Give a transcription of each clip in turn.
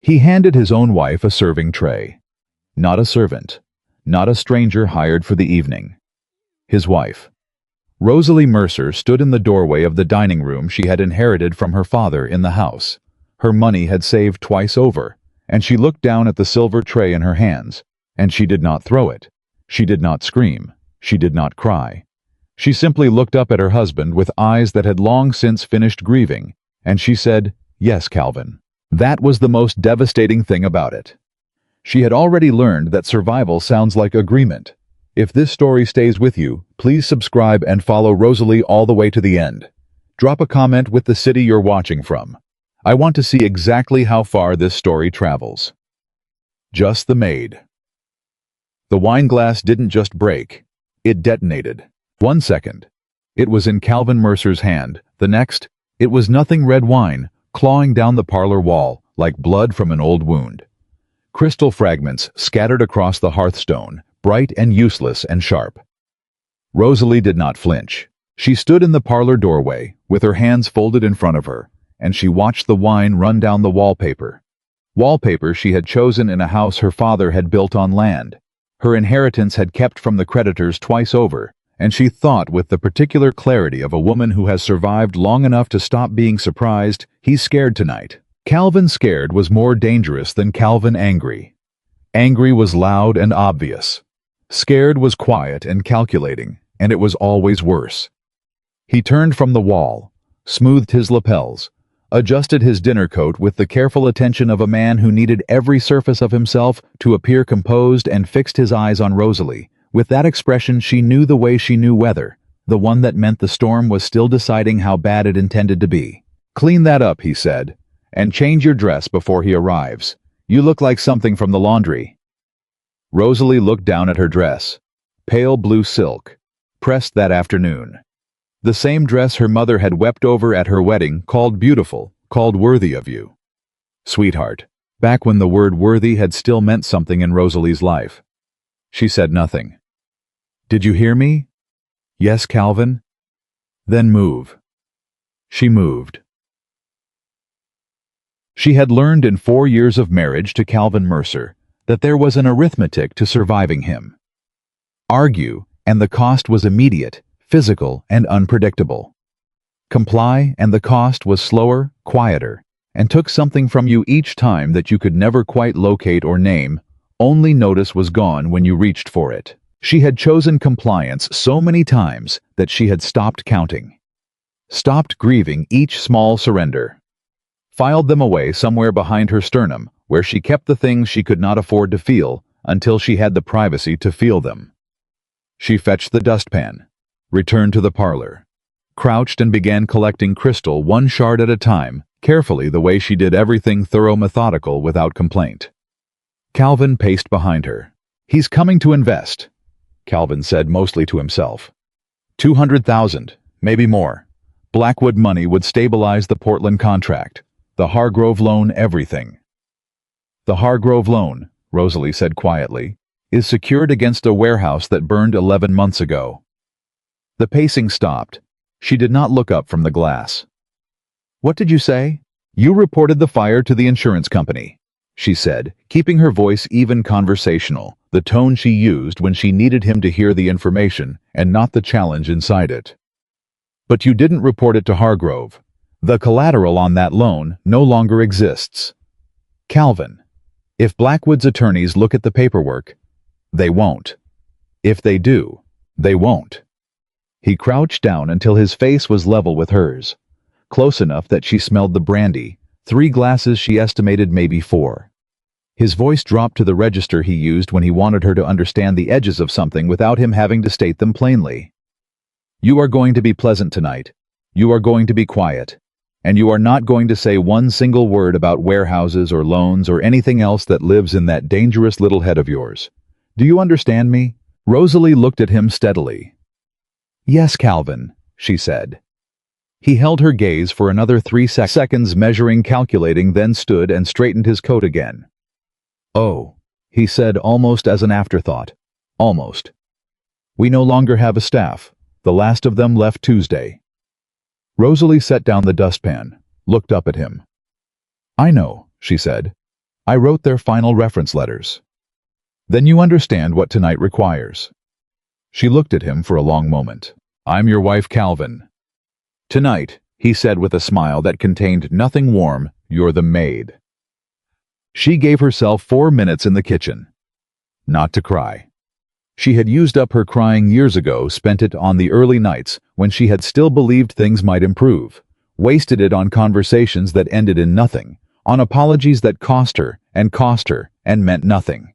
He handed his own wife a serving tray. Not a servant. Not a stranger hired for the evening. His wife. Rosalie Mercer stood in the doorway of the dining room she had inherited from her father in the house. Her money had saved twice over, and she looked down at the silver tray in her hands, and she did not throw it. She did not scream. She did not cry. She simply looked up at her husband with eyes that had long since finished grieving, and she said, "Yes, Calvin." That was the most devastating thing about it. She had already learned that survival sounds like agreement. If this story stays with you, please subscribe and follow Rosalie all the way to the end. Drop a comment with the city you're watching from. I want to see exactly how far this story travels. Just the Maid. The wine glass didn't just break. It detonated. 1 second. It was in Calvin Mercer's hand. The next, it was nothing red wine, clawing down the parlor wall, like blood from an old wound. Crystal fragments scattered across the hearthstone, bright and useless and sharp. Rosalie did not flinch. She stood in the parlor doorway, with her hands folded in front of her, and she watched the wine run down the wallpaper. Wallpaper she had chosen in a house her father had built on land. Her inheritance had kept from the creditors twice over, and she thought with the particular clarity of a woman who has survived long enough to stop being surprised, "He's scared tonight." Calvin scared was more dangerous than Calvin angry. Angry was loud and obvious. Scared was quiet and calculating, and it was always worse. He turned from the wall, smoothed his lapels, adjusted his dinner coat with the careful attention of a man who needed every surface of himself to appear composed, and fixed his eyes on Rosalie. With that expression she knew the way she knew weather, the one that meant the storm was still deciding how bad it intended to be. "Clean that up," he said, "and change your dress before he arrives. You look like something from the laundry." Rosalie looked down at her dress. Pale blue silk. Pressed that afternoon. The same dress her mother had wept over at her wedding, called beautiful, called worthy of you. Sweetheart. Back when the word worthy had still meant something in Rosalie's life. She said nothing. "Did you hear me?" "Yes, Calvin." "Then move." She moved. She had learned in 4 years of marriage to Calvin Mercer that there was an arithmetic to surviving him. Argue, and the cost was immediate, physical, and unpredictable. Comply, and the cost was slower, quieter, and took something from you each time that you could never quite locate or name. Only notice was gone when you reached for it. She had chosen compliance so many times that she had stopped counting. Stopped grieving each small surrender. Filed them away somewhere behind her sternum, where she kept the things she could not afford to feel until she had the privacy to feel them. She fetched the dustpan, returned to the parlor, crouched and began collecting crystal one shard at a time, carefully, the way she did everything thorough, methodical, without complaint. Calvin paced behind her. "He's coming to invest," Calvin said mostly to himself. 200,000, maybe more. Blackwood money would stabilize the Portland contract. The Hargrove loan, everything. "The Hargrove loan," Rosalie said quietly, "is secured against a warehouse that burned 11 months ago." The pacing stopped. She did not look up from the glass. "What did you say?" "You reported the fire to the insurance company," she said, keeping her voice even, conversational, the tone she used when she needed him to hear the information and not the challenge inside it. "But you didn't report it to Hargrove. The collateral on that loan no longer exists." "Calvin, if Blackwood's attorneys look at the paperwork, they won't. If they do, they won't." He crouched down until his face was level with hers, close enough that she smelled the brandy, 3 glasses she estimated, maybe 4. His voice dropped to the register he used when he wanted her to understand the edges of something without him having to state them plainly. "You are going to be pleasant tonight. You are going to be quiet. And you are not going to say one single word about warehouses or loans or anything else that lives in that dangerous little head of yours. Do you understand me?" Rosalie looked at him steadily. "Yes, Calvin," she said. He held her gaze for another 3 seconds, measuring, calculating, then stood and straightened his coat again. "Oh," he said almost as an afterthought. "Almost. We no longer have a staff. The last of them left Tuesday." Rosalie set down the dustpan, looked up at him. "I know," she said. I wrote their final reference letters. Then you understand what tonight requires. She looked at him for a long moment. I'm your wife, Calvin. Tonight, he said with a smile that contained nothing warm, you're the maid. She gave herself 4 minutes in the kitchen. Not to cry. She had used up her crying years ago, spent it on the early nights when she had still believed things might improve, wasted it on conversations that ended in nothing, on apologies that cost her and meant nothing.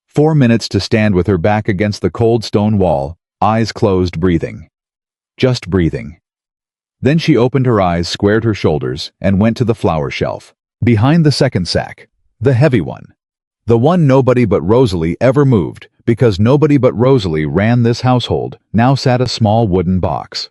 4 minutes to stand with her back against the cold stone wall, eyes closed, breathing. Just breathing. Then she opened her eyes, squared her shoulders, and went to the flower shelf. Behind the second sack, the heavy one. The one nobody but Rosalie ever moved, because nobody but Rosalie ran this household, now sat a small wooden box.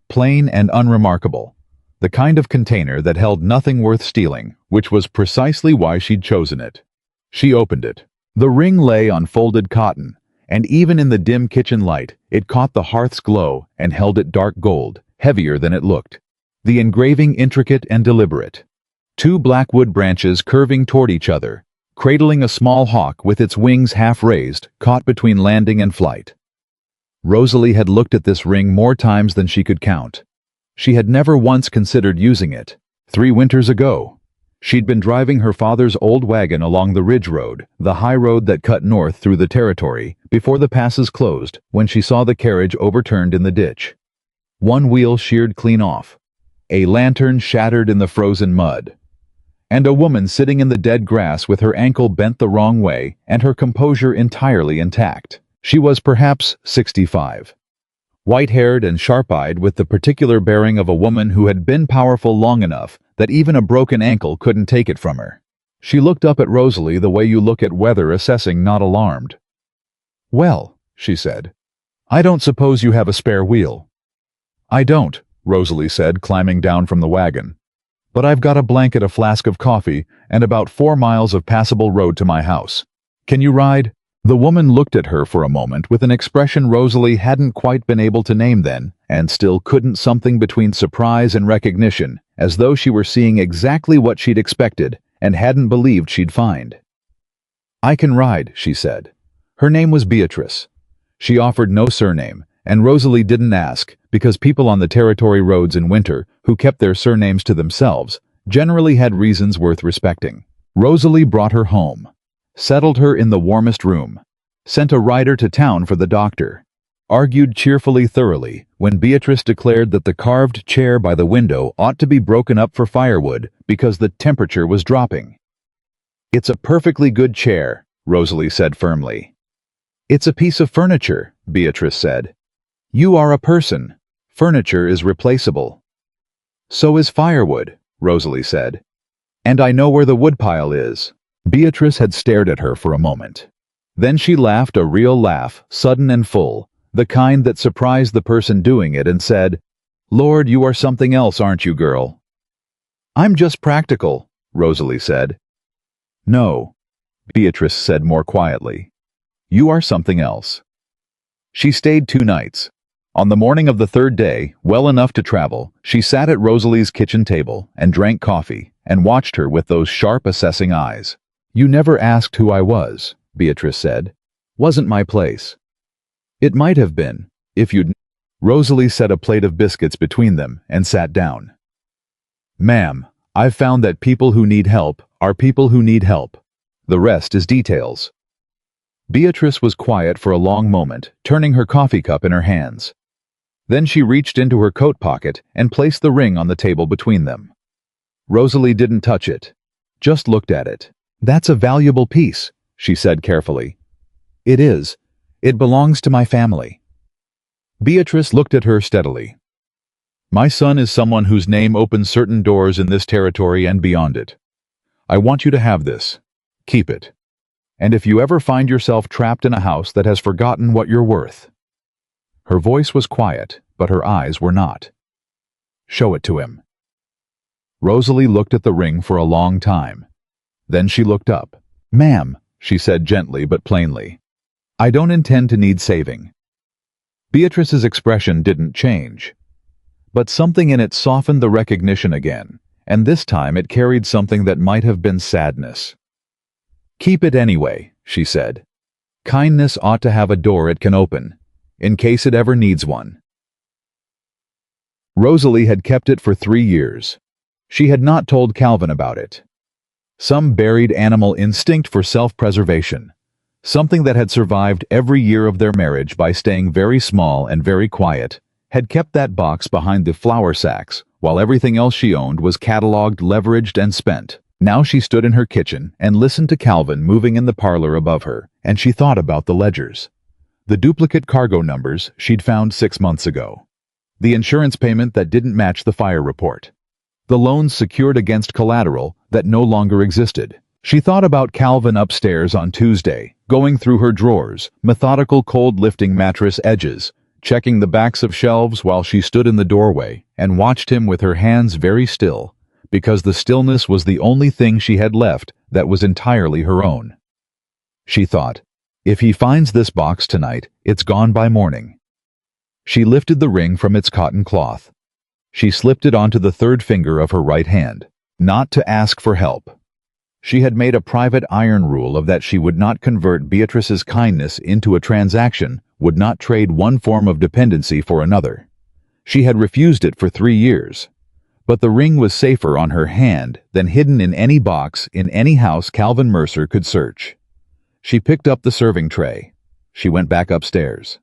Plain and unremarkable. The kind of container that held nothing worth stealing, which was precisely why she'd chosen it. She opened it. The ring lay on folded cotton, and even in the dim kitchen light, it caught the hearth's glow and held it dark gold, heavier than it looked. The engraving intricate and deliberate. 2 black wood branches curving toward each other, cradling a small hawk with its wings half raised, caught between landing and flight. Rosalie had looked at this ring more times than she could count. She had never once considered using it. 3 winters ago, she'd been driving her father's old wagon along the ridge road, the high road that cut north through the territory, before the passes closed, when she saw the carriage overturned in the ditch. 1 wheel sheared clean off. A lantern shattered in the frozen mud. And a woman sitting in the dead grass with her ankle bent the wrong way and her composure entirely intact. She was perhaps 65. White-haired and sharp-eyed, with the particular bearing of a woman who had been powerful long enough that even a broken ankle couldn't take it from her. She looked up at Rosalie the way you look at weather, assessing, not alarmed. "Well," she said, "I don't suppose you have a spare wheel." "I don't," Rosalie said, climbing down from the wagon. "But I've got a blanket, a flask of coffee, and about 4 miles of passable road to my house. Can you ride?" The woman looked at her for a moment with an expression Rosalie hadn't quite been able to name then, and still couldn't, something between surprise and recognition, as though she were seeing exactly what she'd expected and hadn't believed she'd find. "I can ride," she said. Her name was Beatrice. She offered no surname, and Rosalie didn't ask, because people on the territory roads in winter, who kept their surnames to themselves, generally had reasons worth respecting. Rosalie brought her home, settled her in the warmest room, sent a rider to town for the doctor, argued cheerfully thoroughly when Beatrice declared that the carved chair by the window ought to be broken up for firewood because the temperature was dropping. "It's a perfectly good chair," Rosalie said firmly. "It's a piece of furniture," Beatrice said. "You are a person. Furniture is replaceable." "So is firewood," Rosalie said. "And I know where the woodpile is." Beatrice had stared at her for a moment. Then she laughed, a real laugh, sudden and full, the kind that surprised the person doing it, and said, "Lord, you are something else, aren't you, girl?" "I'm just practical," Rosalie said. "No," Beatrice said more quietly. "You are something else." She stayed 2 nights. On the morning of the 3rd day, well enough to travel, she sat at Rosalie's kitchen table and drank coffee and watched her with those sharp, assessing eyes. "You never asked who I was," Beatrice said. "Wasn't my place." "It might have been, if you'd—" Rosalie set a plate of biscuits between them and sat down. "Ma'am, I've found that people who need help are people who need help. The rest is details." Beatrice was quiet for a long moment, turning her coffee cup in her hands. Then she reached into her coat pocket and placed the ring on the table between them. Rosalie didn't touch it, just looked at it. "That's a valuable piece," she said carefully. "It is. It belongs to my family." Beatrice looked at her steadily. "My son is someone whose name opens certain doors in this territory and beyond it. I want you to have this. Keep it. And if you ever find yourself trapped in a house that has forgotten what you're worth—" Her voice was quiet, but her eyes were not. "Show it to him." Rosalie looked at the ring for a long time. Then she looked up. "Ma'am," she said gently but plainly, "I don't intend to need saving." Beatrice's expression didn't change, but something in it softened the recognition again, and this time it carried something that might have been sadness. "Keep it anyway," she said. "Kindness ought to have a door it can open, in case it ever needs one." Rosalie had kept it for 3 years. She had not told Calvin about it. Some buried animal instinct for self-preservation. Something that had survived every year of their marriage by staying very small and very quiet, had kept that box behind the flour sacks, while everything else she owned was catalogued, leveraged, and spent. Now she stood in her kitchen and listened to Calvin moving in the parlor above her, and she thought about the ledgers. The duplicate cargo numbers she'd found 6 months ago. The insurance payment that didn't match the fire report. The loans secured against collateral that no longer existed. She thought about Calvin upstairs on Tuesday, going through her drawers, methodical cold-lifting mattress edges, checking the backs of shelves while she stood in the doorway, and watched him with her hands very still, because the stillness was the only thing she had left that was entirely her own. She thought, if he finds this box tonight, it's gone by morning. She lifted the ring from its cotton cloth. She slipped it onto the third finger of her right hand, not to ask for help. She had made a private iron rule of that she would not convert Beatrice's kindness into a transaction, would not trade one form of dependency for another. She had refused it for 3 years. But the ring was safer on her hand than hidden in any box in any house Calvin Mercer could search. She picked up the serving tray. She went back upstairs.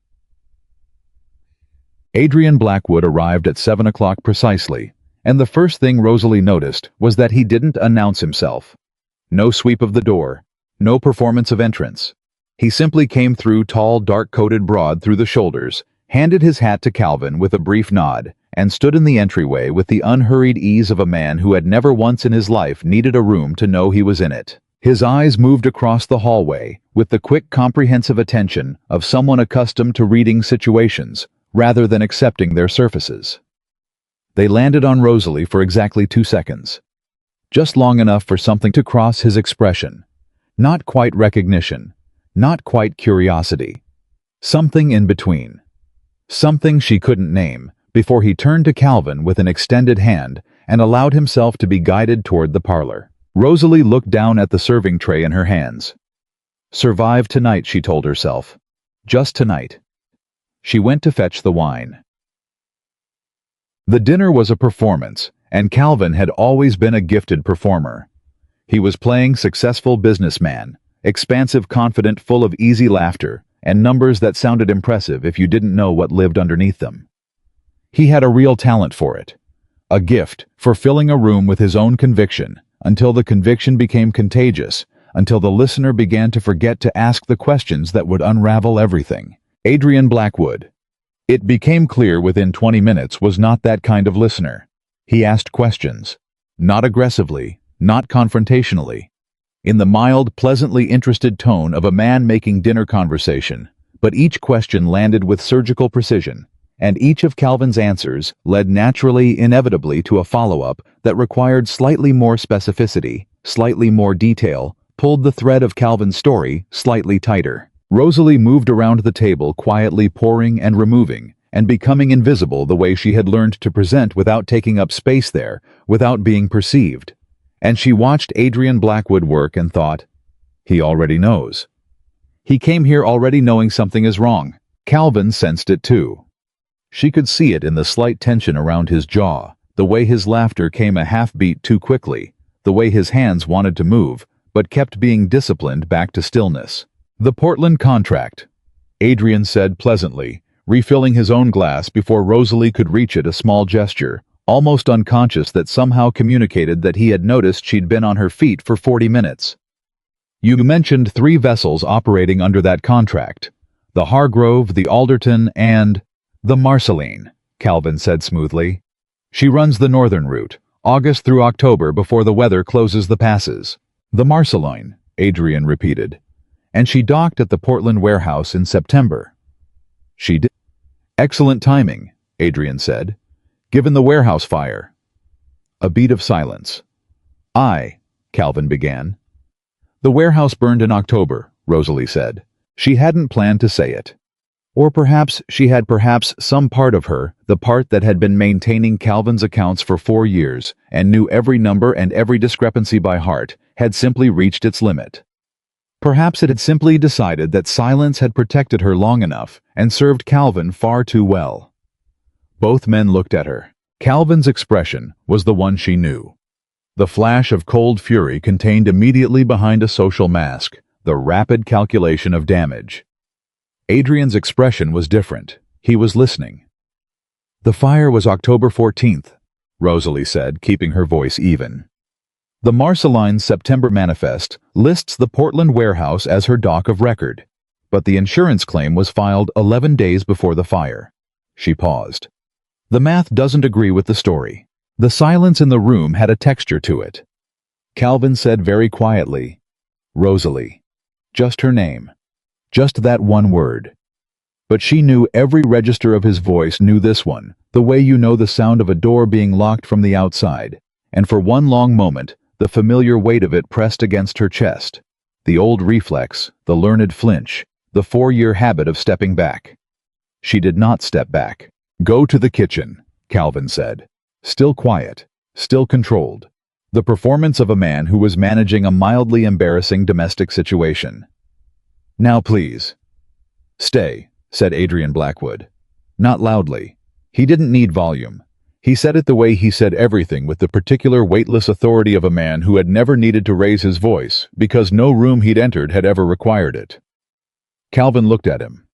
Adrian Blackwood arrived at 7 o'clock precisely, and the first thing Rosalie noticed was that he didn't announce himself. No sweep of the door, no performance of entrance. He simply came through, tall, dark-coated, broad through the shoulders, handed his hat to Calvin with a brief nod, and stood in the entryway with the unhurried ease of a man who had never once in his life needed a room to know he was in it. His eyes moved across the hallway with the quick, comprehensive attention of someone accustomed to reading situations rather than accepting their surfaces. They landed on Rosalie for exactly 2 seconds. Just long enough for something to cross his expression. Not quite recognition, not quite curiosity. Something in between. Something she couldn't name, before he turned to Calvin with an extended hand and allowed himself to be guided toward the parlor. Rosalie looked down at the serving tray in her hands. Survive tonight, she told herself. Just tonight. She went to fetch the wine. The dinner was a performance, and Calvin had always been a gifted performer. He was playing successful businessman, expansive, confident, full of easy laughter, and numbers that sounded impressive if you didn't know what lived underneath them. He had a real talent for it, a gift for filling a room with his own conviction, until the conviction became contagious, until the listener began to forget to ask the questions that would unravel everything. Adrian Blackwood. It became clear within 20 minutes was not that kind of listener. He asked questions, not aggressively, not confrontationally, in the mild, pleasantly interested tone of a man making dinner conversation, but each question landed with surgical precision, and each of Calvin's answers led naturally, inevitably to a follow-up that required slightly more specificity, slightly more detail, pulled the thread of Calvin's story slightly tighter. Rosalie moved around the table, quietly pouring and removing, and becoming invisible the way she had learned to present without taking up space there, without being perceived. And she watched Adrian Blackwood work and thought, he already knows. He came here already knowing something is wrong. Calvin sensed it too. She could see it in the slight tension around his jaw, the way his laughter came a half-beat too quickly, the way his hands wanted to move, but kept being disciplined back to stillness. The Portland contract, Adrian said pleasantly, refilling his own glass before Rosalie could reach it, a small gesture, almost unconscious, that somehow communicated that he had noticed she'd been on her feet for 40 minutes. You mentioned 3 vessels operating under that contract. The Hargrove, the Alderton, and the Marceline, Calvin said smoothly. She runs the northern route, August through October before the weather closes the passes. The Marceline, Adrian repeated. And she docked at the Portland warehouse in September. She did. Excellent timing, Adrian said, given the warehouse fire. A beat of silence. Calvin began. The warehouse burned in October, Rosalie said. She hadn't planned to say it. Or perhaps she had, perhaps some part of her, the part that had been maintaining Calvin's accounts for 4 years and knew every number and every discrepancy by heart, had simply reached its limit. Perhaps it had simply decided that silence had protected her long enough and served Calvin far too well. Both men looked at her. Calvin's expression was the one she knew. The flash of cold fury contained immediately behind a social mask the rapid calculation of damage. Adrian's expression was different. He was listening. "The fire was October 14th, Rosalie said, keeping her voice even. The Marceline's September manifest lists the Portland warehouse as her dock of record, but the insurance claim was filed 11 days before the fire." She paused. "The math doesn't agree with the story." The silence in the room had a texture to it. Calvin said very quietly, "Rosalie." Just her name. Just that one word. But she knew every register of his voice knew this one, the way you know the sound of a door being locked from the outside, and for one long moment, the familiar weight of it pressed against her chest. The old reflex, the learned flinch, the 4-year habit of stepping back. She did not step back. "Go to the kitchen," Calvin said. Still quiet, still controlled. The performance of a man who was managing a mildly embarrassing domestic situation. "Now please." "Stay," said Adrian Blackwood. Not loudly. He didn't need volume. He said it the way he said everything, with the particular weightless authority of a man who had never needed to raise his voice, because no room he'd entered had ever required it. Calvin looked at him.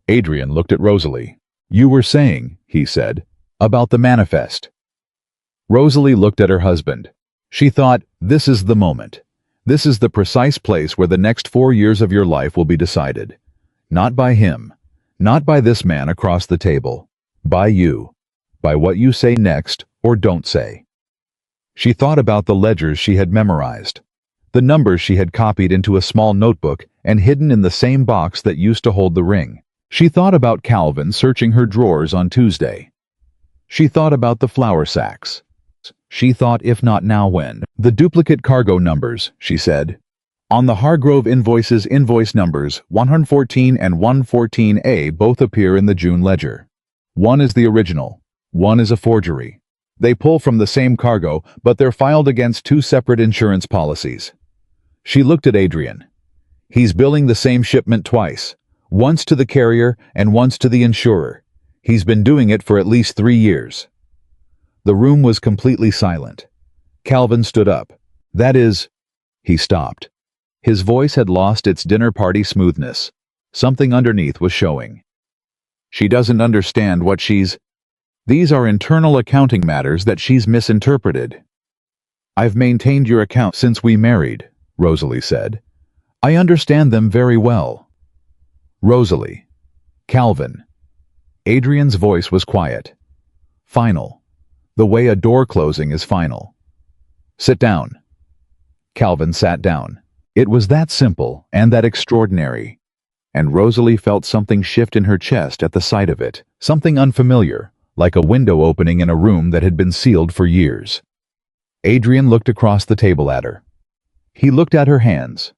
Adrian looked at Rosalie. "You were saying," he said, "about the manifest." Rosalie looked at her husband. She thought, this is the moment. This is the precise place where the next 4 years of your life will be decided. Not by him. Not by this man across the table. By you. By what you say next or don't say. She thought about the ledgers she had memorized. The numbers she had copied into a small notebook and hidden in the same box that used to hold the ring. She thought about Calvin searching her drawers on Tuesday. She thought about the flour sacks. She thought, if not now, when? "The duplicate cargo numbers," she said. "On the Hargrove invoices, invoice numbers 114 and 114A both appear in the June ledger. One is the original. One is a forgery. They pull from the same cargo, but they're filed against 2 separate insurance policies." She looked at Adrian. "He's billing the same shipment twice. Once to the carrier and once to the insurer. He's been doing it for at least 3 years. The room was completely silent. Calvin stood up. "That is—" He stopped. His voice had lost its dinner party smoothness. Something underneath was showing. "She doesn't understand what she's— These are internal accounting matters that she's misinterpreted." "I've maintained your account since we married," Rosalie said. "I understand them very well." "Rosalie." "Calvin." Adrian's voice was quiet. "Final. The way a door closing is final. Sit down." Calvin sat down. It was that simple and that extraordinary. And Rosalie felt something shift in her chest at the sight of it, something unfamiliar, like a window opening in a room that had been sealed for years. Adrian looked across the table at her. He looked at her hands.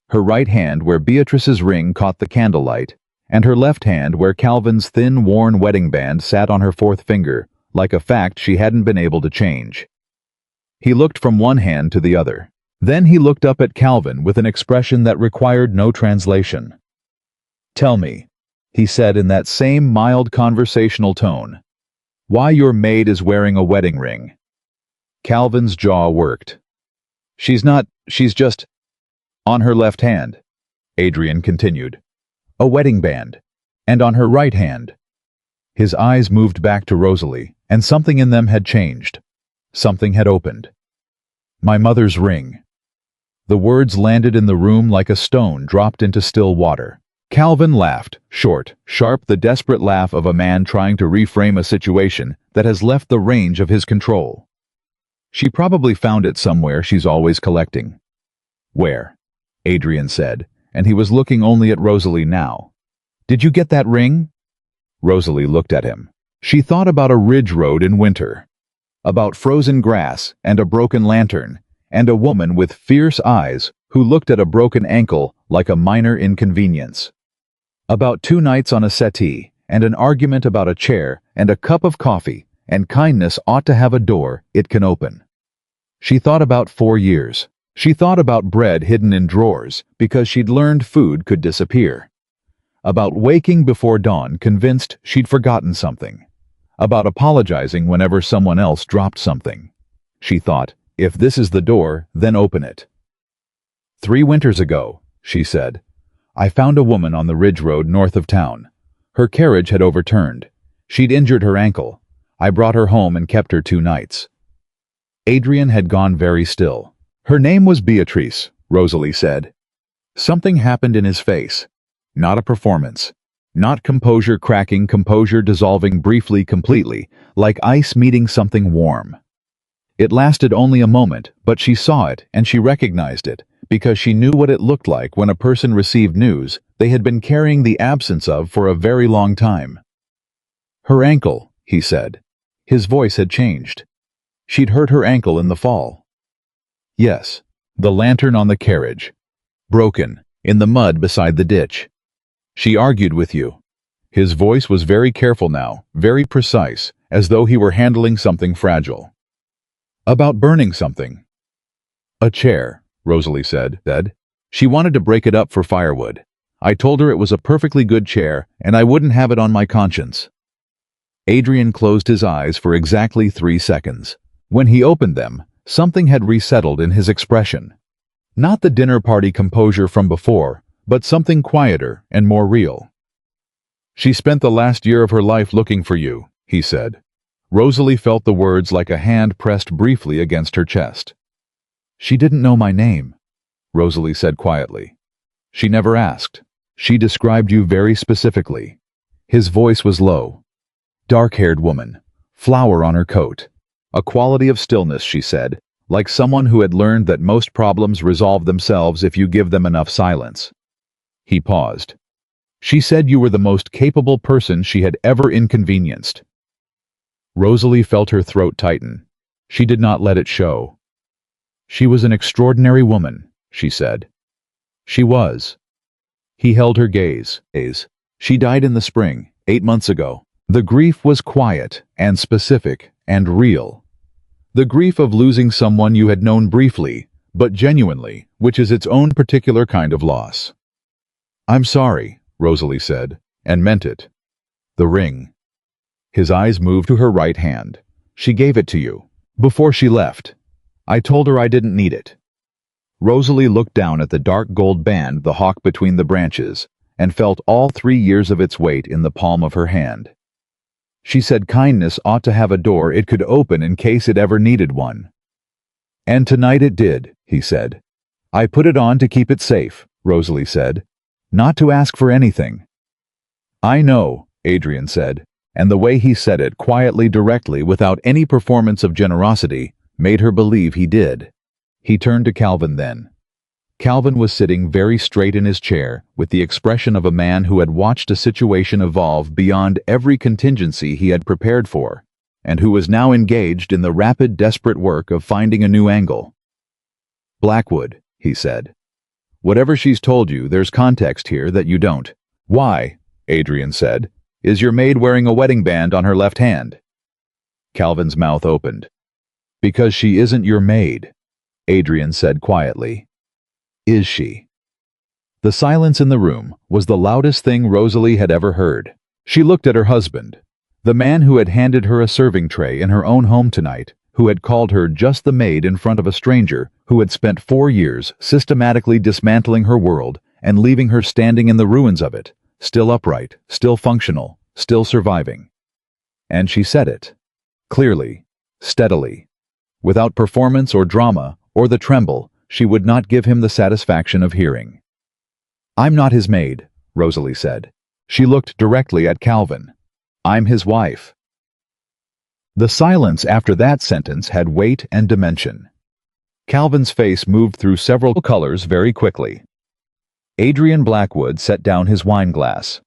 Her right hand where Beatrice's ring caught the candlelight, and her left hand where Calvin's thin, worn wedding band sat on her 4th finger, like a fact she hadn't been able to change. He looked from one hand to the other. Then he looked up at Calvin with an expression that required no translation. "Tell me," he said in that same mild conversational tone, "why your maid is wearing a wedding ring." Calvin's jaw worked. She's just—" "On her left hand," Adrian continued. "A wedding band. And on her right hand." His eyes moved back to Rosalie, and something in them had changed. Something had opened. "My mother's ring." The words landed in the room like a stone dropped into still water. Calvin laughed, short, sharp, the desperate laugh of a man trying to reframe a situation that has left the range of his control. "She probably found it somewhere she's always collecting." "Where?" Adrian said, and he was looking only at Rosalie now. "Did you get that ring?" Rosalie looked at him. She thought about a ridge road in winter, about frozen grass and a broken lantern, and a woman with fierce eyes who looked at a broken ankle like a minor inconvenience. About 2 nights on a settee, and an argument about a chair and a cup of coffee, and kindness ought to have a door it can open. She thought about 4 years. She thought about bread hidden in drawers because she'd learned food could disappear. About waking before dawn convinced she'd forgotten something. About apologizing whenever someone else dropped something. She thought, if this is the door, then open it. 3 winters ago, she said, I found a woman on the ridge road north of town. Her carriage had overturned. She'd injured her ankle. I brought her home and kept her 2 nights. Adrian had gone very still. Her name was Beatrice, Rosalie said. Something happened in his face. Not a performance. Not composure cracking, composure dissolving briefly, completely, like ice meeting something warm. It lasted only a moment, but she saw it and she recognized it, because she knew what it looked like when a person received news they had been carrying the absence of for a very long time. Her ankle, he said. His voice had changed. She'd hurt her ankle in the fall. Yes, the lantern on the carriage. Broken, in the mud beside the ditch. She argued with you. His voice was very careful now, very precise, as though he were handling something fragile. About burning something. A chair, Rosalie said. She wanted to break it up for firewood. I told her it was a perfectly good chair, and I wouldn't have it on my conscience. Adrian closed his eyes for exactly 3 seconds. When he opened them, something had resettled in his expression. Not the dinner party composure from before, but something quieter and more real. She spent the last year of her life looking for you, he said. Rosalie felt the words like a hand pressed briefly against her chest. She didn't know my name, Rosalie said quietly. She never asked. She described you very specifically. His voice was low. Dark-haired woman, flower on her coat. A quality of stillness, she said, like someone who had learned that most problems resolve themselves if you give them enough silence. He paused. She said you were the most capable person she had ever inconvenienced. Rosalie felt her throat tighten. She did not let it show. She was an extraordinary woman, she said. She was. He held her gaze. She died in the spring, 8 months ago. The grief was quiet and specific and real. The grief of losing someone you had known briefly, but genuinely, which is its own particular kind of loss. I'm sorry, Rosalie said, and meant it. The ring. His eyes moved to her right hand. She gave it to you. Before she left. I told her I didn't need it. Rosalie looked down at the dark gold band, the hawk between the branches, and felt all 3 years of its weight in the palm of her hand. She said kindness ought to have a door it could open in case it ever needed one. And tonight it did, he said. I put it on to keep it safe, Rosalie said. Not to ask for anything. I know, Adrian said, and the way he said it quietly, directly, without any performance of generosity, made her believe he did. He turned to Calvin then. Calvin was sitting very straight in his chair, with the expression of a man who had watched a situation evolve beyond every contingency he had prepared for, and who was now engaged in the rapid, desperate work of finding a new angle. Blackwood, he said. Whatever she's told you, there's context here that you don't. Why, Adrian said, is your maid wearing a wedding band on her left hand? Calvin's mouth opened. Because she isn't your maid, Adrian said quietly. Is she? The silence in the room was the loudest thing Rosalie had ever heard. She looked at her husband, the man who had handed her a serving tray in her own home tonight, who had called her just the maid in front of a stranger who had spent 4 years systematically dismantling her world and leaving her standing in the ruins of it, still upright, still functional, still surviving. And she said it. Clearly, steadily. Without performance or drama or the tremble she would not give him the satisfaction of hearing. I'm not his maid, Rosalie said. She looked directly at Calvin. I'm his wife. The silence after that sentence had weight and dimension. Calvin's face moved through several colors very quickly. Adrian Blackwood set down his wine glass.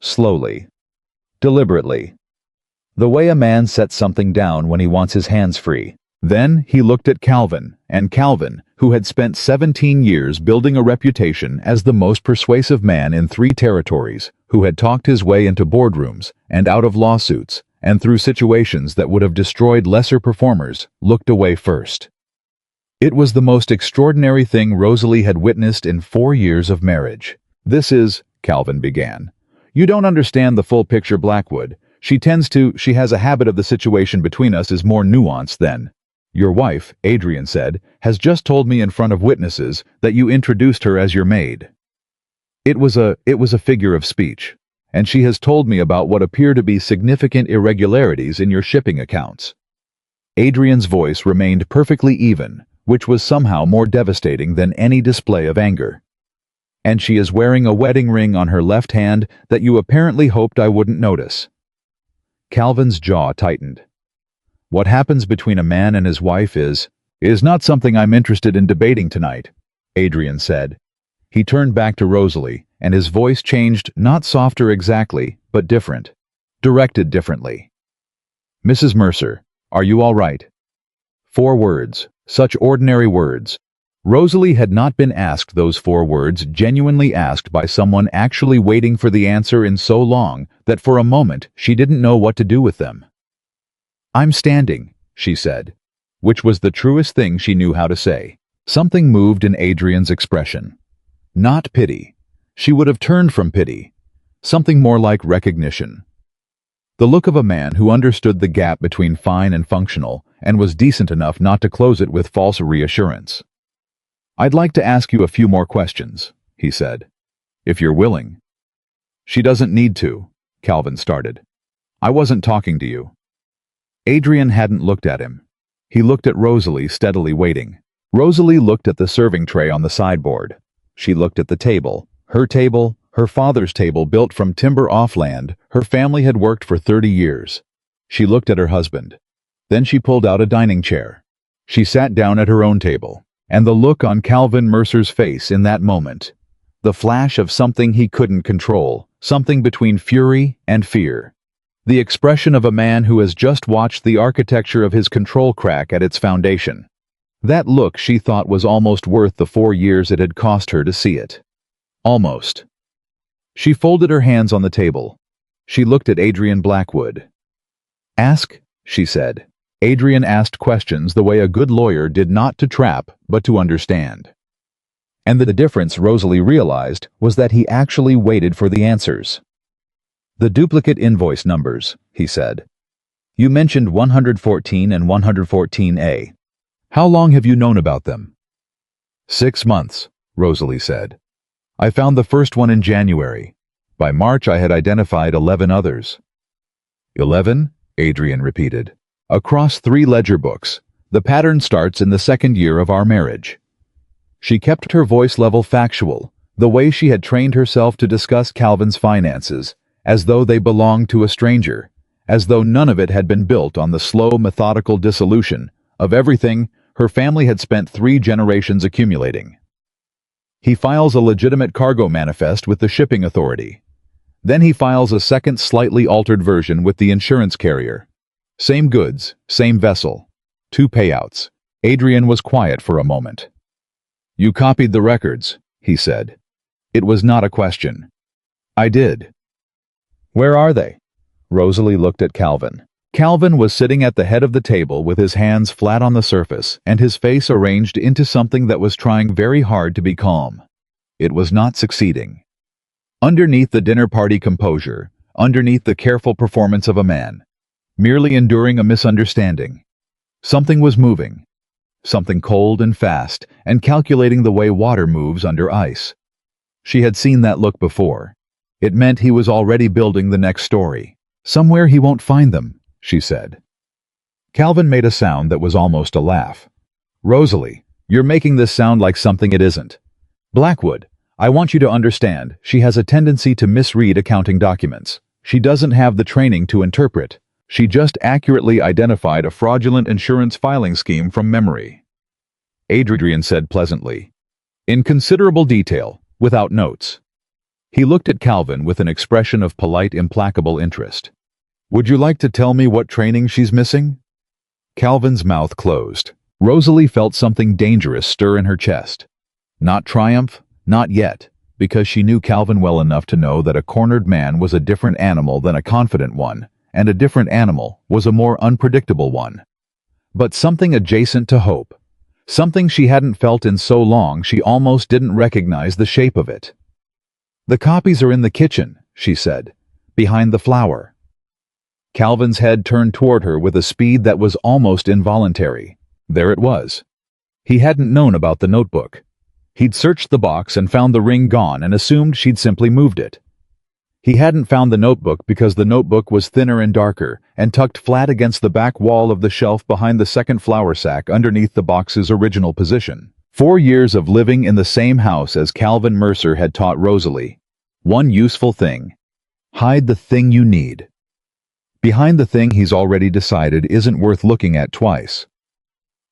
Slowly. Deliberately. The way a man sets something down when he wants his hands free. Then he looked at Calvin, and Calvin, who had spent 17 years building a reputation as the most persuasive man in 3 territories, who had talked his way into boardrooms and out of lawsuits, and through situations that would have destroyed lesser performers, looked away first. It was the most extraordinary thing Rosalie had witnessed in 4 years of marriage. "This is," Calvin began. "You don't understand the full picture, Blackwood. She has a habit of the situation between us is more nuanced than. Your wife," Adrian said, "has just told me in front of witnesses that you introduced her as your maid. It was a figure of speech. And she has told me about what appear to be significant irregularities in your shipping accounts." Adrian's voice remained perfectly even, which was somehow more devastating than any display of anger. "And she is wearing a wedding ring on her left hand that you apparently hoped I wouldn't notice." Calvin's jaw tightened. "What happens between a man and his wife is not something I'm interested in debating tonight," Adrian said. He turned back to Rosalie, and his voice changed, not softer exactly, but different. Directed differently. "Mrs. Mercer, are you all right?" 4 words, such ordinary words. Rosalie had not been asked those 4 words, genuinely asked by someone actually waiting for the answer in so long that for a moment she didn't know what to do with them. "I'm standing," she said, which was the truest thing she knew how to say. Something moved in Adrian's expression. Not pity. She would have turned from pity. Something more like recognition. The look of a man who understood the gap between fine and functional and was decent enough not to close it with false reassurance. "I'd like to ask you a few more questions," he said. "If you're willing." "She doesn't need to," Calvin started. "I wasn't talking to you." Adrian hadn't looked at him. He looked at Rosalie, steadily waiting. Rosalie looked at the serving tray on the sideboard. She looked at the table, her father's table built from timber off-land her family had worked for 30 years. She looked at her husband. Then she pulled out a dining chair. She sat down at her own table, and the look on Calvin Mercer's face in that moment, the flash of something he couldn't control, something between fury and fear. The expression of a man who has just watched the architecture of his control crack at its foundation. That look she thought was almost worth the 4 years it had cost her to see it. Almost. She folded her hands on the table. She looked at Adrian Blackwood. "Ask," she said. Adrian asked questions the way a good lawyer did, not to trap, but to understand. And the difference Rosalie realized was that he actually waited for the answers. "The duplicate invoice numbers," he said. "You mentioned 114 and 114A. How long have you known about them?" 6 months, Rosalie said. "I found the first one in January. By March I had identified 11 others." 11? Adrian repeated. "Across 3 ledger books. The pattern starts in the 2nd year of our marriage." She kept her voice level factual, the way she had trained herself to discuss Calvin's finances, as though they belonged to a stranger, as though none of it had been built on the slow, methodical dissolution of everything her family had spent 3 generations accumulating. He files a legitimate cargo manifest with the shipping authority. Then he files a second slightly altered version with the insurance carrier. Same goods, same vessel. 2 payouts. Adrian was quiet for a moment. "You copied the records," he said. It was not a question. "I did." "Where are they?" Rosalie looked at Calvin. Calvin was sitting at the head of the table with his hands flat on the surface and his face arranged into something that was trying very hard to be calm. It was not succeeding. Underneath the dinner party composure, underneath the careful performance of a man, merely enduring a misunderstanding, something was moving. Something cold and fast and calculating the way water moves under ice. She had seen that look before. It meant he was already building the next story. "Somewhere he won't find them," she said. Calvin made a sound that was almost a laugh. "Rosalie, you're making this sound like something it isn't. Blackwood, I want you to understand, she has a tendency to misread accounting documents. She doesn't have the training to interpret. She just accurately identified a fraudulent insurance filing scheme from memory." Adrian said pleasantly. "In considerable detail, without notes." He looked at Calvin with an expression of polite, implacable interest. "Would you like to tell me what training she's missing?" Calvin's mouth closed. Rosalie felt something dangerous stir in her chest. Not triumph, not yet, because she knew Calvin well enough to know that a cornered man was a different animal than a confident one, and a different animal was a more unpredictable one. But something adjacent to hope, Something she hadn't felt in so long she almost didn't recognize the shape of it. "The copies are in the kitchen," she said, "behind the flour." Calvin's head turned toward her with a speed that was almost involuntary. There it was. He hadn't known about the notebook. He'd searched the box and found the ring gone and assumed she'd simply moved it. He hadn't found the notebook because the notebook was thinner and darker and tucked flat against the back wall of the shelf behind the second flour sack underneath the box's original position. 4 years of living in the same house as Calvin Mercer had taught Rosalie. One useful thing: hide the thing you need. Behind the thing he's already decided isn't worth looking at twice.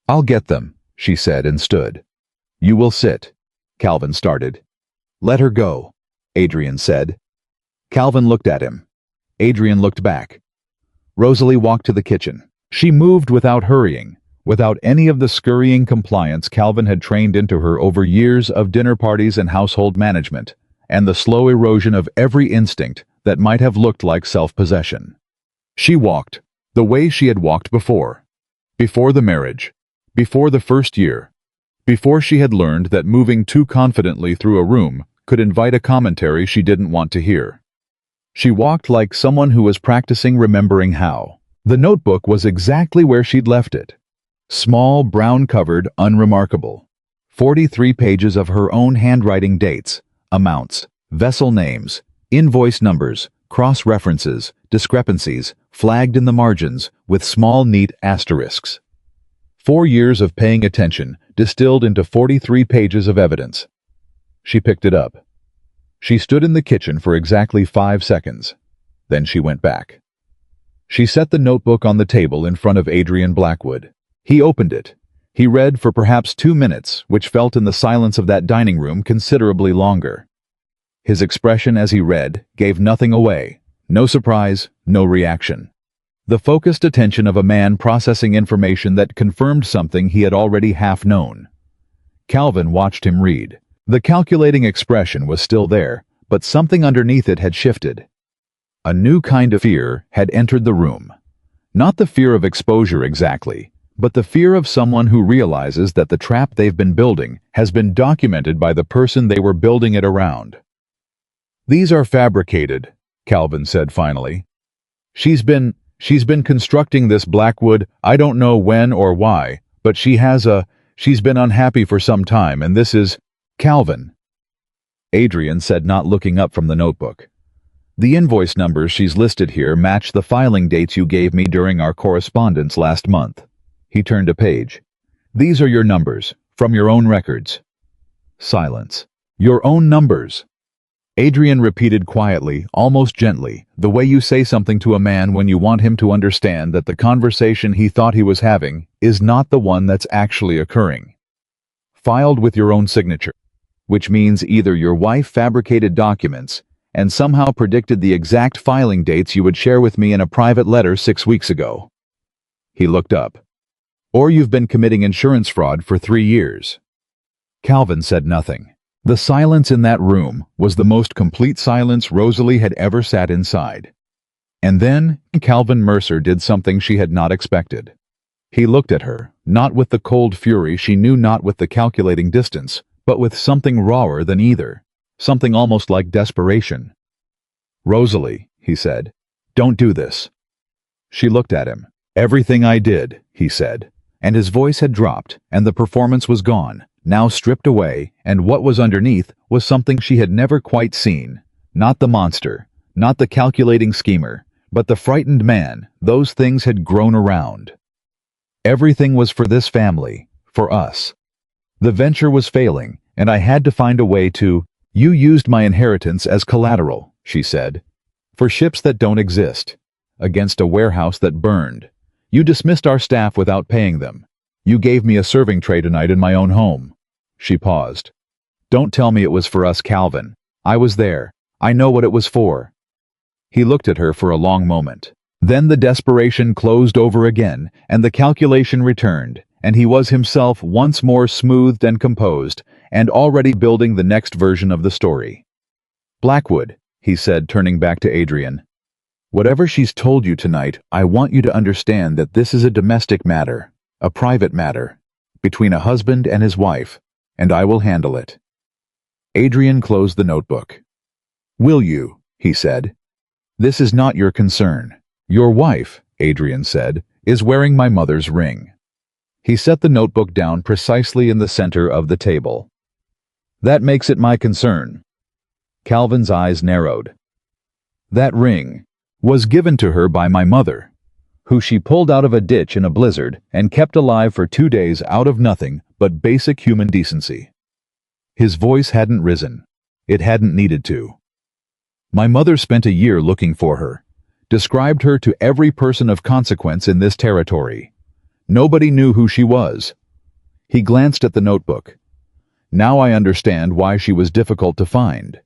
"I'll get them," she said and stood. "You will sit," Calvin started. "Let her go," Adrian said. Calvin looked at him. Adrian looked back. Rosalie walked to the kitchen. She moved without hurrying, without any of the scurrying compliance Calvin had trained into her over years of dinner parties and household management, and the slow erosion of every instinct that might have looked like self-possession. She walked, the way she had walked before. Before the marriage. Before the first year. Before she had learned that moving too confidently through a room could invite a commentary she didn't want to hear. She walked like someone who was practicing remembering how. The notebook was exactly where she'd left it. Small, brown-covered, unremarkable. 43 pages of her own handwriting, dates, amounts, vessel names, invoice numbers, cross-references, discrepancies, flagged in the margins with small, neat asterisks. 4 years of paying attention distilled into 43 pages of evidence. She picked it up. She stood in the kitchen for exactly 5 seconds. Then she went back. She set the notebook on the table in front of Adrian Blackwood. He opened it. He read for perhaps 2 minutes, which felt in the silence of that dining room considerably longer. His expression as he read gave nothing away. No surprise, no reaction. The focused attention of a man processing information that confirmed something he had already half known. Calvin watched him read. The calculating expression was still there, but something underneath it had shifted. A new kind of fear had entered the room. Not the fear of exposure exactly, but the fear of someone who realizes that the trap they've been building has been documented by the person they were building it around. "These are fabricated," Calvin said finally. She's been constructing this Blackwood, I don't know when or why, but she's been unhappy for some time, and this is..." "Calvin," Adrian said, not looking up from the notebook. "The invoice numbers she's listed here match the filing dates you gave me during our correspondence last month." He turned a page. "These are your numbers, from your own records." Silence. "Your own numbers." Adrian repeated quietly, almost gently, the way you say something to a man when you want him to understand that the conversation he thought he was having is not the one that's actually occurring. "Filed with your own signature. Which means either your wife fabricated documents and somehow predicted the exact filing dates you would share with me in a private letter 6 weeks ago." He looked up. "Or you've been committing insurance fraud for 3 years. Calvin said nothing. The silence in that room was the most complete silence Rosalie had ever sat inside. And then Calvin Mercer did something she had not expected. He looked at her, not with the cold fury she knew, not with the calculating distance, but with something rawer than either, something almost like desperation. "Rosalie," he said, "don't do this." She looked at him. "Everything I did," he said, and his voice had dropped, and the performance was gone, now stripped away, and what was underneath was something she had never quite seen. Not the monster, not the calculating schemer, but the frightened man those things had grown around. "Everything was for this family, for us. The venture was failing, and I had to find a way to..." "You used my inheritance as collateral," she said, "for ships that don't exist, against a warehouse that burned. You dismissed our staff without paying them. You gave me a serving tray tonight in my own home." She paused. "Don't tell me it was for us, Calvin. I was there. I know what it was for." He looked at her for a long moment. Then the desperation closed over again, and the calculation returned, and he was himself once more smoothed and composed, and already building the next version of the story. "Blackwood," he said, turning back to Adrian, "whatever she's told you tonight, I want you to understand that this is a domestic matter, a private matter. between a husband and his wife, and I will handle it." Adrian closed the notebook. "Will you?" he said. "This is not your concern. Your wife," Adrian said, "is wearing my mother's ring." He set the notebook down precisely in the center of the table. "That makes it my concern." Calvin's eyes narrowed. "That ring was given to her by my mother, who she pulled out of a ditch in a blizzard and kept alive for 2 days out of nothing but basic human decency." His voice hadn't risen. It hadn't needed to. "My mother spent a year looking for her, described her to every person of consequence in this territory. Nobody knew who she was." He glanced at the notebook. "Now I understand why she was difficult to find.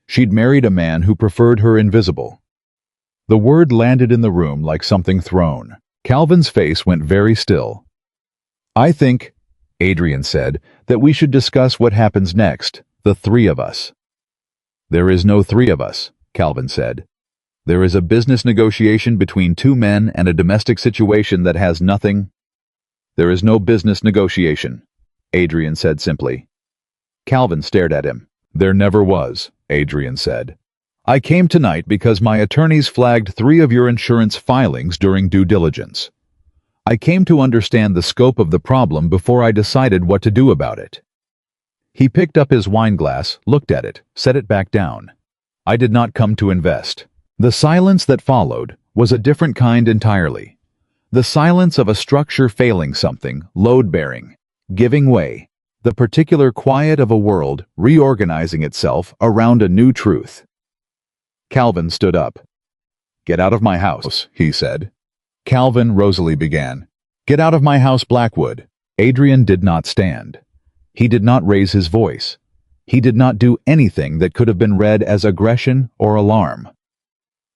She'd married a man who preferred her invisible." The word landed in the room like something thrown. Calvin's face went very still. "I think," Adrian said, "that we should discuss what happens next, the three of us." "There is no three of us," Calvin said. "There is a business negotiation between two men and a domestic situation that has nothing—" "There is no business negotiation," Adrian said simply. Calvin stared at him. "There never was," Adrian said. "I came tonight because my attorneys flagged 3 of your insurance filings during due diligence. I came to understand the scope of the problem before I decided what to do about it." He picked up his wine glass, looked at it, set it back down. "I did not come to invest." The silence that followed was a different kind entirely. The silence of a structure failing something, load-bearing, giving way. The particular quiet of a world reorganizing itself around a new truth. Calvin stood up. "Get out of my house," he said. "Calvin," Rosalie began. "Get out of my house, Blackwood." Adrian did not stand. He did not raise his voice. He did not do anything that could have been read as aggression or alarm.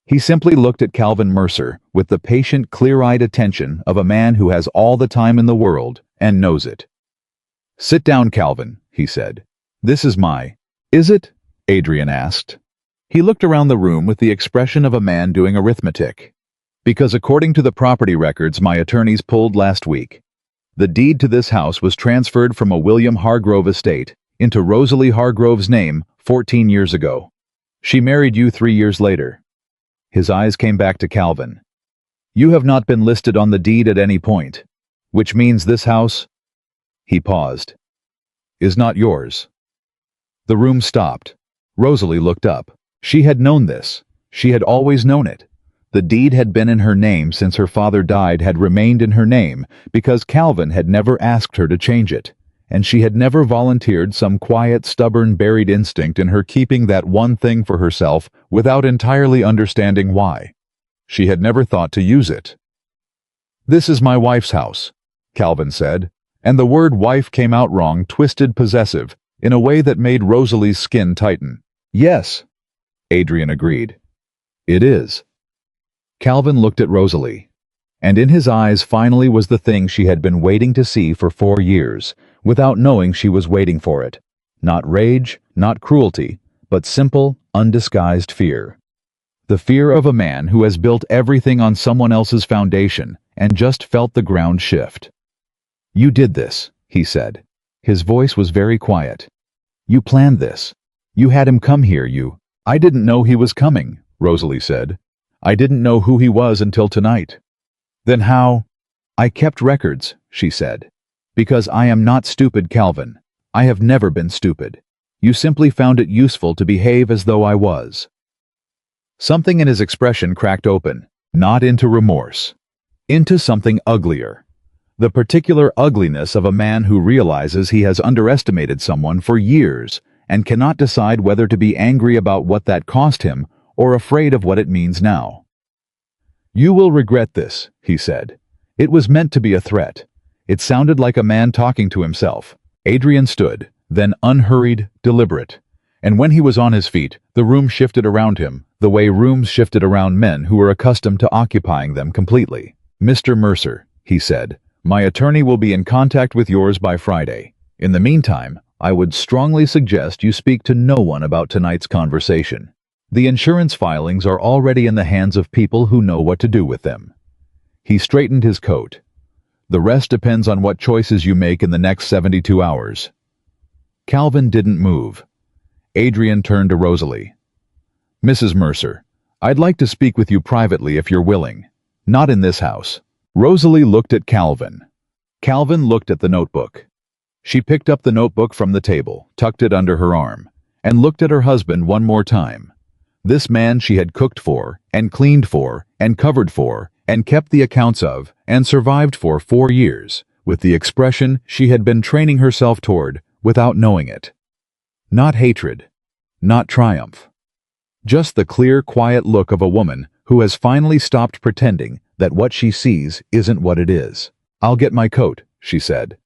He simply looked at Calvin Mercer with the patient, clear-eyed attention of a man who has all the time in the world and knows it. "Sit down, Calvin," he said. "This is my—" "Is it?" Adrian asked. He looked around the room with the expression of a man doing arithmetic. "Because according to the property records my attorneys pulled last week, the deed to this house was transferred from a William Hargrove estate into Rosalie Hargrove's name 14 years ago. She married you 3 years later." His eyes came back to Calvin. "You have not been listed on the deed at any point, which means this house—" He paused. "Is not yours." The room stopped. Rosalie looked up. She had known this. She had always known it. The deed had been in her name since her father died, had remained in her name because Calvin had never asked her to change it, and she had never volunteered some quiet, stubborn, buried instinct in her keeping that one thing for herself without entirely understanding why. She had never thought to use it. "This is my wife's house," Calvin said, and the word wife came out wrong, twisted, possessive, in a way that made Rosalie's skin tighten. "Yes," Adrian agreed. "It is." Calvin looked at Rosalie, and in his eyes finally was the thing she had been waiting to see for 4 years, without knowing she was waiting for it. Not rage, not cruelty, but simple, undisguised fear. The fear of a man who has built everything on someone else's foundation and just felt the ground shift. "You did this," he said. His voice was very quiet. "You planned this. You had him come here, you—" "I didn't know he was coming," Rosalie said. "I didn't know who he was until tonight." "Then how—" "I kept records," she said. "Because I am not stupid, Calvin. I have never been stupid. You simply found it useful to behave as though I was." Something in his expression cracked open, not into remorse, into something uglier. The particular ugliness of a man who realizes he has underestimated someone for years and cannot decide whether to be angry about what that cost him or afraid of what it means now. "You will regret this," he said. It was meant to be a threat. It sounded like a man talking to himself. Adrian stood, then unhurried, deliberate. And when he was on his feet, the room shifted around him, the way rooms shifted around men who were accustomed to occupying them completely. "Mr. Mercer," he said, "my attorney will be in contact with yours by Friday. In the meantime, I would strongly suggest you speak to no one about tonight's conversation. The insurance filings are already in the hands of people who know what to do with them." He straightened his coat. The rest depends on what choices you make in the next 72 hours. Calvin didn't move. Adrian turned to Rosalie. Mrs. Mercer, I'd like to speak with you privately if you're willing. Not in this house. Rosalie looked at Calvin. Calvin looked at the notebook. She picked up the notebook from the table, tucked it under her arm, and looked at her husband one more time. This man she had cooked for, and cleaned for, and covered for, and kept the accounts of, and survived for 4 years, with the expression she had been training herself toward without knowing it. Not hatred, not triumph. Just the clear, quiet look of a woman who has finally stopped pretending that what she sees isn't what it is. "I'll get my coat," she said.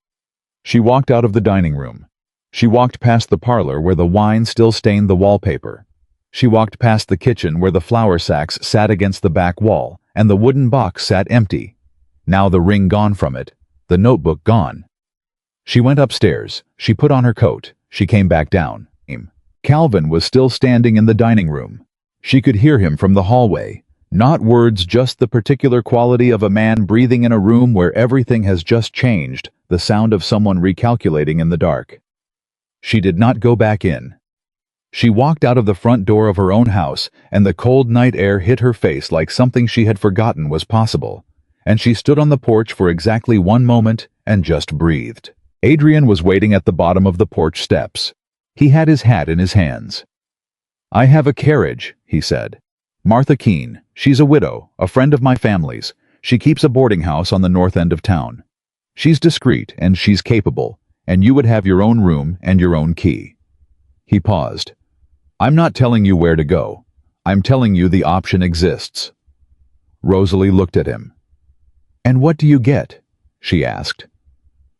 She walked out of the dining room. She walked past the parlor where the wine still stained the wallpaper. She walked past the kitchen where the flour sacks sat against the back wall and the wooden box sat empty. Now the ring gone from it, the notebook gone. She went upstairs. She put on her coat. She came back down. Calvin was still standing in the dining room. She could hear him from the hallway. Not words, just the particular quality of a man breathing in a room where everything has just changed, the sound of someone recalculating in the dark. She did not go back in. She walked out of the front door of her own house, and the cold night air hit her face like something she had forgotten was possible. And she stood on the porch for exactly 1 moment and just breathed. Adrian was waiting at the bottom of the porch steps. He had his hat in his hands. "I have a carriage," he said. "Martha Keene. She's a widow, a friend of my family's. She keeps a boarding house on the north end of town. She's discreet and she's capable, and you would have your own room and your own key." He paused. "I'm not telling you where to go. I'm telling you the option exists." Rosalie looked at him. "And what do you get?" she asked.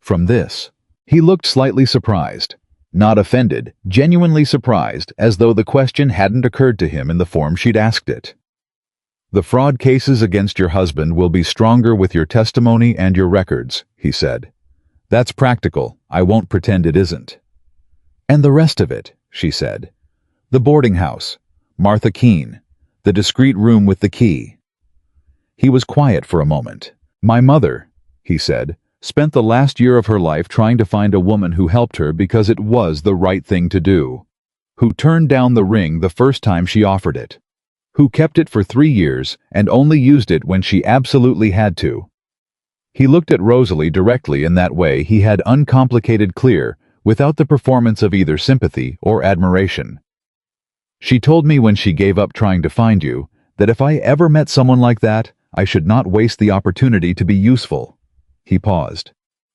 "From this?" He looked slightly surprised. Not offended, genuinely surprised, as though the question hadn't occurred to him in the form she'd asked it. "The fraud cases against your husband will be stronger with your testimony and your records," he said. "That's practical. I won't pretend it isn't." "And the rest of it," she said. "The boarding house, Martha Keene, the discreet room with the key." He was quiet for a moment. "My mother," he said, "spent the last year of her life trying to find a woman who helped her because it was the right thing to do, who turned down the ring the first time she offered it, who kept it for 3 years and only used it when she absolutely had to." He looked at Rosalie directly in that way he had uncomplicated clear, without the performance of either sympathy or admiration. "She told me when she gave up trying to find you, that if I ever met someone like that, I should not waste the opportunity to be useful." He paused.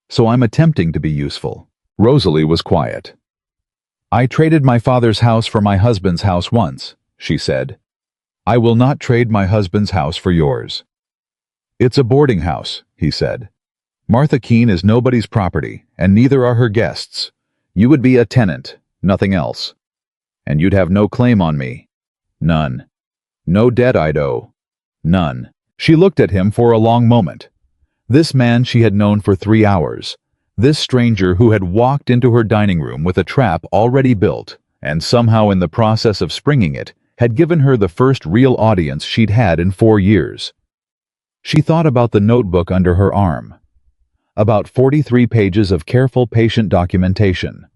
"So I'm attempting to be useful." Rosalie was quiet. "I traded my father's house for my husband's house once," she said. "I will not trade my husband's house for yours." "It's a boarding house," he said. "Martha Keene is nobody's property, and neither are her guests. You would be a tenant, nothing else. And you'd have no claim on me. None. No debt I'd owe. None." She looked at him for a long moment. This man she had known for 3 hours. This stranger who had walked into her dining room with a trap already built, and somehow in the process of springing it, had given her the first real audience she'd had in 4 years. She thought about the notebook under her arm. About 43 pages of careful, patient documentation.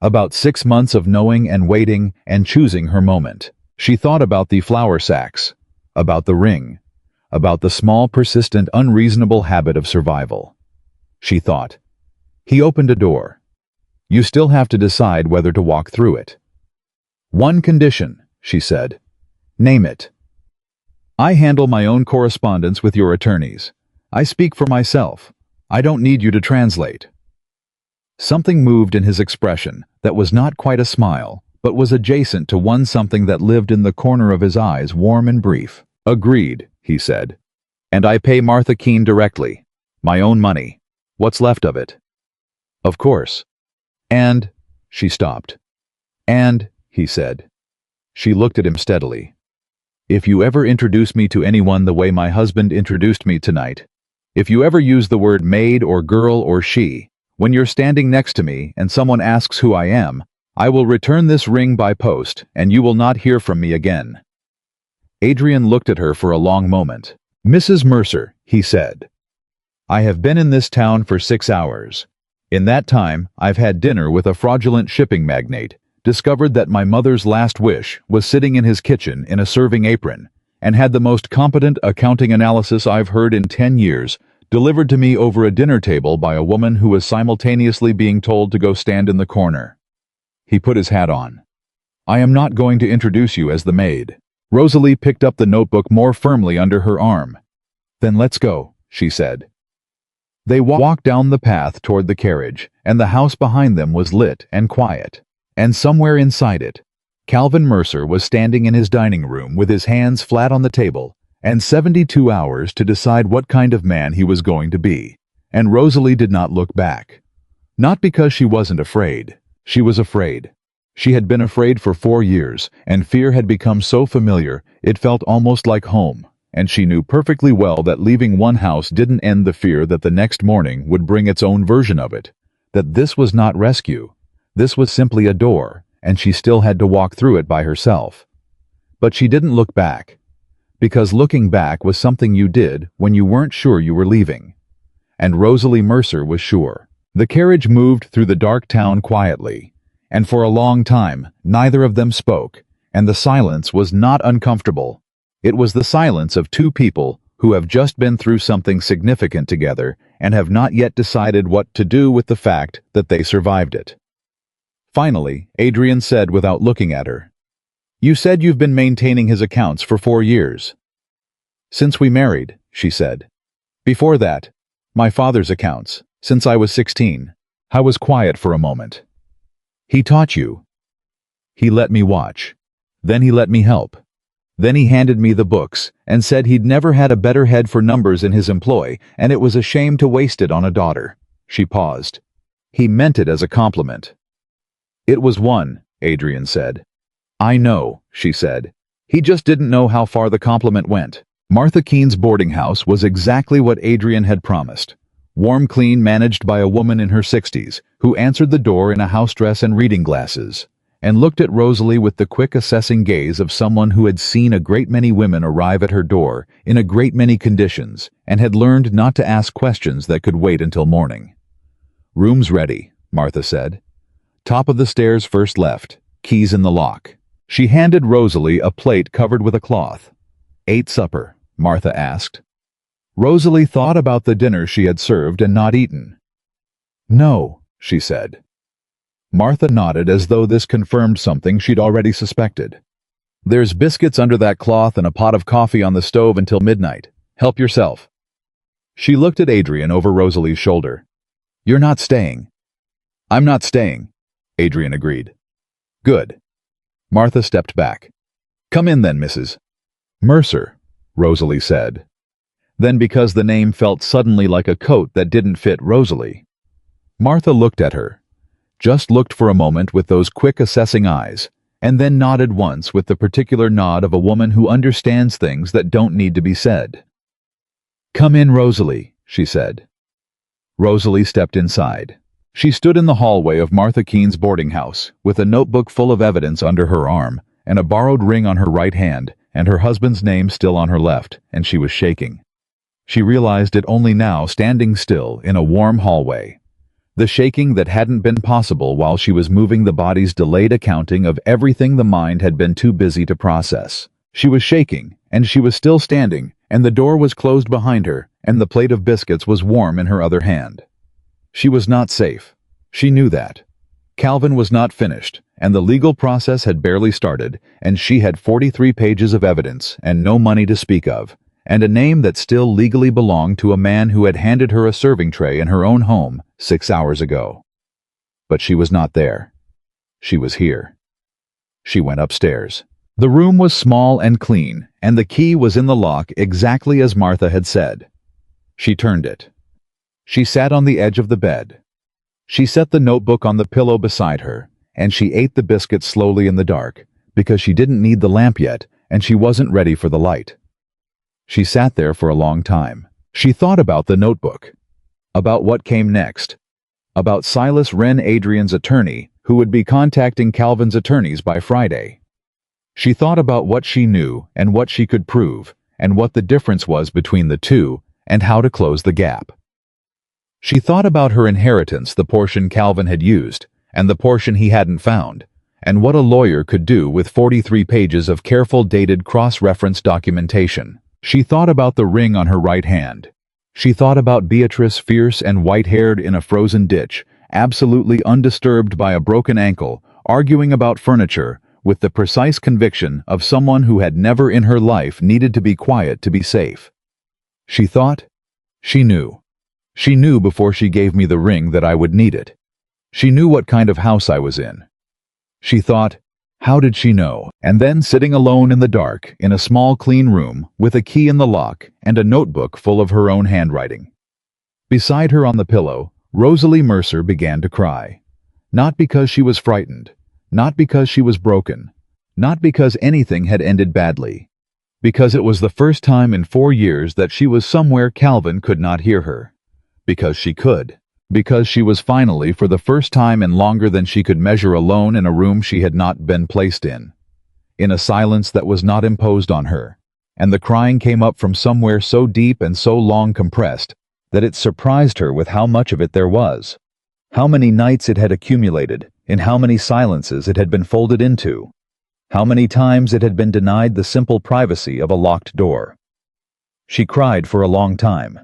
About 6 months of knowing and waiting and choosing her moment. She thought about the flour sacks, about the ring, about the small, persistent, unreasonable habit of survival. She thought. He opened a door. "You still have to decide whether to walk through it." "One condition," she said. "Name it." "I handle my own correspondence with your attorneys. I speak for myself. I don't need you to translate." Something moved in his expression that was not quite a smile, but was adjacent to one something that lived in the corner of his eyes, warm and brief. "Agreed," he said. "And I pay Martha Keene directly. My own money. What's left of it." "Of course." "And—" she stopped. "And," he said. She looked at him steadily. "If you ever introduce me to anyone the way my husband introduced me tonight, if you ever use the word maid or girl or she, when you're standing next to me and someone asks who I am, I will return this ring by post and you will not hear from me again." Adrian looked at her for a long moment. "Mrs. Mercer," he said. I have been in this town for 6 hours. In that time, I've had dinner with a fraudulent shipping magnate, discovered that my mother's last wish was sitting in his kitchen in a serving apron, and had the most competent accounting analysis I've heard in 10 years delivered to me over a dinner table by a woman who was simultaneously being told to go stand in the corner. He put his hat on. I am not going to introduce you as the maid. Rosalie picked up the notebook more firmly under her arm. Then let's go, she said. They walked down the path toward the carriage, and the house behind them was lit and quiet. And somewhere inside it, Calvin Mercer was standing in his dining room with his hands flat on the table, and 72 hours to decide what kind of man he was going to be. And Rosalie did not look back. Not because she wasn't afraid. She was afraid. She had been afraid for 4 years, and fear had become so familiar it felt almost like home, and she knew perfectly well that leaving one house didn't end the fear that the next morning would bring its own version of it, that this was not rescue. This was simply a door, and she still had to walk through it by herself. But she didn't look back. Because looking back was something you did when you weren't sure you were leaving. And Rosalie Mercer was sure. The carriage moved through the dark town quietly, and for a long time neither of them spoke, and the silence was not uncomfortable. It was the silence of two people who have just been through something significant together and have not yet decided what to do with the fact that they survived it. Finally, Adrian said without looking at her, "You said you've been maintaining his accounts for 4 years. Since we married," she said. "Before that, my father's accounts, since I was 16. I was quiet for a moment." "He taught you." "He let me watch. Then he let me help. Then he handed me the books and said he'd never had a better head for numbers in his employ, and it was a shame to waste it on a daughter." She paused. "He meant it as a compliment." "It was one," Adrian said. "I know," she said. "He just didn't know how far the compliment went." Martha Keene's boarding house was exactly what Adrian had promised. Warm, clean, managed by a woman in her 60s, who answered the door in a house dress and reading glasses, and looked at Rosalie with the quick assessing gaze of someone who had seen a great many women arrive at her door in a great many conditions, and had learned not to ask questions that could wait until morning. "Room's ready," Martha said. "Top of the stairs first left, keys in the lock." She handed Rosalie a plate covered with a cloth. "Ate supper?" Martha asked. Rosalie thought about the dinner she had served and not eaten. "No," she said. Martha nodded as though this confirmed something she'd already suspected. "There's biscuits under that cloth and a pot of coffee on the stove until midnight. Help yourself." She looked at Adrian over Rosalie's shoulder. "You're not staying." "I'm not staying," Adrian agreed. "Good." Martha stepped back. "Come in then, Mrs. Mercer," Rosalie said. Then, because the name felt suddenly like a coat that didn't fit Rosalie, Martha looked at her, just looked for a moment with those quick assessing eyes, and then nodded once with the particular nod of a woman who understands things that don't need to be said. "Come in, Rosalie," she said. Rosalie stepped inside. She stood in the hallway of Martha Keene's boarding house, with a notebook full of evidence under her arm, and a borrowed ring on her right hand, and her husband's name still on her left, and she was shaking. She realized it only now, standing still in a warm hallway. The shaking that hadn't been possible while she was moving the body's delayed accounting of everything the mind had been too busy to process. She was shaking, and she was still standing, and the door was closed behind her, and the plate of biscuits was warm in her other hand. She was not safe. She knew that. Calvin was not finished, and the legal process had barely started, and she had 43 pages of evidence and no money to speak of, and a name that still legally belonged to a man who had handed her a serving tray in her own home 6 hours ago. But she was not there. She was here. She went upstairs. The room was small and clean, and the key was in the lock exactly as Martha had said. She turned it. She sat on the edge of the bed. She set the notebook on the pillow beside her, and she ate the biscuit slowly in the dark, because she didn't need the lamp yet, and she wasn't ready for the light. She sat there for a long time. She thought about the notebook, about what came next, about Silas Wren, Adrian's attorney, who would be contacting Calvin's attorneys by Friday. She thought about what she knew and what she could prove, and what the difference was between the two, and how to close the gap. She thought about her inheritance, the portion Calvin had used, and the portion he hadn't found, and what a lawyer could do with 43 pages of careful dated cross-reference documentation. She thought about the ring on her right hand. She thought about Beatrice, fierce and white-haired in a frozen ditch, absolutely undisturbed by a broken ankle, arguing about furniture, with the precise conviction of someone who had never in her life needed to be quiet to be safe. She thought, she knew. She knew before she gave me the ring that I would need it. She knew what kind of house I was in. She thought, how did she know? And then, sitting alone in the dark, in a small clean room, with a key in the lock and a notebook full of her own handwriting. Beside her on the pillow, Rosalie Mercer began to cry. Not because she was frightened, not because she was broken, not because anything had ended badly, because it was the first time in 4 years that she was somewhere Calvin could not hear her. Because she could. Because she was finally, for the first time in longer than she could measure, alone in a room she had not been placed in a silence that was not imposed on her, and the crying came up from somewhere so deep and so long compressed that it surprised her with how much of it there was, how many nights it had accumulated, in how many silences it had been folded into, how many times it had been denied the simple privacy of a locked door. She cried for a long time.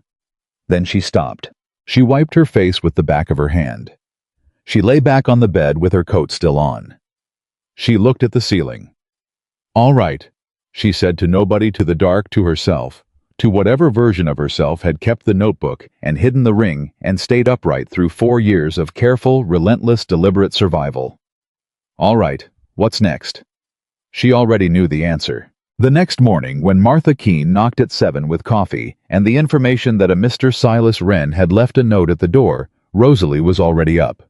Then she stopped. She wiped her face with the back of her hand. She lay back on the bed with her coat still on. She looked at the ceiling. All right, she said, to nobody, to the dark, to herself, to whatever version of herself had kept the notebook and hidden the ring and stayed upright through 4 years of careful, relentless, deliberate survival. All right, what's next? She already knew the answer. The next morning, when Martha Keene knocked at 7 with coffee and the information that a Mr. Silas Wren had left a note at the door, Rosalie was already up,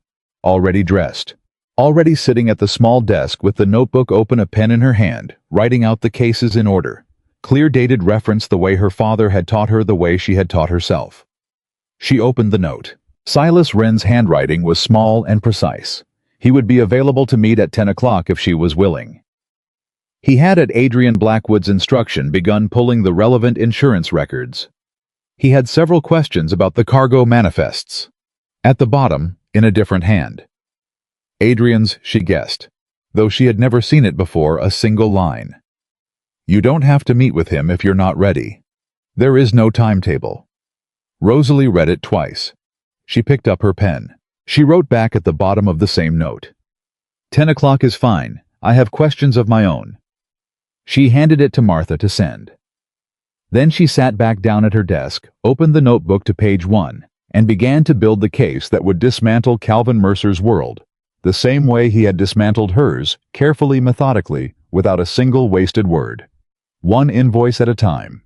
already dressed, already sitting at the small desk with the notebook open, a pen in her hand, writing out the cases in order, clear dated reference, the way her father had taught her, the way she had taught herself. She opened the note. Silas Wren's handwriting was small and precise. He would be available to meet at 10 o'clock if she was willing. He had, at Adrian Blackwood's instruction, begun pulling the relevant insurance records. He had several questions about the cargo manifests. At the bottom, in a different hand. Adrian's, she guessed, though she had never seen it before, a single line. You don't have to meet with him if you're not ready. There is no timetable. Rosalie read it twice. She picked up her pen. She wrote back at the bottom of the same note. 10 o'clock is fine. I have questions of my own. She handed it to Martha to send. Then she sat back down at her desk, opened the notebook to page 1, and began to build the case that would dismantle Calvin Mercer's world, the same way he had dismantled hers, carefully, methodically, without a single wasted word. One invoice at a time.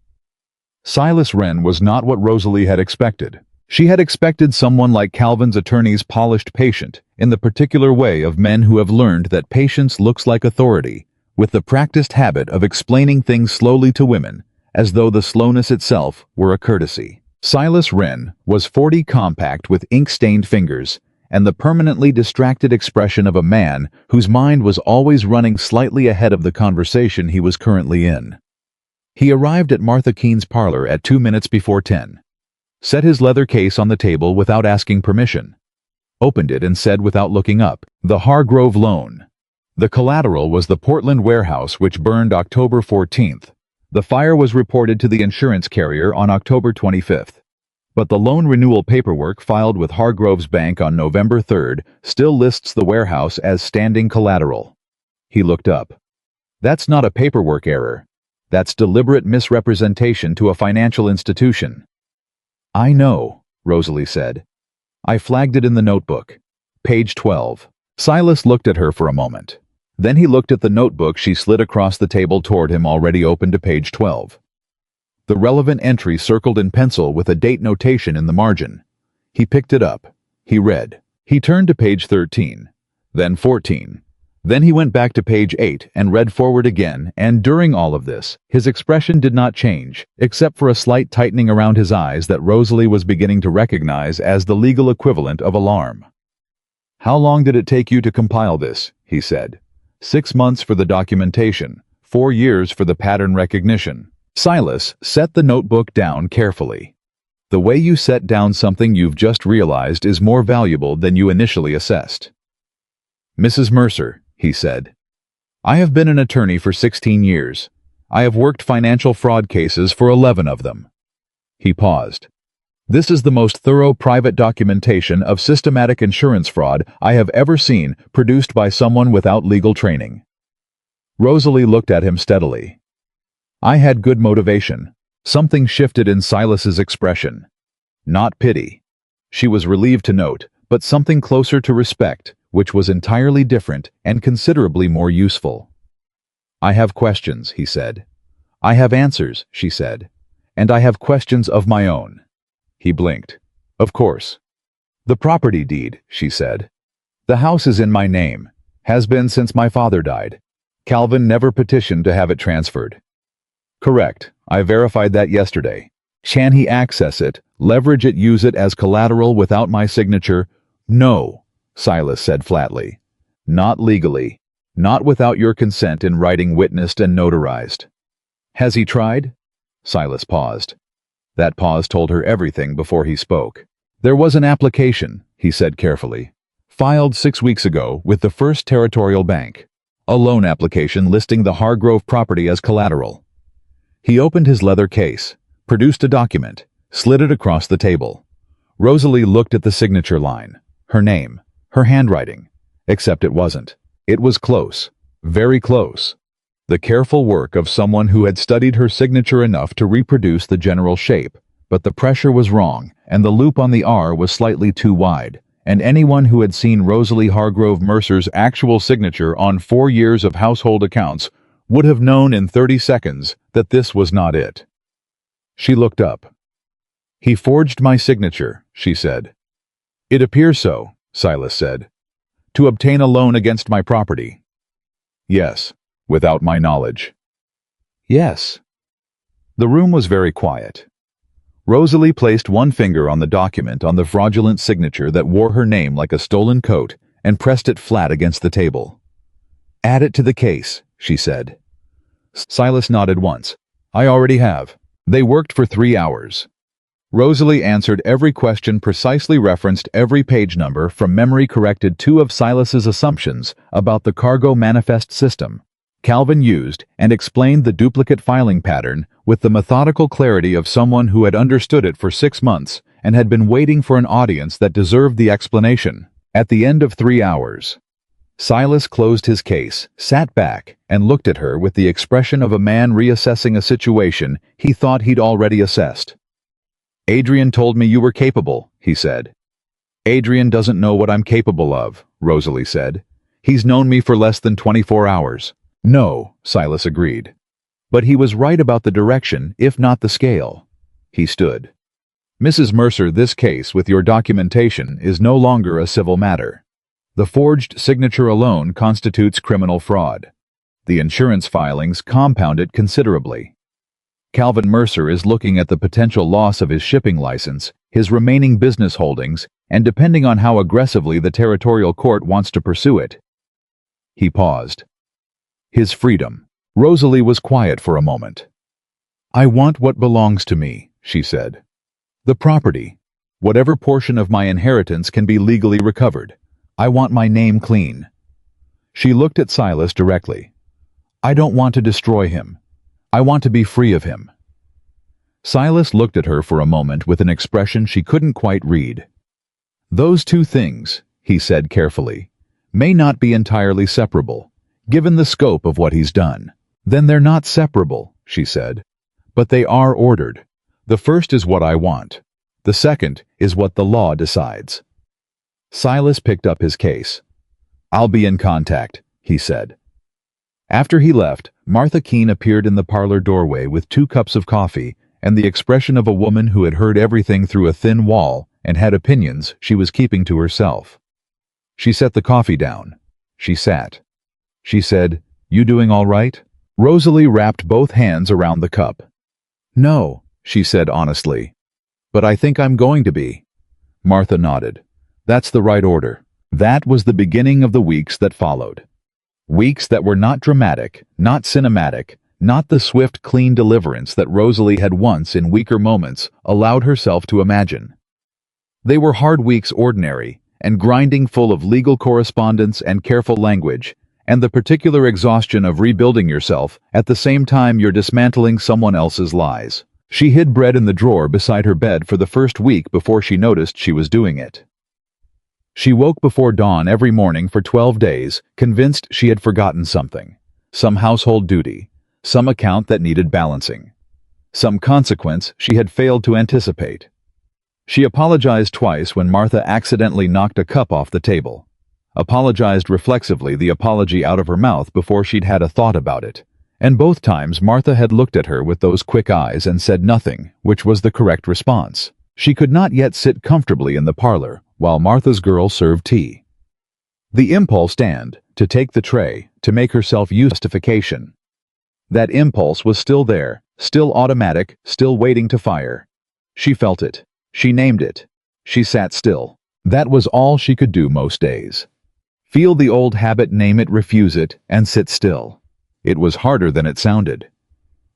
Silas Wren was not what Rosalie had expected. She had expected someone like Calvin's attorney's polished patient, in the particular way of men who have learned that patience looks like authority, with the practiced habit of explaining things slowly to women, as though the slowness itself were a courtesy. Silas Wren was 40, compact, with ink-stained fingers, and the permanently distracted expression of a man whose mind was always running slightly ahead of the conversation he was currently in. He arrived at Martha Keene's parlor at 2 minutes before 10, set his leather case on the table without asking permission, opened it and said without looking up, "The Hargrove loan." The collateral was the Portland warehouse which burned October 14th. The fire was reported to the insurance carrier on October 25th. But the loan renewal paperwork filed with Hargrove's bank on November 3rd still lists the warehouse as standing collateral. He looked up. That's not a paperwork error. That's deliberate misrepresentation to a financial institution. I know, Rosalie said. I flagged it in the notebook. Page 12. Silas looked at her for a moment. Then he looked at the notebook she slid across the table toward him, already open to page 12. The relevant entry circled in pencil with a date notation in the margin. He picked it up. He read. He turned to page 13, then 14. Then he went back to page 8 and read forward again, and during all of this, his expression did not change, except for a slight tightening around his eyes that Rosalie was beginning to recognize as the legal equivalent of alarm. How long did it take you to compile this? He said. 6 months for the documentation, 4 years for the pattern recognition. Silas set the notebook down carefully. The way you set down something you've just realized is more valuable than you initially assessed. Mrs. Mercer, he said, I have been an attorney for 16 years. I have worked financial fraud cases for 11 of them. He paused. This is the most thorough private documentation of systematic insurance fraud I have ever seen produced by someone without legal training. Rosalie looked at him steadily. I had good motivation. Something shifted in Silas's expression. Not pity. She was relieved to note, but something closer to respect, which was entirely different and considerably more useful. I have questions, he said. I have answers, she said. And I have questions of my own. He blinked. Of course. The property deed, she said. The house is in my name. Has been since my father died. Calvin never petitioned to have it transferred. Correct. I verified that yesterday. Can he access it, leverage it, use it as collateral without my signature? No, Silas said flatly. Not legally. Not without your consent in writing witnessed and notarized. Has he tried? Silas paused. That pause told her everything before he spoke. There was an application, he said carefully, filed 6 weeks ago with the First Territorial Bank. A loan application listing the Hargrove property as collateral. He opened his leather case, produced a document, slid it across the table. Rosalie looked at the signature line, her name, her handwriting, except it wasn't. It was close, very close. The careful work of someone who had studied her signature enough to reproduce the general shape, but the pressure was wrong, and the loop on the R was slightly too wide, and anyone who had seen Rosalie Hargrove Mercer's actual signature on 4 years of household accounts would have known in 30 seconds that this was not it. She looked up. He forged my signature, she said. It appears so, Silas said. To obtain a loan against my property. Yes. Without my knowledge. Yes. The room was very quiet. Rosalie placed one finger on the document on the fraudulent signature that wore her name like a stolen coat and pressed it flat against the table. Add it to the case, she said. Silas nodded once. I already have. They worked for 3 hours. Rosalie answered every question, precisely referenced every page number from memory, corrected 2 of Silas's assumptions about the cargo manifest system Calvin used, and explained the duplicate filing pattern with the methodical clarity of someone who had understood it for 6 months and had been waiting for an audience that deserved the explanation. At the end of 3 hours, Silas closed his case, sat back, and looked at her with the expression of a man reassessing a situation he thought he'd already assessed. Adrian told me you were capable, he said. Adrian doesn't know what I'm capable of, Rosalie said. He's known me for less than 24 hours. No, Silas agreed. But he was right about the direction, if not the scale. He stood. Mrs. Mercer, this case with your documentation is no longer a civil matter. The forged signature alone constitutes criminal fraud. The insurance filings compound it considerably. Calvin Mercer is looking at the potential loss of his shipping license, his remaining business holdings, and depending on how aggressively the territorial court wants to pursue it. He paused. His freedom. Rosalie was quiet for a moment. I want what belongs to me, she said. The property. Whatever portion of my inheritance can be legally recovered. I want my name clean. She looked at Silas directly. I don't want to destroy him. I want to be free of him. Silas looked at her for a moment with an expression she couldn't quite read. Those 2 things, he said carefully, may not be entirely separable. Given the scope of what he's done. Then they're not separable, she said. But they are ordered. The first is what I want. The second is what the law decides. Silas picked up his case. I'll be in contact, he said. After he left, Martha Keene appeared in the parlor doorway with 2 cups of coffee and the expression of a woman who had heard everything through a thin wall and had opinions she was keeping to herself. She set the coffee down. She sat. She said, You doing all right? Rosalie wrapped both hands around the cup. No, she said honestly. But I think I'm going to be. Martha nodded. That's the right order. That was the beginning of the weeks that followed. Weeks that were not dramatic, not cinematic, not the swift, clean deliverance that Rosalie had once, in weaker moments, allowed herself to imagine. They were hard weeks, ordinary and grinding, full of legal correspondence and careful language, and the particular exhaustion of rebuilding yourself at the same time you're dismantling someone else's lies. She hid bread in the drawer beside her bed for the first week before she noticed she was doing it. She woke before dawn every morning for 12 days, convinced she had forgotten something. Some household duty, some account that needed balancing, some consequence she had failed to anticipate. She apologized twice when Martha accidentally knocked a cup off the table. Apologized reflexively, the apology out of her mouth before she'd had a thought about it. And both times Martha had looked at her with those quick eyes and said nothing, which was the correct response. She could not yet sit comfortably in the parlor while Martha's girl served tea. The impulse to take the tray, to make herself justification. That impulse was still there, still automatic, still waiting to fire. She felt it. She named it. She sat still. That was all she could do most days. Feel the old habit, name it, refuse it, and sit still. It was harder than it sounded.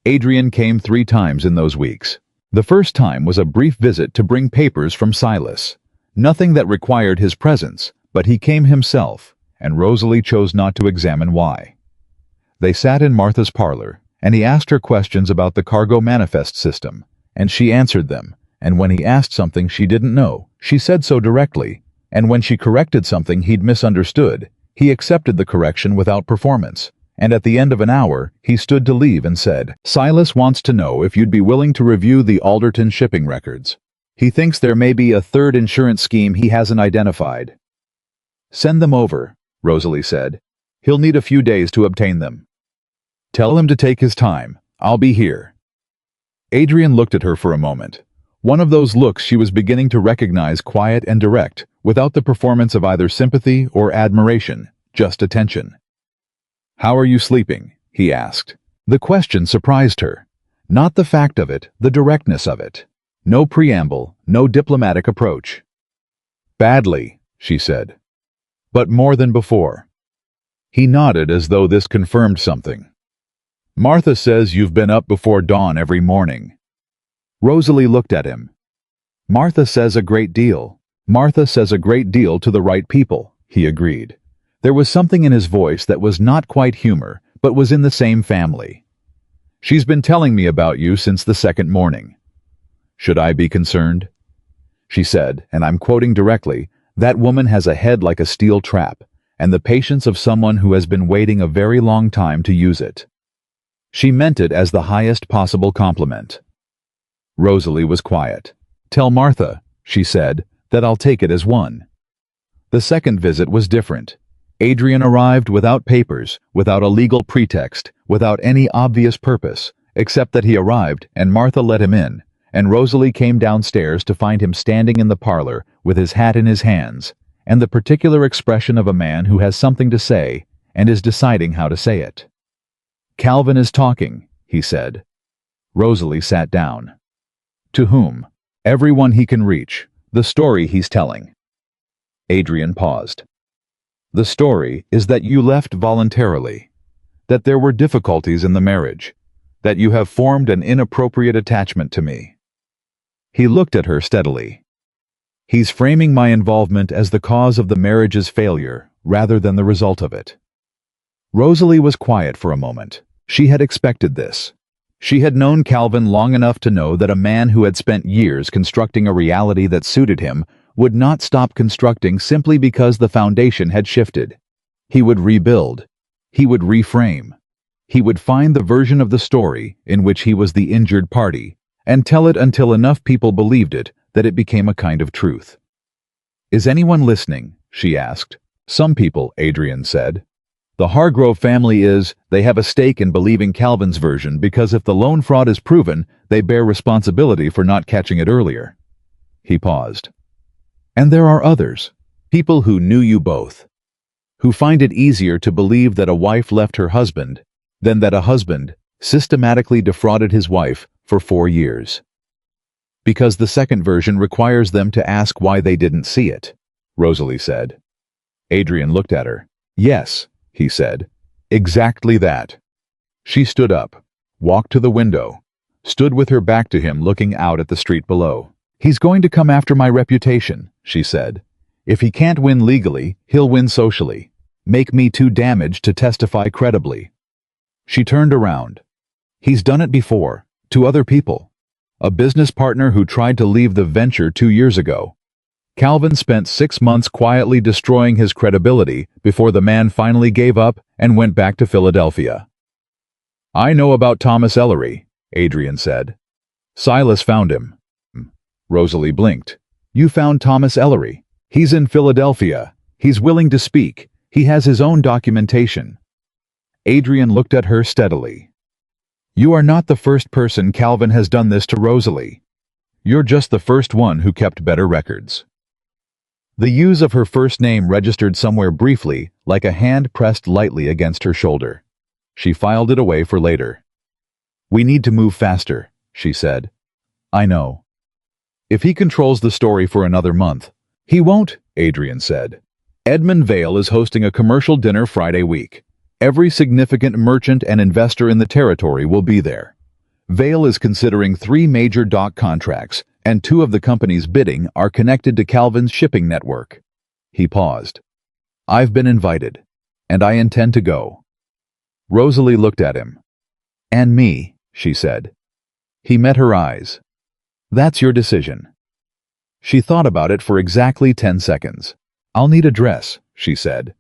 Adrian came 3 times in those weeks. The first time was a brief visit to bring papers from Silas. Nothing that required his presence, but he came himself, and Rosalie chose not to examine why. They sat in Martha's parlor, and he asked her questions about the cargo manifest system, and she answered them, and when he asked something she didn't know, she said so directly, and when she corrected something he'd misunderstood, he accepted the correction without performance, and at the end of an hour, he stood to leave and said, "Silas wants to know if you'd be willing to review the Alderton shipping records. He thinks there may be a third insurance scheme he hasn't identified." "Send them over," Rosalie said. "He'll need a few days to obtain them." "Tell him to take his time. I'll be here." Adrian looked at her for a moment. One of those looks she was beginning to recognize, quiet and direct, without the performance of either sympathy or admiration, just attention. "How are you sleeping?" he asked. The question surprised her. Not the fact of it, the directness of it. No preamble, no diplomatic approach. "Badly," she said. "But more than before." He nodded as though this confirmed something. "Martha says you've been up before dawn every morning." Rosalie looked at him. "Martha says a great deal. Martha says a great deal to the right people," he agreed. There was something in his voice that was not quite humor, but was in the same family. "She's been telling me about you since the second morning." "Should I be concerned?" She said, and I'm quoting directly, "That woman has a head like a steel trap, and the patience of someone who has been waiting a very long time to use it." She meant it as the highest possible compliment. Rosalie was quiet. "Tell Martha," she said, "that I'll take it as one." The second visit was different. Adrian arrived without papers, without a legal pretext, without any obvious purpose, except that he arrived and Martha let him in, and Rosalie came downstairs to find him standing in the parlor with his hat in his hands, and the particular expression of a man who has something to say and is deciding how to say it. "Calvin is talking," he said. Rosalie sat down. "To whom?" "Everyone he can reach. The story he's telling." Adrian paused. "The story is that you left voluntarily, that there were difficulties in the marriage, that you have formed an inappropriate attachment to me." He looked at her steadily. "He's framing my involvement as the cause of the marriage's failure, rather than the result of it." Rosalie was quiet for a moment. She had expected this. She had known Calvin long enough to know that a man who had spent years constructing a reality that suited him would not stop constructing simply because the foundation had shifted. He would rebuild. He would reframe. He would find the version of the story in which he was the injured party, and tell it until enough people believed it that it became a kind of truth. "Is anyone listening?" she asked. "Some people," Adrian said. "The Hargrove family they have a stake in believing Calvin's version because if the loan fraud is proven, they bear responsibility for not catching it earlier." He paused. "And there are others, people who knew you both, who find it easier to believe that a wife left her husband than that a husband systematically defrauded his wife for 4 years. Because the second version requires them to ask why they didn't see it," Rosalie said. Adrian looked at her. "Yes," he said. "Exactly that." She stood up. walked to the window, stood with her back to him looking out at the street below. "He's going to come after my reputation," she said. "If he can't win legally, he'll win socially. Make me too damaged to testify credibly." She turned around. "He's done it before, to other people. A business partner who tried to leave the venture 2 years ago. Calvin spent 6 months quietly destroying his credibility before the man finally gave up and went back to Philadelphia." "I know about Thomas Ellery," Adrian said. "Silas found him." Rosalie blinked. "You found Thomas Ellery? He's in Philadelphia. He's willing to speak. He has his own documentation." Adrian looked at her steadily. "You are not the first person Calvin has done this to, Rosalie. You're just the first one who kept better records." The use of her first name registered somewhere briefly, like a hand pressed lightly against her shoulder. She filed it away for later. "We need to move faster," she said. "I know. If he controls the story for another month." "He won't," Adrian said. "Edmund Vale is hosting a commercial dinner Friday week. Every significant merchant and investor in the territory will be there. Vale is considering 3 major dock contracts, and 2 of the companies bidding are connected to Calvin's shipping network." He paused. "I've been invited, and I intend to go." Rosalie looked at him. "And me," she said. He met her eyes. "That's your decision." She thought about it for exactly 10 seconds. "I'll need a dress," she said.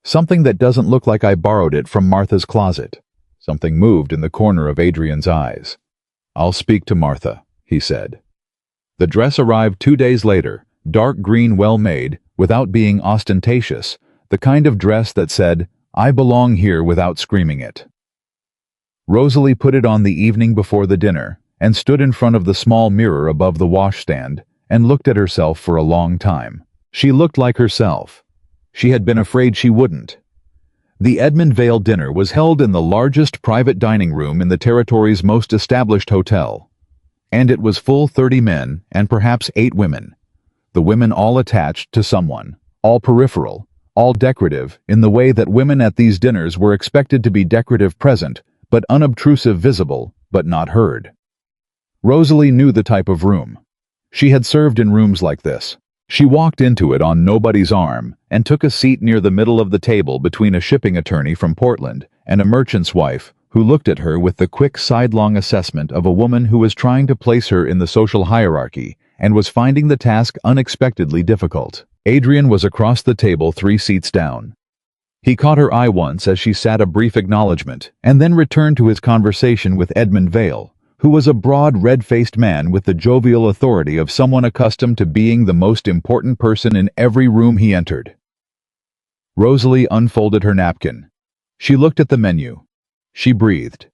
"Something that doesn't look like I borrowed it from Martha's closet." Something moved in the corner of Adrian's eyes. "I'll speak to Martha," he said. The dress arrived 2 days later, dark green, well made, without being ostentatious, the kind of dress that said, "I belong here," without screaming it. Rosalie put it on the evening before the dinner, and stood in front of the small mirror above the washstand, and looked at herself for a long time. She looked like herself. She had been afraid she wouldn't. The Edmund Vale dinner was held in the largest private dining room in the territory's most established hotel. And it was full 30 men and perhaps 8 women. The women all attached to someone, all peripheral, all decorative in the way that women at these dinners were expected to be decorative present, but unobtrusive visible, but not heard. Rosalie knew the type of room. She had served in rooms like this. She walked into it on nobody's arm and took a seat near the middle of the table between a shipping attorney from Portland and a merchant's wife who looked at her with the quick sidelong assessment of a woman who was trying to place her in the social hierarchy and was finding the task unexpectedly difficult. Adrian was across the table 3 seats down. He caught her eye once as she sat a brief acknowledgement and then returned to his conversation with Edmund Vale, who was a broad, red-faced man with the jovial authority of someone accustomed to being the most important person in every room he entered. Rosalie unfolded her napkin. She looked at the menu. She breathed.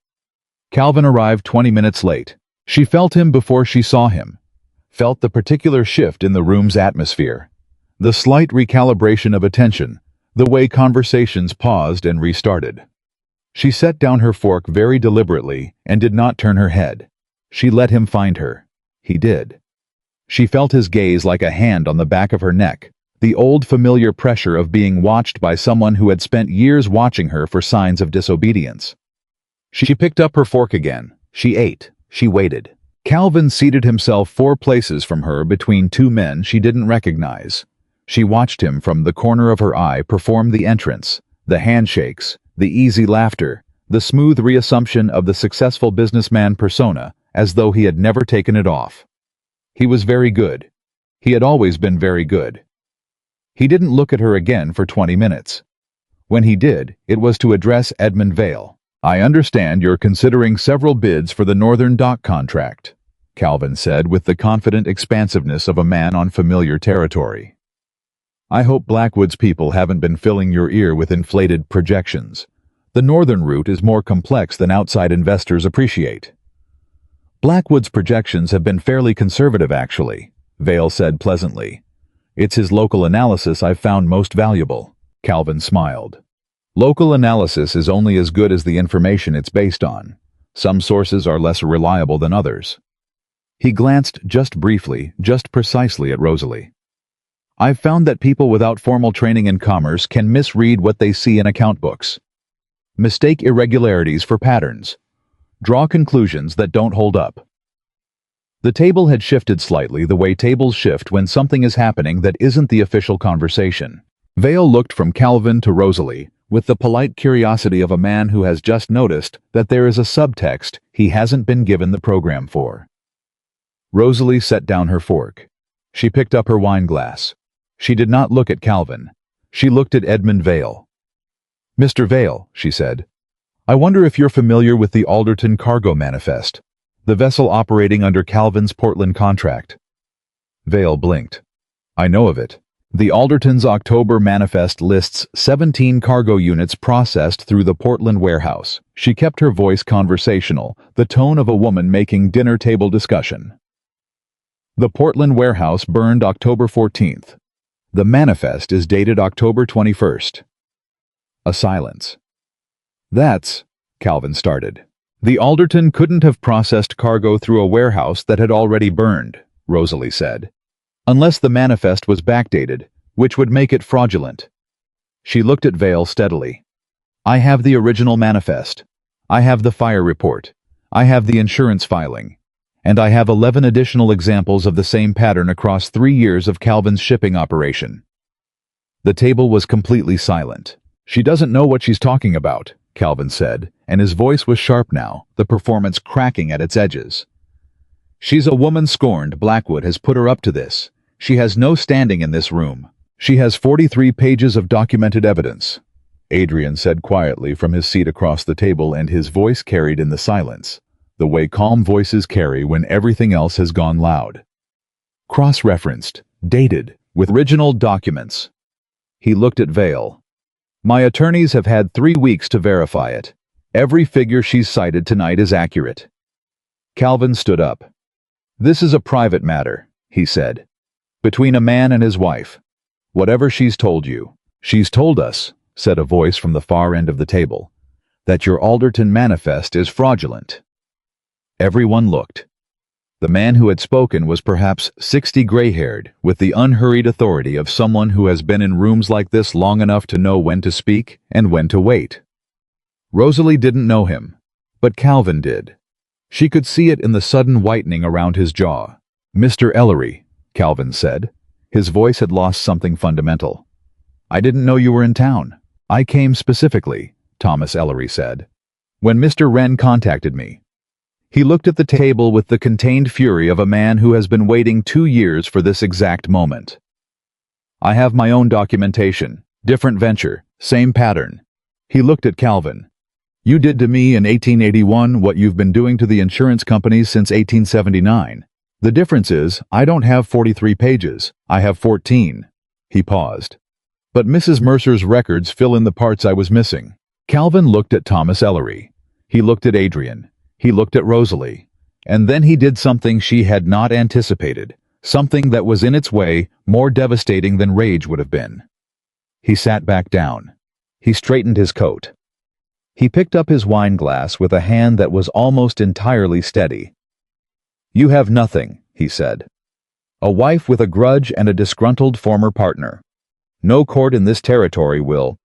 Calvin arrived 20 minutes late. She felt him before she saw him, felt the particular shift in the room's atmosphere, the slight recalibration of attention, the way conversations paused and restarted. She set down her fork very deliberately and did not turn her head. She let him find her. He did. She felt his gaze like a hand on the back of her neck, the old familiar pressure of being watched by someone who had spent years watching her for signs of disobedience. She picked up her fork again. She ate. She waited. Calvin seated himself 4 places from her between 2 men she didn't recognize. She watched him from the corner of her eye perform the entrance, the handshakes, the easy laughter, the smooth reassumption of the successful businessman persona, as though he had never taken it off. He was very good. He had always been very good. He didn't look at her again for 20 minutes. When he did, it was to address Edmund Vale. "I understand you're considering several bids for the Northern Dock contract," Calvin said with the confident expansiveness of a man on familiar territory. "I hope Blackwood's people haven't been filling your ear with inflated projections. The northern route is more complex than outside investors appreciate." "Blackwood's projections have been fairly conservative, actually," Vale said pleasantly. "It's his local analysis I've found most valuable." Calvin smiled. "Local analysis is only as good as the information it's based on. Some sources are less reliable than others." He glanced just briefly, just precisely at Rosalie. "I've found that people without formal training in commerce can misread what they see in account books. Mistake irregularities for patterns. Draw conclusions that don't hold up. The table had shifted slightly the way tables shift when something is happening that isn't the official conversation. Vale looked from Calvin to Rosalie with the polite curiosity of a man who has just noticed that there is a subtext he hasn't been given the program for. Rosalie set down her fork. She picked up her wine glass. She did not look at Calvin. She looked at Edmund Vale. "Mr. Vale," she said, "I wonder if you're familiar with the Alderton Cargo Manifest, the vessel operating under Calvin's Portland contract." Vale blinked. "I know of it. The Alderton's October manifest lists 17 cargo units processed through the Portland warehouse." She kept her voice conversational, the tone of a woman making dinner table discussion. "The Portland warehouse burned October 14th. The manifest is dated October 21st. A silence. "That's," Calvin started. "The Alderton couldn't have processed cargo through a warehouse that had already burned," Rosalie said. "Unless the manifest was backdated, which would make it fraudulent." She looked at Vale steadily. "I have the original manifest. I have the fire report. I have the insurance filing. And I have 11 additional examples of the same pattern across 3 years of Calvin's shipping operation." The table was completely silent. "She doesn't know what she's talking about," Calvin said, and his voice was sharp now, the performance cracking at its edges. "She's a woman scorned. Blackwood has put her up to this. She has no standing in this room. She has 43 pages of documented evidence," Adrian said quietly from his seat across the table, and his voice carried in the silence, the way calm voices carry when everything else has gone loud. "Cross-referenced, dated, with original documents." He looked at Vale. "My attorneys have had 3 weeks to verify it. Every figure she's cited tonight is accurate." Calvin stood up. "This is a private matter," he said, "between a man and his wife. Whatever she's told you." "She's told us," said a voice from the far end of the table, "that your Alderton manifest is fraudulent." Everyone looked. The man who had spoken was perhaps 60, gray-haired, with the unhurried authority of someone who has been in rooms like this long enough to know when to speak and when to wait. Rosalie didn't know him, but Calvin did. She could see it in the sudden whitening around his jaw. "Mr. Ellery," Calvin said. His voice had lost something fundamental. "I didn't know you were in town." "I came specifically," Thomas Ellery said, "when Mr. Wren contacted me." He looked at the table with the contained fury of a man who has been waiting 2 years for this exact moment. "I have my own documentation. Different venture. Same pattern." He looked at Calvin. "You did to me in 1881 what you've been doing to the insurance companies since 1879. The difference is, I don't have 43 pages. I have 14. He paused. "But Mrs. Mercer's records fill in the parts I was missing." Calvin looked at Thomas Ellery. He looked at Adrian. He looked at Rosalie. And then he did something she had not anticipated, something that was in its way more devastating than rage would have been. He sat back down. He straightened his coat. He picked up his wine glass with a hand that was almost entirely steady. "You have nothing," he said. "A wife with a grudge and a disgruntled former partner. No court in this territory will—"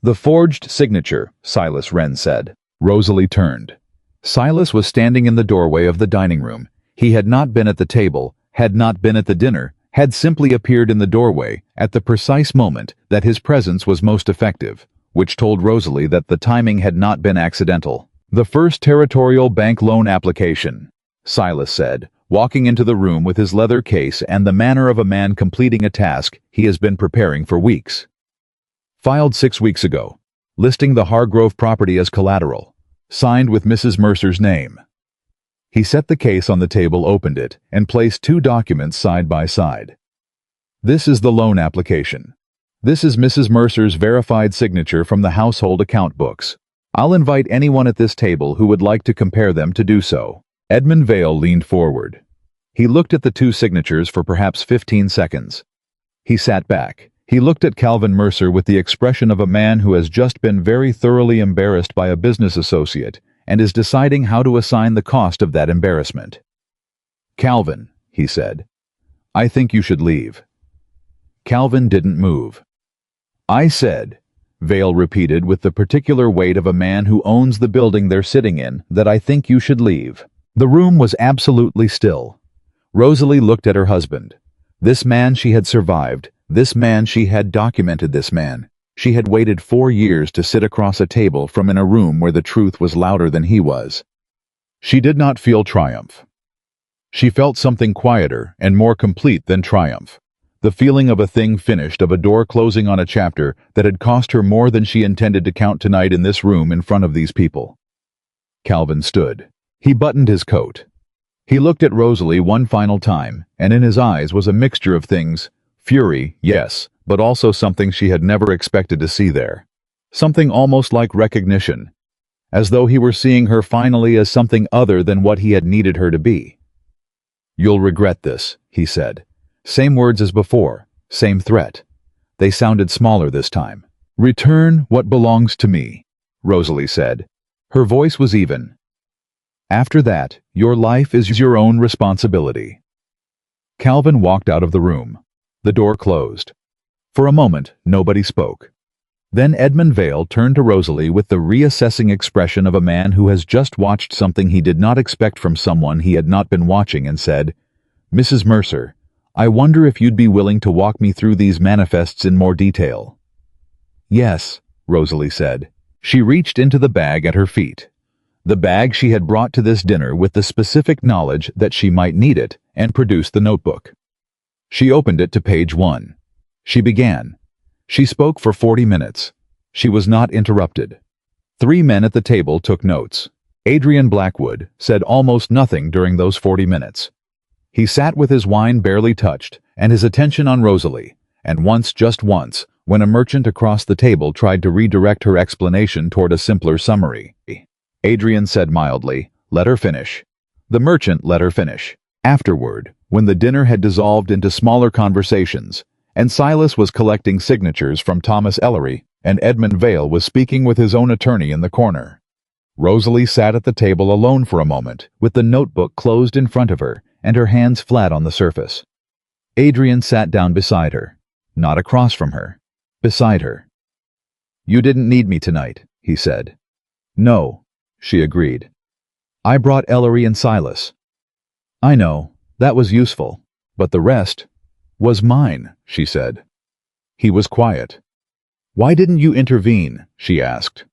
"The forged signature," Silas Wren said. Rosalie turned. Silas was standing in the doorway of the dining room. He had not been at the table, had not been at the dinner, had simply appeared in the doorway at the precise moment that his presence was most effective, which told Rosalie that the timing had not been accidental. "The first territorial bank loan application," Silas said, walking into the room with his leather case and the manner of a man completing a task he has been preparing for weeks. "Filed 6 weeks ago, listing the Hargrove property as collateral. Signed with Mrs. Mercer's name." He set the case on the table, opened it, and placed 2 documents side by side. "This is the loan application. This is Mrs. Mercer's verified signature from the household account books. I'll invite anyone at this table who would like to compare them to do so." Edmund Vale leaned forward. He looked at the 2 signatures for perhaps 15 seconds. He sat back. He looked at Calvin Mercer with the expression of a man who has just been very thoroughly embarrassed by a business associate and is deciding how to assign the cost of that embarrassment. "Calvin," he said, "I think you should leave." Calvin didn't move. "I said, Vale repeated with the particular weight of a man who owns the building they're sitting in, that I think you should leave. The room was absolutely still. Rosalie looked at her husband. This man she had survived, this man she had documented, this man. She had waited 4 years to sit across a table from in a room where the truth was louder than he was. She did not feel triumph. She felt something quieter and more complete than triumph. The feeling of a thing finished, of a door closing on a chapter that had cost her more than she intended to count tonight in this room in front of these people. Calvin stood. He buttoned his coat. He looked at Rosalie one final time, and in his eyes was a mixture of things. Fury, yes, but also something she had never expected to see there. Something almost like recognition, as though he were seeing her finally as something other than what he had needed her to be. "You'll regret this," he said. Same words as before, same threat. They sounded smaller this time. "Return what belongs to me," Rosalie said. Her voice was even. "After that, your life is your own responsibility." Calvin walked out of the room. The door closed. For a moment, nobody spoke. Then Edmund Vale turned to Rosalie with the reassessing expression of a man who has just watched something he did not expect from someone he had not been watching, and said, "Mrs. Mercer, I wonder if you'd be willing to walk me through these manifests in more detail." "Yes," Rosalie said. She reached into the bag at her feet. The bag she had brought to this dinner with the specific knowledge that she might need it, and produced the notebook. She opened it to page 1. She began. She spoke for 40 minutes. She was not interrupted. 3 men at the table took notes. Adrian Blackwood said almost nothing during those 40 minutes. He sat with his wine barely touched, and his attention on Rosalie, and once, just once, when a merchant across the table tried to redirect her explanation toward a simpler summary. Adrian said mildly, "Let her finish." The merchant let her finish. Afterward, when the dinner had dissolved into smaller conversations, and Silas was collecting signatures from Thomas Ellery, and Edmund Vale was speaking with his own attorney in the corner, Rosalie sat at the table alone for a moment, with the notebook closed in front of her, and her hands flat on the surface. Adrian sat down beside her, not across from her, beside her. "You didn't need me tonight," he said. "No," she agreed. "I brought Ellery and Silas." "I know, that was useful, but the rest was mine," she said. He was quiet. "Why didn't you intervene?" she asked.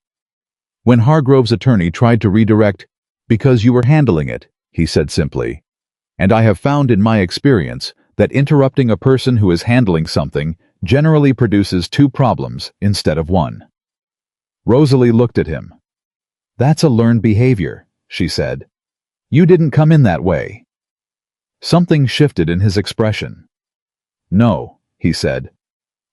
When Hargrove's attorney tried to redirect, "Because you were handling it," he said simply. "And I have found in my experience that interrupting a person who is handling something generally produces 2 problems instead of 1. Rosalie looked at him. "That's a learned behavior," she said. "You didn't come in that way." Something shifted in his expression. "No," he said.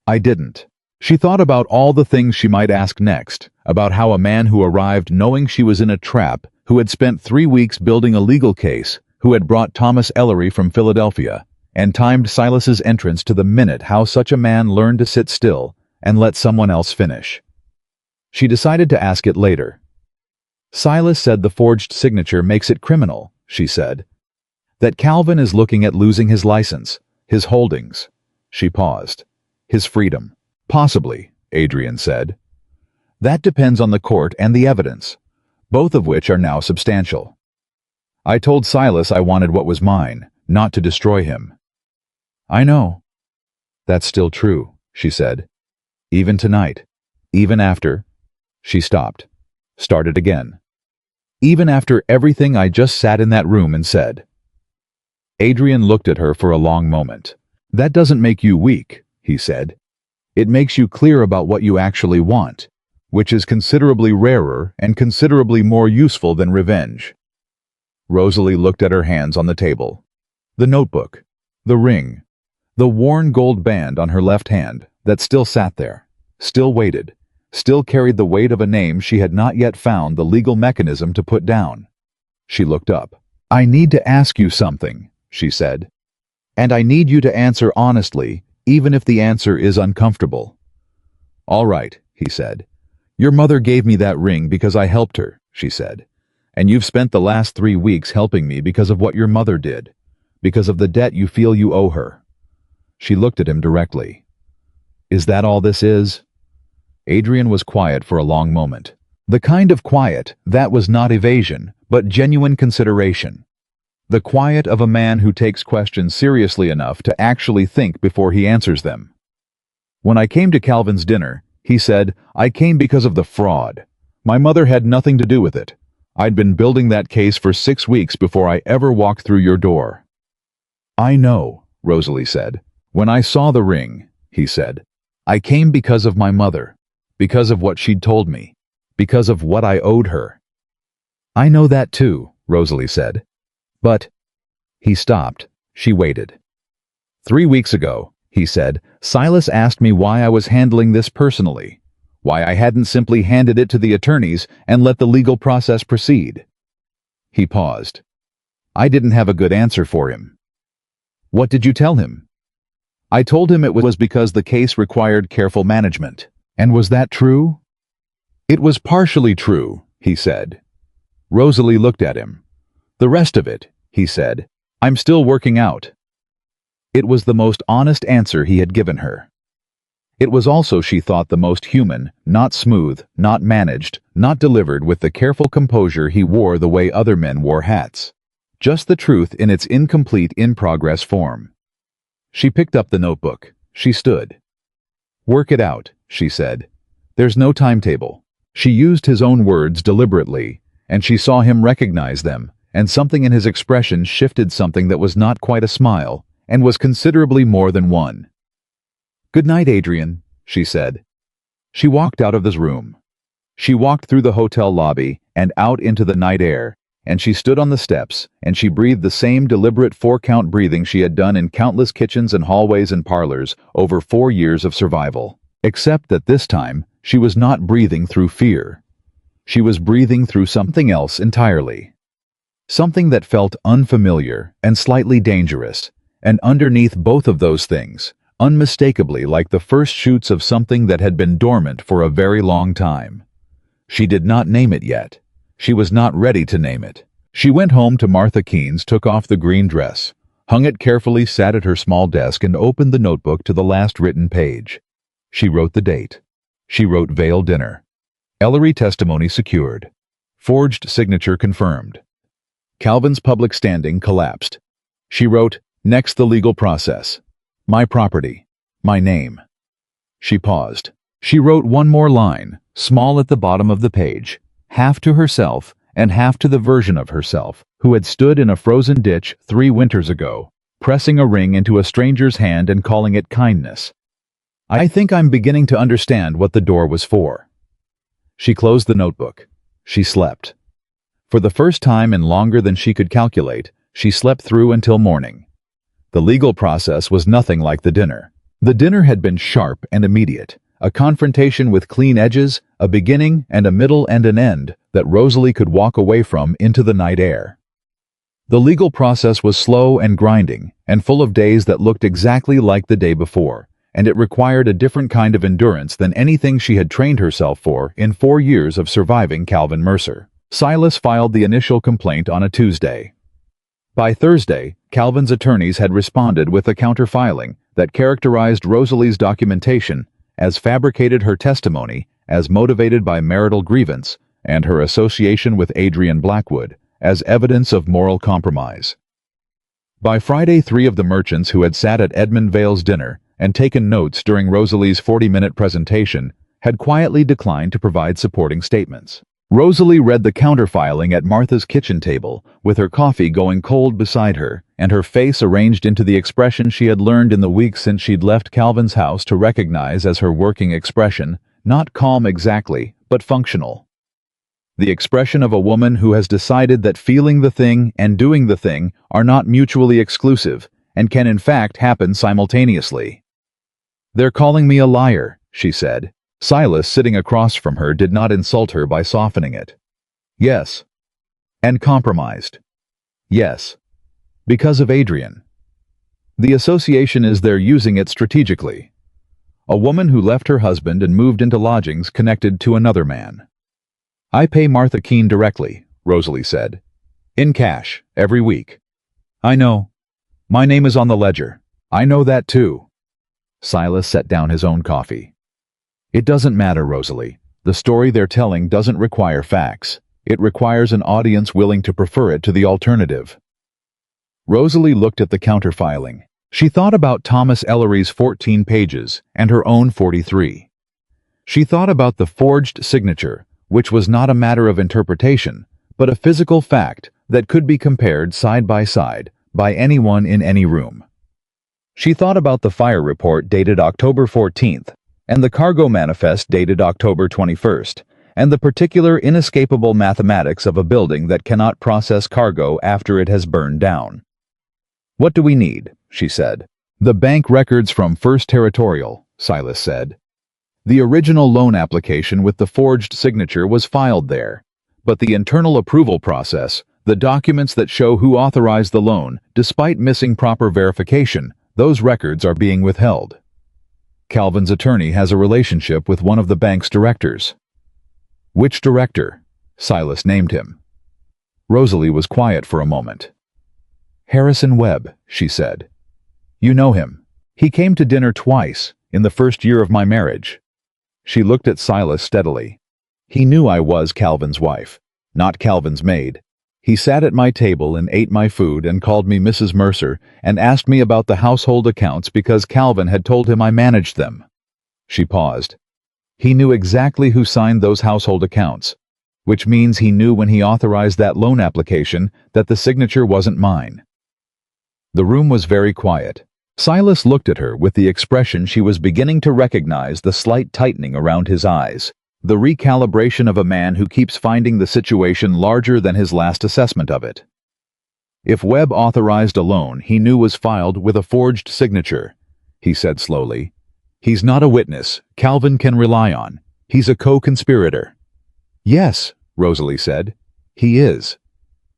"I didn't." She thought about all the things she might ask next, about how a man who arrived knowing she was in a trap, who had spent 3 weeks building a legal case, who had brought Thomas Ellery from Philadelphia, and timed Silas's entrance to the minute, how such a man learned to sit still and let someone else finish. She decided to ask it later. "Silas said the forged signature makes it criminal," she said. "That Calvin is looking at losing his license, his holdings." She paused. "His freedom." "Possibly," Adrian said. "That depends on the court and the evidence, both of which are now substantial. I told Silas I wanted what was mine, not to destroy him." "I know." "That's still true," she said. "Even tonight, even after—" She stopped, started again. "Even after everything I just sat in that room and said." Adrian looked at her for a long moment. "That doesn't make you weak," he said. "It makes you clear about what you actually want, which is considerably rarer and considerably more useful than revenge." Rosalie looked at her hands on the table. The notebook, the ring, the worn gold band on her left hand that still sat there, still waited, still carried the weight of a name she had not yet found the legal mechanism to put down. She looked up. "I need to ask you something," she said. "And I need you to answer honestly, even if the answer is uncomfortable." "All right," he said. "Your mother gave me that ring because I helped her," she said. "And you've spent the last 3 weeks helping me because of what your mother did, because of the debt you feel you owe her." She looked at him directly. "Is that all this is?" Adrian was quiet for a long moment. The kind of quiet that was not evasion, but genuine consideration. The quiet of a man who takes questions seriously enough to actually think before he answers them. When I came to Calvin's dinner, he said, I came because of the fraud. My mother had nothing to do with it. I'd been building that case for 6 weeks before I ever walked through your door. I know, Rosalie said. When I saw the ring, he said, I came because of my mother, because of what she'd told me, because of what I owed her. I know that too, Rosalie said. But, he stopped. She waited. 3 weeks ago, he said, Silas asked me why I was handling this personally, why I hadn't simply handed it to the attorneys and let the legal process proceed. He paused. I didn't have a good answer for him. What did you tell him? I told him it was because the case required careful management. And was that true? It was partially true, he said. Rosalie looked at him. The rest of it, he said, I'm still working out. It was the most honest answer he had given her. It was also, she thought, the most human, not smooth, not managed, not delivered with the careful composure he wore the way other men wore hats. Just the truth in its incomplete, in-progress form. She picked up the notebook. She stood. Work it out, she said. There's no timetable. She used his own words deliberately, and she saw him recognize them, and something in his expression shifted, something that was not quite a smile, and was considerably more than one. Good night, Adrian, she said. She walked out of this room. She walked through the hotel lobby and out into the night air, and she stood on the steps, and she breathed the same deliberate 4-count breathing she had done in countless kitchens and hallways and parlors over 4 years of survival. Except that this time, she was not breathing through fear. She was breathing through something else entirely. Something that felt unfamiliar and slightly dangerous, and underneath both of those things, unmistakably like the first shoots of something that had been dormant for a very long time. She did not name it yet. She was not ready to name it. She went home to Martha Keene's, took off the green dress, hung it carefully, sat at her small desk, and opened the notebook to the last written page. She wrote the date. She wrote Vale dinner. Ellery testimony secured. Forged signature confirmed. Calvin's public standing collapsed. She wrote, next the legal process. My property. My name. She paused. She wrote one more line, small at the bottom of the page, half to herself and half to the version of herself who had stood in a frozen ditch 3 winters ago, pressing a ring into a stranger's hand and calling it kindness. I think I'm beginning to understand what the door was for. She closed the notebook. She slept. For the first time in longer than she could calculate, she slept through until morning. The legal process was nothing like the dinner. The dinner had been sharp and immediate, a confrontation with clean edges, a beginning and a middle and an end that Rosalie could walk away from into the night air. The legal process was slow and grinding, and full of days that looked exactly like the day before, and it required a different kind of endurance than anything she had trained herself for in 4 years of surviving Calvin Mercer. Silas filed the initial complaint on a Tuesday. By Thursday, Calvin's attorneys had responded with a counter-filing that characterized Rosalie's documentation as fabricated, her testimony as motivated by marital grievance, and her association with Adrian Blackwood as evidence of moral compromise. By Friday, 3 of the merchants who had sat at Edmund Vale's dinner and taken notes during Rosalie's 40-minute presentation had quietly declined to provide supporting statements. Rosalie read the counterfiling at Martha's kitchen table, with her coffee going cold beside her, and her face arranged into the expression she had learned in the weeks since she'd left Calvin's house to recognize as her working expression, not calm exactly, but functional. The expression of a woman who has decided that feeling the thing and doing the thing are not mutually exclusive, and can in fact happen simultaneously. They're calling me a liar, she said. Silas, sitting across from her, did not insult her by softening it. Yes. And compromised. Yes. Because of Adrian. The association is they're using it strategically. A woman who left her husband and moved into lodgings connected to another man. I pay Martha Keene directly, Rosalie said. In cash, every week. I know. My name is on the ledger. I know that too. Silas set down his own coffee. It doesn't matter, Rosalie. The story they're telling doesn't require facts. It requires an audience willing to prefer it to the alternative. Rosalie looked at the counterfiling. She thought about Thomas Ellery's 14 pages and her own 43. She thought about the forged signature, which was not a matter of interpretation, but a physical fact that could be compared side by anyone in any room. She thought about the fire report dated October 14th, and the cargo manifest dated October 21st, and the particular inescapable mathematics of a building that cannot process cargo after it has burned down. "What do we need?" she said. "The bank records from First Territorial," Silas said. The original loan application with the forged signature was filed there, but the internal approval process, the documents that show who authorized the loan, despite missing proper verification, those records are being withheld. Calvin's attorney has a relationship with one of the bank's directors. "Which director?" Silas named him. Rosalie was quiet for a moment. "Harrison Webb," she said. "You know him. He came to dinner twice, in the first year of my marriage." She looked at Silas steadily. "He knew I was Calvin's wife, not Calvin's maid. He sat at my table and ate my food and called me Mrs. Mercer and asked me about the household accounts because Calvin had told him I managed them." She paused. "He knew exactly who signed those household accounts, which means he knew when he authorized that loan application that the signature wasn't mine." The room was very quiet. Silas looked at her with the expression she was beginning to recognize, the slight tightening around his eyes, the recalibration of a man who keeps finding the situation larger than his last assessment of it. "If Webb authorized a loan he knew was filed with a forged signature," he said slowly, "he's not a witness Calvin can rely on. He's a co-conspirator." "Yes," Rosalie said, "he is.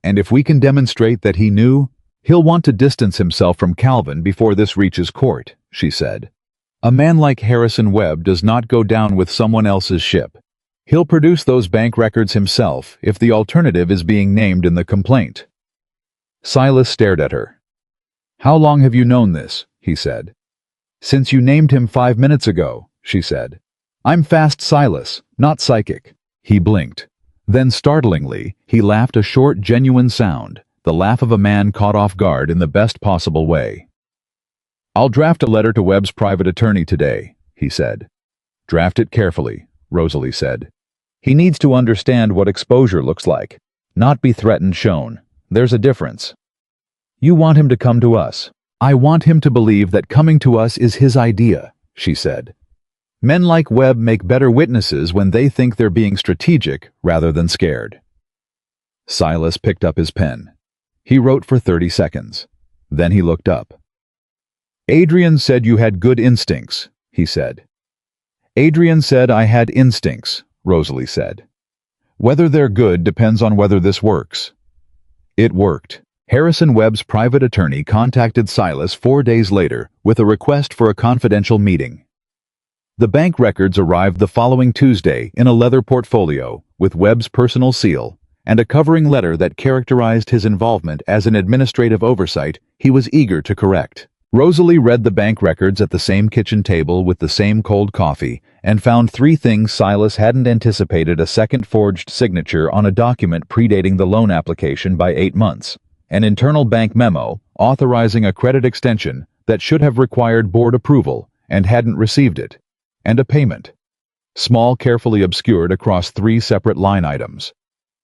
And if we can demonstrate that he knew, he'll want to distance himself from Calvin before this reaches court," she said. "A man like Harrison Webb does not go down with someone else's ship. He'll produce those bank records himself if the alternative is being named in the complaint." Silas stared at her. "How long have you known this?" he said. "Since you named him 5 minutes ago," she said. "I'm fast Silas, not psychic." He blinked. Then startlingly, he laughed, a short, genuine sound, the laugh of a man caught off guard in the best possible way. "I'll draft a letter to Webb's private attorney today," he said. "Draft it carefully," Rosalie said. "He needs to understand what exposure looks like, not be threatened shown. There's a difference. You want him to come to us. I want him to believe that coming to us is his idea," she said. "Men like Webb make better witnesses when they think they're being strategic rather than scared." Silas picked up his pen. He wrote for 30 seconds. Then he looked up. "Adrian said you had good instincts," he said. "Adrian said I had instincts," Rosalie said. "Whether they're good depends on whether this works." It worked. Harrison Webb's private attorney contacted Silas 4 days later with a request for a confidential meeting. The bank records arrived the following Tuesday in a leather portfolio with Webb's personal seal and a covering letter that characterized his involvement as an administrative oversight he was eager to correct. Rosalie read the bank records at the same kitchen table with the same cold coffee and found 3 things Silas hadn't anticipated: a second forged signature on a document predating the loan application by 8 months, an internal bank memo authorizing a credit extension that should have required board approval and hadn't received it, and a payment. Small, carefully obscured across 3 separate line items.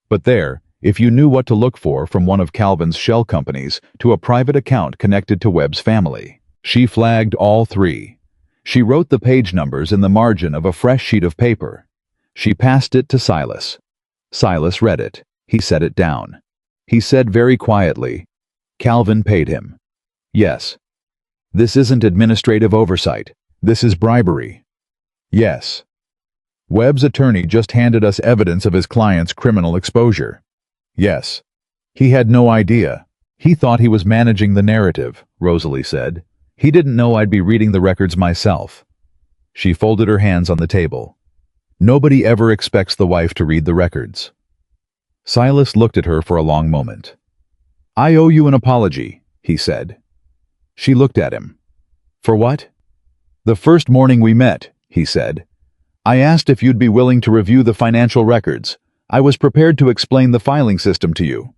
But there, if you knew what to look for, from one of Calvin's shell companies to a private account connected to Webb's family. She flagged all 3. She wrote the page numbers in the margin of a fresh sheet of paper. She passed it to Silas. Silas read it. He set it down. He said very quietly, "Calvin paid him." "Yes." "This isn't administrative oversight. This is bribery." "Yes." "Webb's attorney just handed us evidence of his client's criminal exposure." "Yes." "He had no idea. He thought he was managing the narrative," Rosalie said. "He didn't know I'd be reading the records myself." She folded her hands on the table. "Nobody ever expects the wife to read the records." Silas looked at her for a long moment. "I owe you an apology," he said. She looked at him. "For what?" "The first morning we met," he said. I asked if you'd be willing to review the financial records. I was prepared to explain the filing system to you.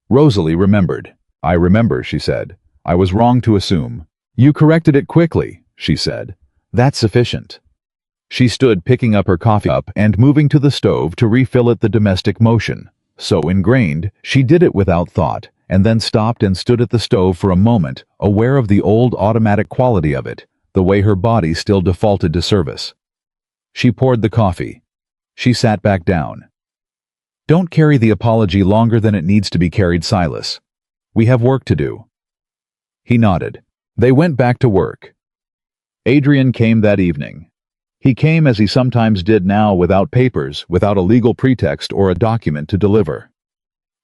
Rosalie remembered. I remember, she said. I was wrong to assume. You corrected it quickly, she said. That's sufficient. She stood picking up her coffee cup and moving to the stove to refill it the domestic motion. So ingrained, she did it without thought, and then stopped and stood at the stove for a moment, aware of the old automatic quality of it, the way her body still defaulted to service. She poured the coffee. She sat back down. Don't carry the apology longer than it needs to be carried, Silas. We have work to do. He nodded. They went back to work. Adrian came that evening. He came as he sometimes did now, without papers, without a legal pretext or a document to deliver.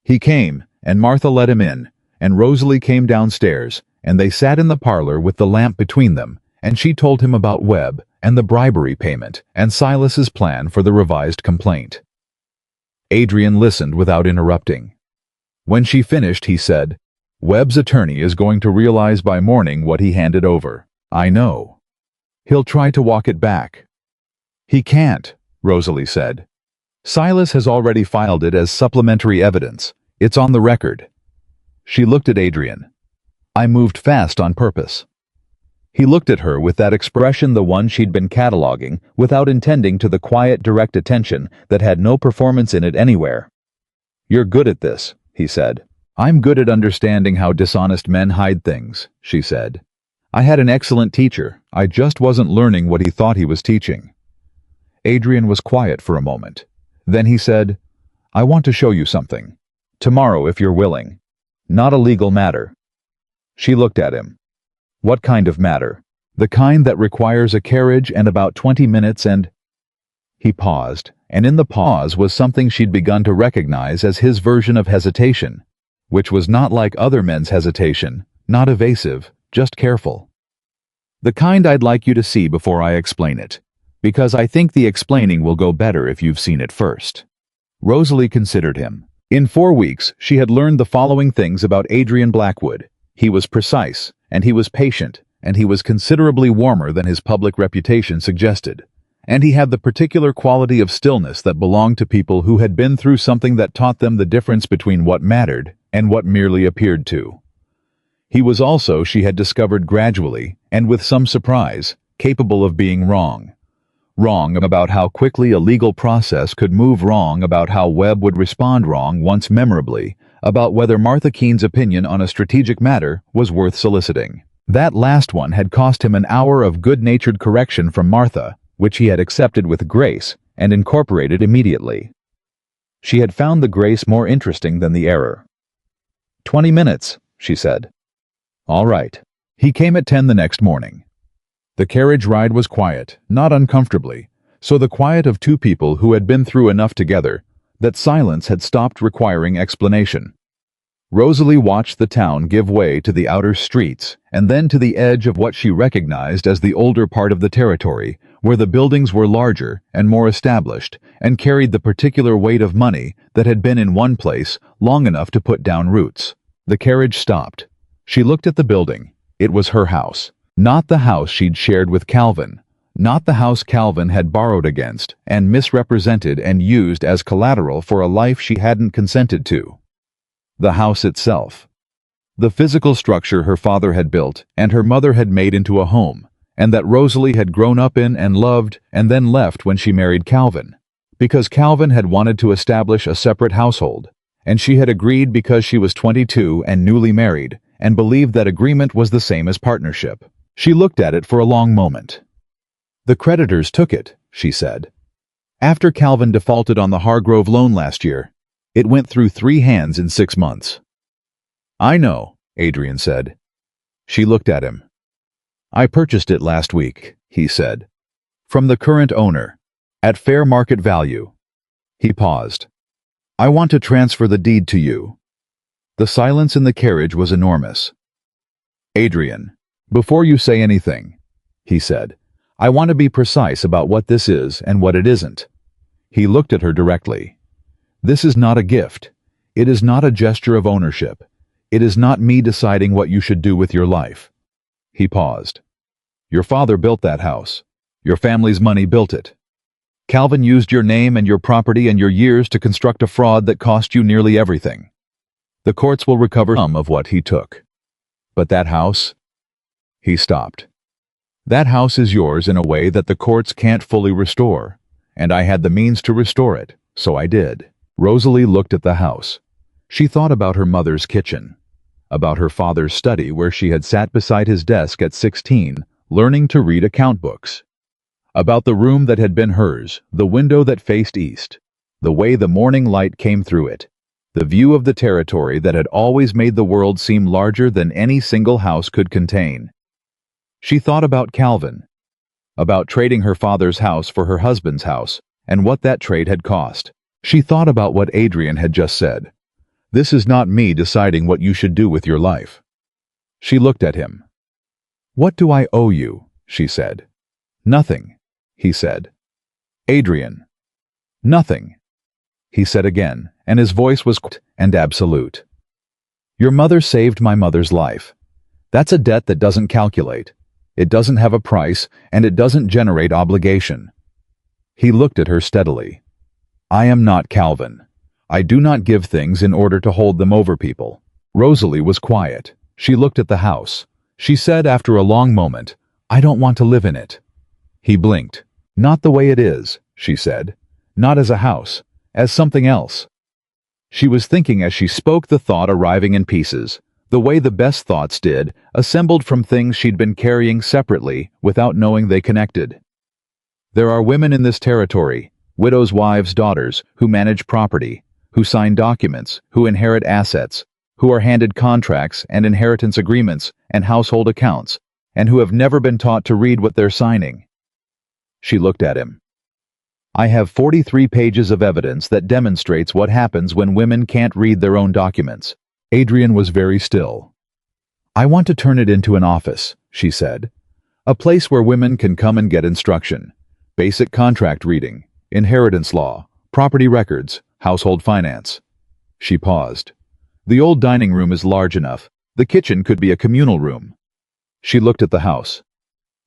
He came, and Martha let him in, and Rosalie came downstairs, and they sat in the parlor with the lamp between them, and she told him about Webb, and the bribery payment, and Silas's plan for the revised complaint. Adrian listened without interrupting. When she finished, he said, Webb's attorney is going to realize by morning what he handed over. I know. He'll try to walk it back. He can't, Rosalie said. Silas has already filed it as supplementary evidence. It's on the record. She looked at Adrian. I moved fast on purpose. He looked at her with that expression, the one she'd been cataloging, without intending to the quiet, direct attention that had no performance in it anywhere. You're good at this, he said. I'm good at understanding how dishonest men hide things, she said. I had an excellent teacher. I just wasn't learning what he thought he was teaching. Adrian was quiet for a moment. Then he said, I want to show you something. Tomorrow, if you're willing. Not a legal matter. She looked at him. What kind of matter? The kind that requires a carriage and about 20 minutes and... He paused, and in the pause was something she'd begun to recognize as his version of hesitation, which was not like other men's hesitation, not evasive, just careful. The kind I'd like you to see before I explain it, because I think the explaining will go better if you've seen it first. Rosalie considered him. In 4 weeks, she had learned the following things about Adrian Blackwood. He was precise, and he was patient, and he was considerably warmer than his public reputation suggested. And he had the particular quality of stillness that belonged to people who had been through something that taught them the difference between what mattered and what merely appeared to. He was also, she had discovered gradually, and with some surprise, capable of being wrong. Wrong about how quickly a legal process could move, wrong about how Webb would respond, wrong once memorably, about whether Martha Keene's opinion on a strategic matter was worth soliciting. That last one had cost him an hour of good-natured correction from Martha, which he had accepted with grace and incorporated immediately. She had found the grace more interesting than the error. 20 minutes, she said. All right. He came at 10 the next morning. The carriage ride was quiet, not uncomfortably, so the quiet of two people who had been through enough together that silence had stopped requiring explanation. Rosalie watched the town give way to the outer streets and then to the edge of what she recognized as the older part of the territory, where the buildings were larger and more established and carried the particular weight of money that had been in one place long enough to put down roots. The carriage stopped. She looked at the building. It was her house. Not the house she'd shared with Calvin. Not the house Calvin had borrowed against and misrepresented and used as collateral for a life she hadn't consented to. The house itself. The physical structure her father had built and her mother had made into a home, and that Rosalie had grown up in and loved and then left when she married Calvin, because Calvin had wanted to establish a separate household, and she had agreed because she was 22 and newly married and believed that agreement was the same as partnership. She looked at it for a long moment. The creditors took it, she said. After Calvin defaulted on the Hargrove loan last year, it went through 3 hands in 6 months. I know, Adrian said. She looked at him. I purchased it last week, he said. From the current owner, at fair market value. He paused. I want to transfer the deed to you. The silence in the carriage was enormous. Adrian, before you say anything, he said, I want to be precise about what this is and what it isn't. He looked at her directly. This is not a gift. It is not a gesture of ownership. It is not me deciding what you should do with your life. He paused. Your father built that house. Your family's money built it. Calvin used your name and your property and your years to construct a fraud that cost you nearly everything. The courts will recover some of what he took. But that house? He stopped. That house is yours in a way that the courts can't fully restore, and I had the means to restore it, so I did. Rosalie looked at the house. She thought about her mother's kitchen, about her father's study where she had sat beside his desk at 16, learning to read account books, about the room that had been hers, the window that faced east, the way the morning light came through it, the view of the territory that had always made the world seem larger than any single house could contain. She thought about Calvin, about trading her father's house for her husband's house, and what that trade had cost. She thought about what Adrian had just said. This is not me deciding what you should do with your life. She looked at him. What do I owe you? She said. Nothing, he said. Adrian. Nothing, he said again, and his voice was quiet and absolute. Your mother saved my mother's life. That's a debt that doesn't calculate. It doesn't have a price, and it doesn't generate obligation. He looked at her steadily. I am not Calvin. I do not give things in order to hold them over people. Rosalie was quiet. She looked at the house. She said after a long moment, I don't want to live in it. He blinked. Not the way it is, she said. Not as a house, as something else. She was thinking as she spoke, the thought arriving in pieces, the way the best thoughts did, assembled from things she'd been carrying separately without knowing they connected. There are women in this territory, widows' wives' daughters, who manage property, who sign documents, who inherit assets, who are handed contracts and inheritance agreements and household accounts, and who have never been taught to read what they're signing. She looked at him. I have 43 pages of evidence that demonstrates what happens when women can't read their own documents. Adrian was very still. I want to turn it into an office, she said. A place where women can come and get instruction. Basic contract reading, inheritance law, property records, household finance. She paused. The old dining room is large enough. The kitchen could be a communal room. She looked at the house.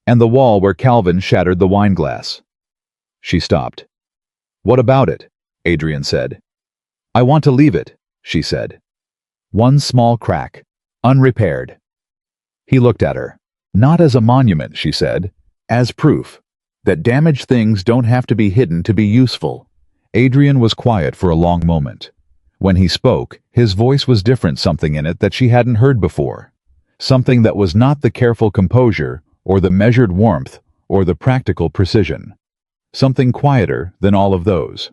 And the wall where Calvin shattered the wine glass. She stopped. What about it? Adrian said. I want to leave it, she said. One small crack, unrepaired. He looked at her. Not as a monument, she said, as proof that damaged things don't have to be hidden to be useful. Adrian was quiet for a long moment. When he spoke, his voice was different, something in it that she hadn't heard before. Something that was not the careful composure, or the measured warmth, or the practical precision. Something quieter than all of those.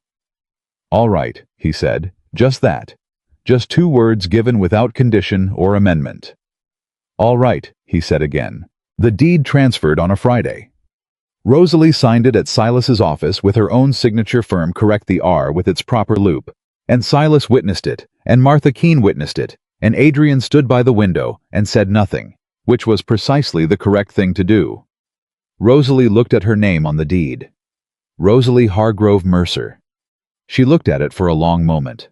All right, he said, just that. Just 2 words given without condition or amendment. All right, he said again. The deed transferred on a Friday. Rosalie signed it at Silas's office with her own signature, firm correct the R with its proper loop, and Silas witnessed it, and Martha Keene witnessed it, and Adrian stood by the window and said nothing, which was precisely the correct thing to do. Rosalie looked at her name on the deed. Rosalie Hargrove Mercer. She looked at it for a long moment.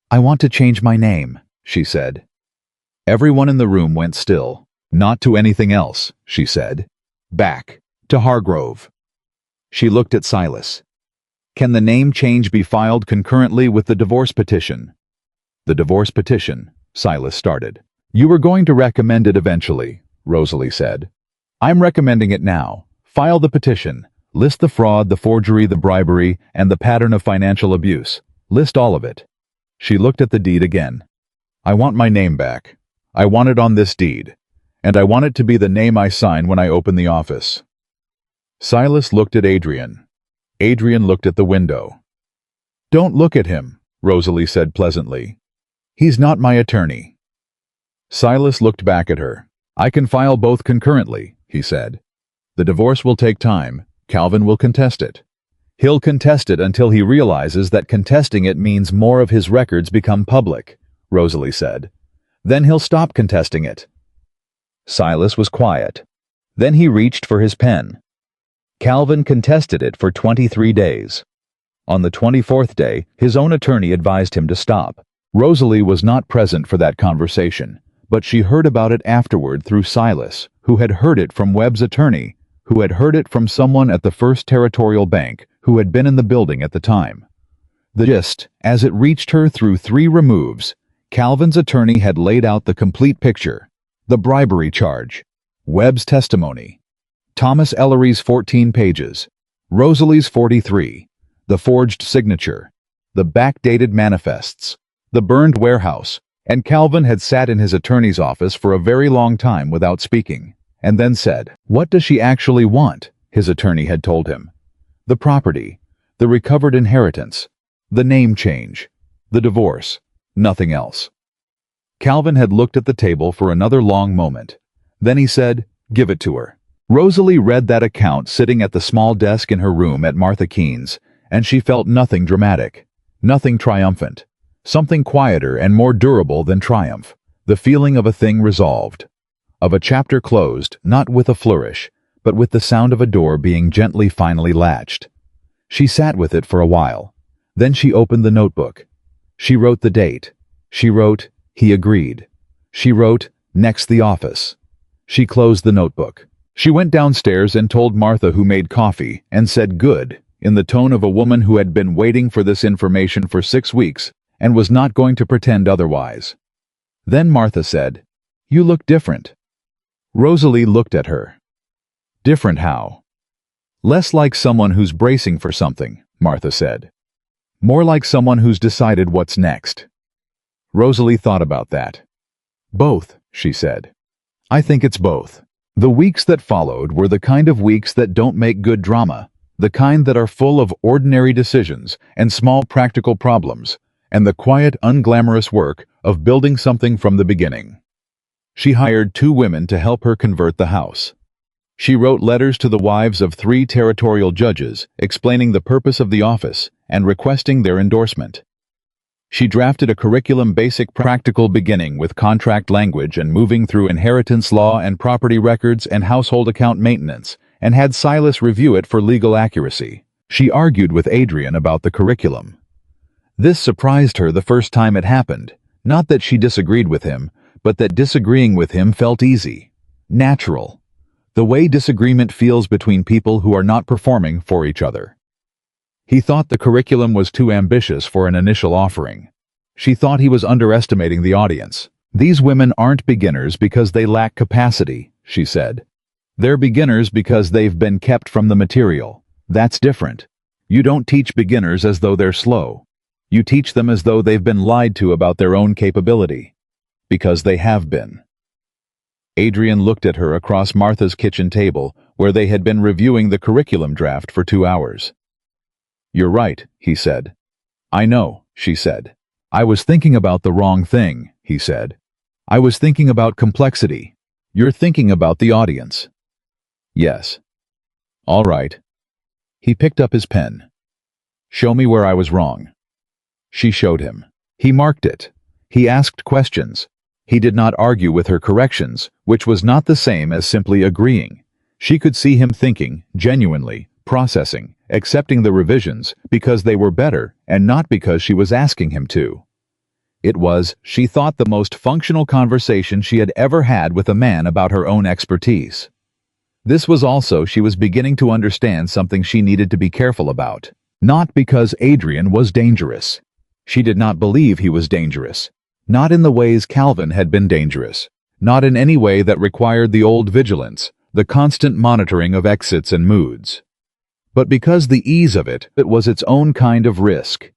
I want to change my name, she said. Everyone in the room went still. Not to anything else, she said. Back to Hargrove. She looked at Silas. Can the name change be filed concurrently with the divorce petition? The divorce petition, Silas started. You were going to recommend it eventually, Rosalie said. I'm recommending it now. File the petition. List the fraud, the forgery, the bribery, and the pattern of financial abuse. List all of it. She looked at the deed again. I want my name back. I want it on this deed. And I want it to be the name I sign when I open the office. Silas looked at Adrian. Adrian looked at the window. Don't look at him, Rosalie said pleasantly. He's not my attorney. Silas looked back at her. I can file both concurrently, he said. The divorce will take time. Calvin will contest it. He'll contest it until he realizes that contesting it means more of his records become public, Rosalie said. Then he'll stop contesting it. Silas was quiet. Then he reached for his pen. Calvin contested it for 23 days. On the 24th day, his own attorney advised him to stop. Rosalie was not present for that conversation, but she heard about it afterward through Silas, who had heard it from Webb's attorney, who had heard it from someone at the First Territorial Bank, who had been in the building at the time. The gist, as it reached her through 3 removes, Calvin's attorney had laid out the complete picture: the bribery charge, Webb's testimony, Thomas Ellery's 14 pages, Rosalie's 43, the forged signature, the backdated manifests, the burned warehouse, and Calvin had sat in his attorney's office for a very long time without speaking, and then said, "What does she actually want?" his attorney had told him. The property, the recovered inheritance, the name change, the divorce, nothing else. Calvin had looked at the table for another long moment. Then he said, "Give it to her." Rosalie read that account sitting at the small desk in her room at Martha Keene's, and she felt nothing dramatic, nothing triumphant, something quieter and more durable than triumph, the feeling of a thing resolved, of a chapter closed, not with a flourish, but with the sound of a door being gently finally latched. She sat with it for a while. Then she opened the notebook. She wrote the date. She wrote, "He agreed." She wrote, "Next the office." She closed the notebook. She went downstairs and told Martha, who made coffee, and said "good," in the tone of a woman who had been waiting for this information for 6 weeks and was not going to pretend otherwise. Then Martha said, "You look different." Rosalie looked at her. "Different how?" "Less like someone who's bracing for something," Martha said. "More like someone who's decided what's next." Rosalie thought about that. "Both," she said. "I think it's both." The weeks that followed were the kind of weeks that don't make good drama, the kind that are full of ordinary decisions and small practical problems, and the quiet, unglamorous work of building something from the beginning. She hired 2 women to help her convert the house. She wrote letters to the wives of 3 territorial judges explaining the purpose of the office and requesting their endorsement. She drafted a curriculum basic practical beginning with contract language and moving through inheritance law and property records and household account maintenance, and had Silas review it for legal accuracy. She argued with Adrian about the curriculum. This surprised her the first time it happened, not that she disagreed with him, but that disagreeing with him felt easy, natural, the way disagreement feels between people who are not performing for each other. He thought the curriculum was too ambitious for an initial offering. She thought he was underestimating the audience. "These women aren't beginners because they lack capacity," she said. "They're beginners because they've been kept from the material. That's different. You don't teach beginners as though they're slow. You teach them as though they've been lied to about their own capability. Because they have been." Adrian looked at her across Martha's kitchen table, where they had been reviewing the curriculum draft for 2 hours. "You're right," he said. "I know," she said. "I was thinking about the wrong thing," he said. "I was thinking about complexity. You're thinking about the audience." "Yes." "All right." He picked up his pen. "Show me where I was wrong." She showed him. He marked it. He asked questions. He did not argue with her corrections, which was not the same as simply agreeing. She could see him thinking, genuinely, processing, accepting the revisions because they were better and not because she was asking him to. It was, she thought, the most functional conversation she had ever had with a man about her own expertise. This was also, she was beginning to understand something she needed to be careful about. Not because Adrian was dangerous. She did not believe he was dangerous. Not in the ways Calvin had been dangerous. Not in any way that required the old vigilance, the constant monitoring of exits and moods. But because the ease of it was its own kind of risk.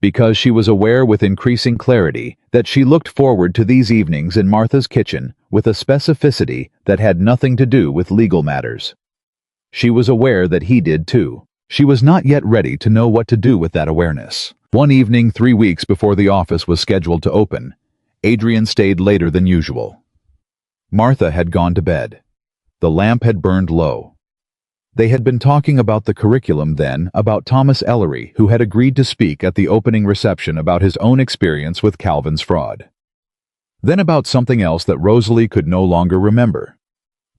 Because she was aware with increasing clarity that she looked forward to these evenings in Martha's kitchen with a specificity that had nothing to do with legal matters. She was aware that he did too. She was not yet ready to know what to do with that awareness. One evening 3 weeks before the office was scheduled to open, Adrian stayed later than usual. Martha had gone to bed. The lamp had burned low. They had been talking about the curriculum then, about Thomas Ellery, who had agreed to speak at the opening reception about his own experience with Calvin's fraud. Then about something else that Rosalie could no longer remember.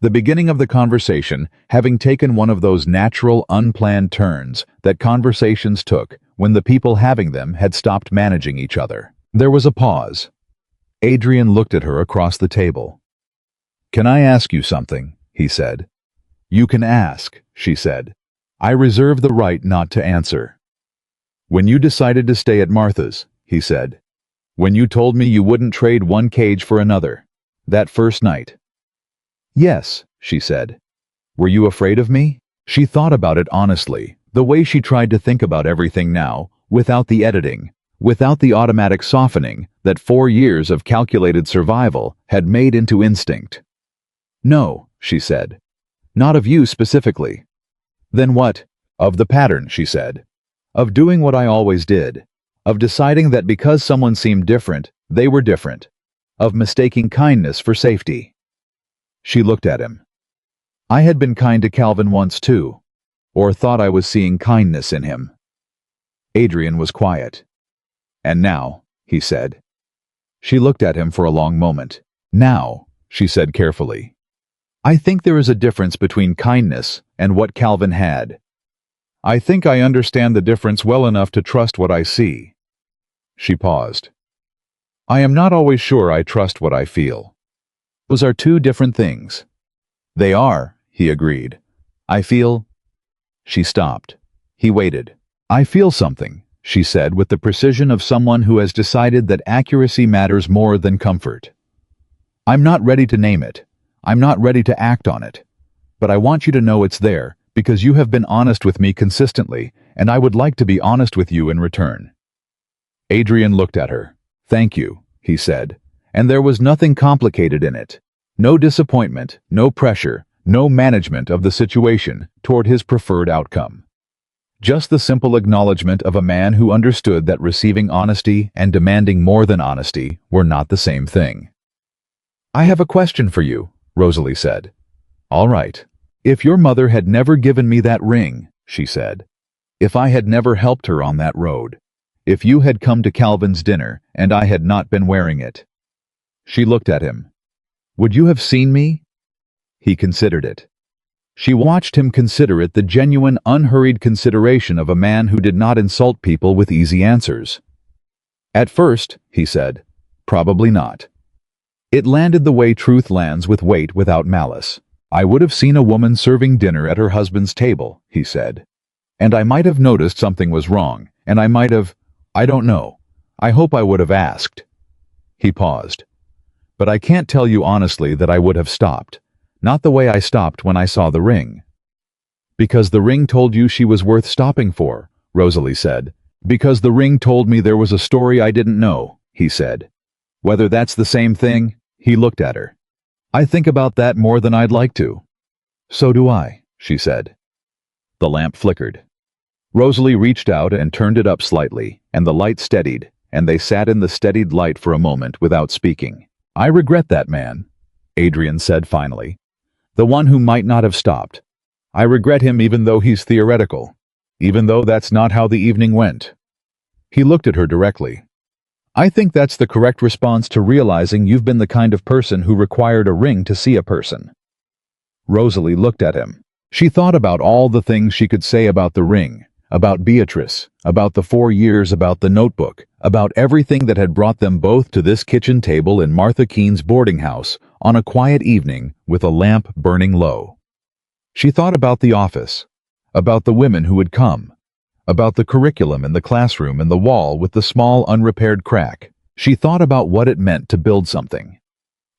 The beginning of the conversation having taken one of those natural, unplanned turns that conversations took when the people having them had stopped managing each other. There was a pause. Adrian looked at her across the table. "Can I ask you something?" he said. "You can ask," she said. I reserve the right not to answer. When you decided to stay at Martha's, he said. When you told me you wouldn't trade one cage for another. That first night. Yes, she said. Were you afraid of me? She thought about it honestly, the way she tried to think about everything now, without the editing, without the automatic softening that 4 years of calculated survival had made into instinct. No, she said. Not of you specifically. Then what? Of the pattern, she said. Of doing what I always did. Of deciding that because someone seemed different, they were different. Of mistaking kindness for safety. She looked at him. I had been kind to Calvin once too, or thought I was seeing kindness in him. Adrian was quiet. And now, he said. She looked at him for a long moment. Now, she said carefully. I think there is a difference between kindness and what Calvin had. I think I understand the difference well enough to trust what I see. She paused. I am not always sure I trust what I feel. Those are two different things. They are, he agreed. I feel... She stopped. He waited. I feel something, she said with the precision of someone who has decided that accuracy matters more than comfort. I'm not ready to name it. I'm not ready to act on it. But I want you to know it's there, because you have been honest with me consistently, and I would like to be honest with you in return. Adrian looked at her. Thank you, he said, and there was nothing complicated in it. No disappointment, no pressure, no management of the situation toward his preferred outcome. Just the simple acknowledgement of a man who understood that receiving honesty and demanding more than honesty were not the same thing. I have a question for you, Rosalie said. All right. If your mother had never given me that ring, she said, if I had never helped her on that road, if you had come to Calvin's dinner and I had not been wearing it. She looked at him. Would you have seen me? He considered it. She watched him consider it, the genuine, unhurried consideration of a man who did not insult people with easy answers. At first, he said, probably not. It landed the way truth lands, with weight without malice. I would have seen a woman serving dinner at her husband's table, he said. And I might have noticed something was wrong, and I might have, I don't know. I hope I would have asked. He paused. But I can't tell you honestly that I would have stopped. Not the way I stopped when I saw the ring. Because the ring told you she was worth stopping for, Rosalie said. Because the ring told me there was a story I didn't know, he said. Whether that's the same thing, he looked at her. I think about that more than I'd like to. So do I, she said. The lamp flickered. Rosalie reached out and turned it up slightly, and the light steadied, and they sat in the steadied light for a moment without speaking. I regret that man, Adrian said finally. The one who might not have stopped. I regret him even though he's theoretical. Even though that's not how the evening went. He looked at her directly. I think that's the correct response to realizing you've been the kind of person who required a ring to see a person. Rosalie looked at him. She thought about all the things she could say about the ring, about Beatrice, about the 4 years, about the notebook, about everything that had brought them both to this kitchen table in Martha Keene's boarding house on a quiet evening with a lamp burning low. She thought about the office, about the women who had come, about the curriculum in the classroom and the wall with the small unrepaired crack. She thought about what it meant to build something.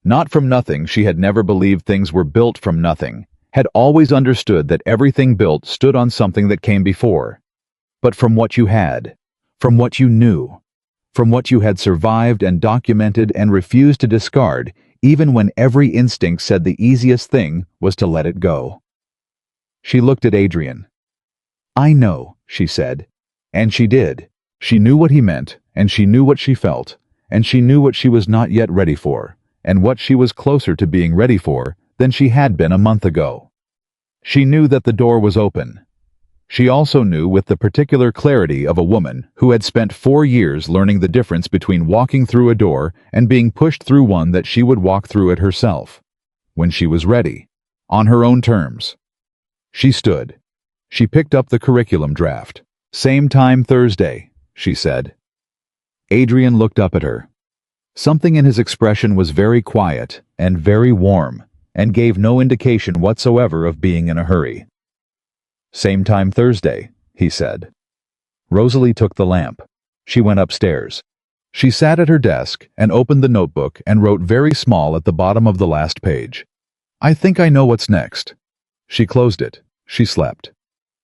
Not from nothing. She had never believed things were built from nothing, had always understood that everything built stood on something that came before. But from what you had, from what you knew, from what you had survived and documented and refused to discard, even when every instinct said the easiest thing was to let it go. She looked at Adrian. I know, she said. And she did. She knew what he meant, and she knew what she felt, and she knew what she was not yet ready for, and what she was closer to being ready for than she had been a month ago. She knew that the door was open. She also knew with the particular clarity of a woman who had spent 4 years learning the difference between walking through a door and being pushed through one, that she would walk through it herself, when she was ready, on her own terms. She stood. She picked up the curriculum draft. Same time Thursday, she said. Adrian looked up at her. Something in his expression was very quiet and very warm, and gave no indication whatsoever of being in a hurry. "Same time Thursday," he said. Rosalie took the lamp. She went upstairs. She sat at her desk and opened the notebook and wrote very small at the bottom of the last page. "I think I know what's next." She closed it. She slept.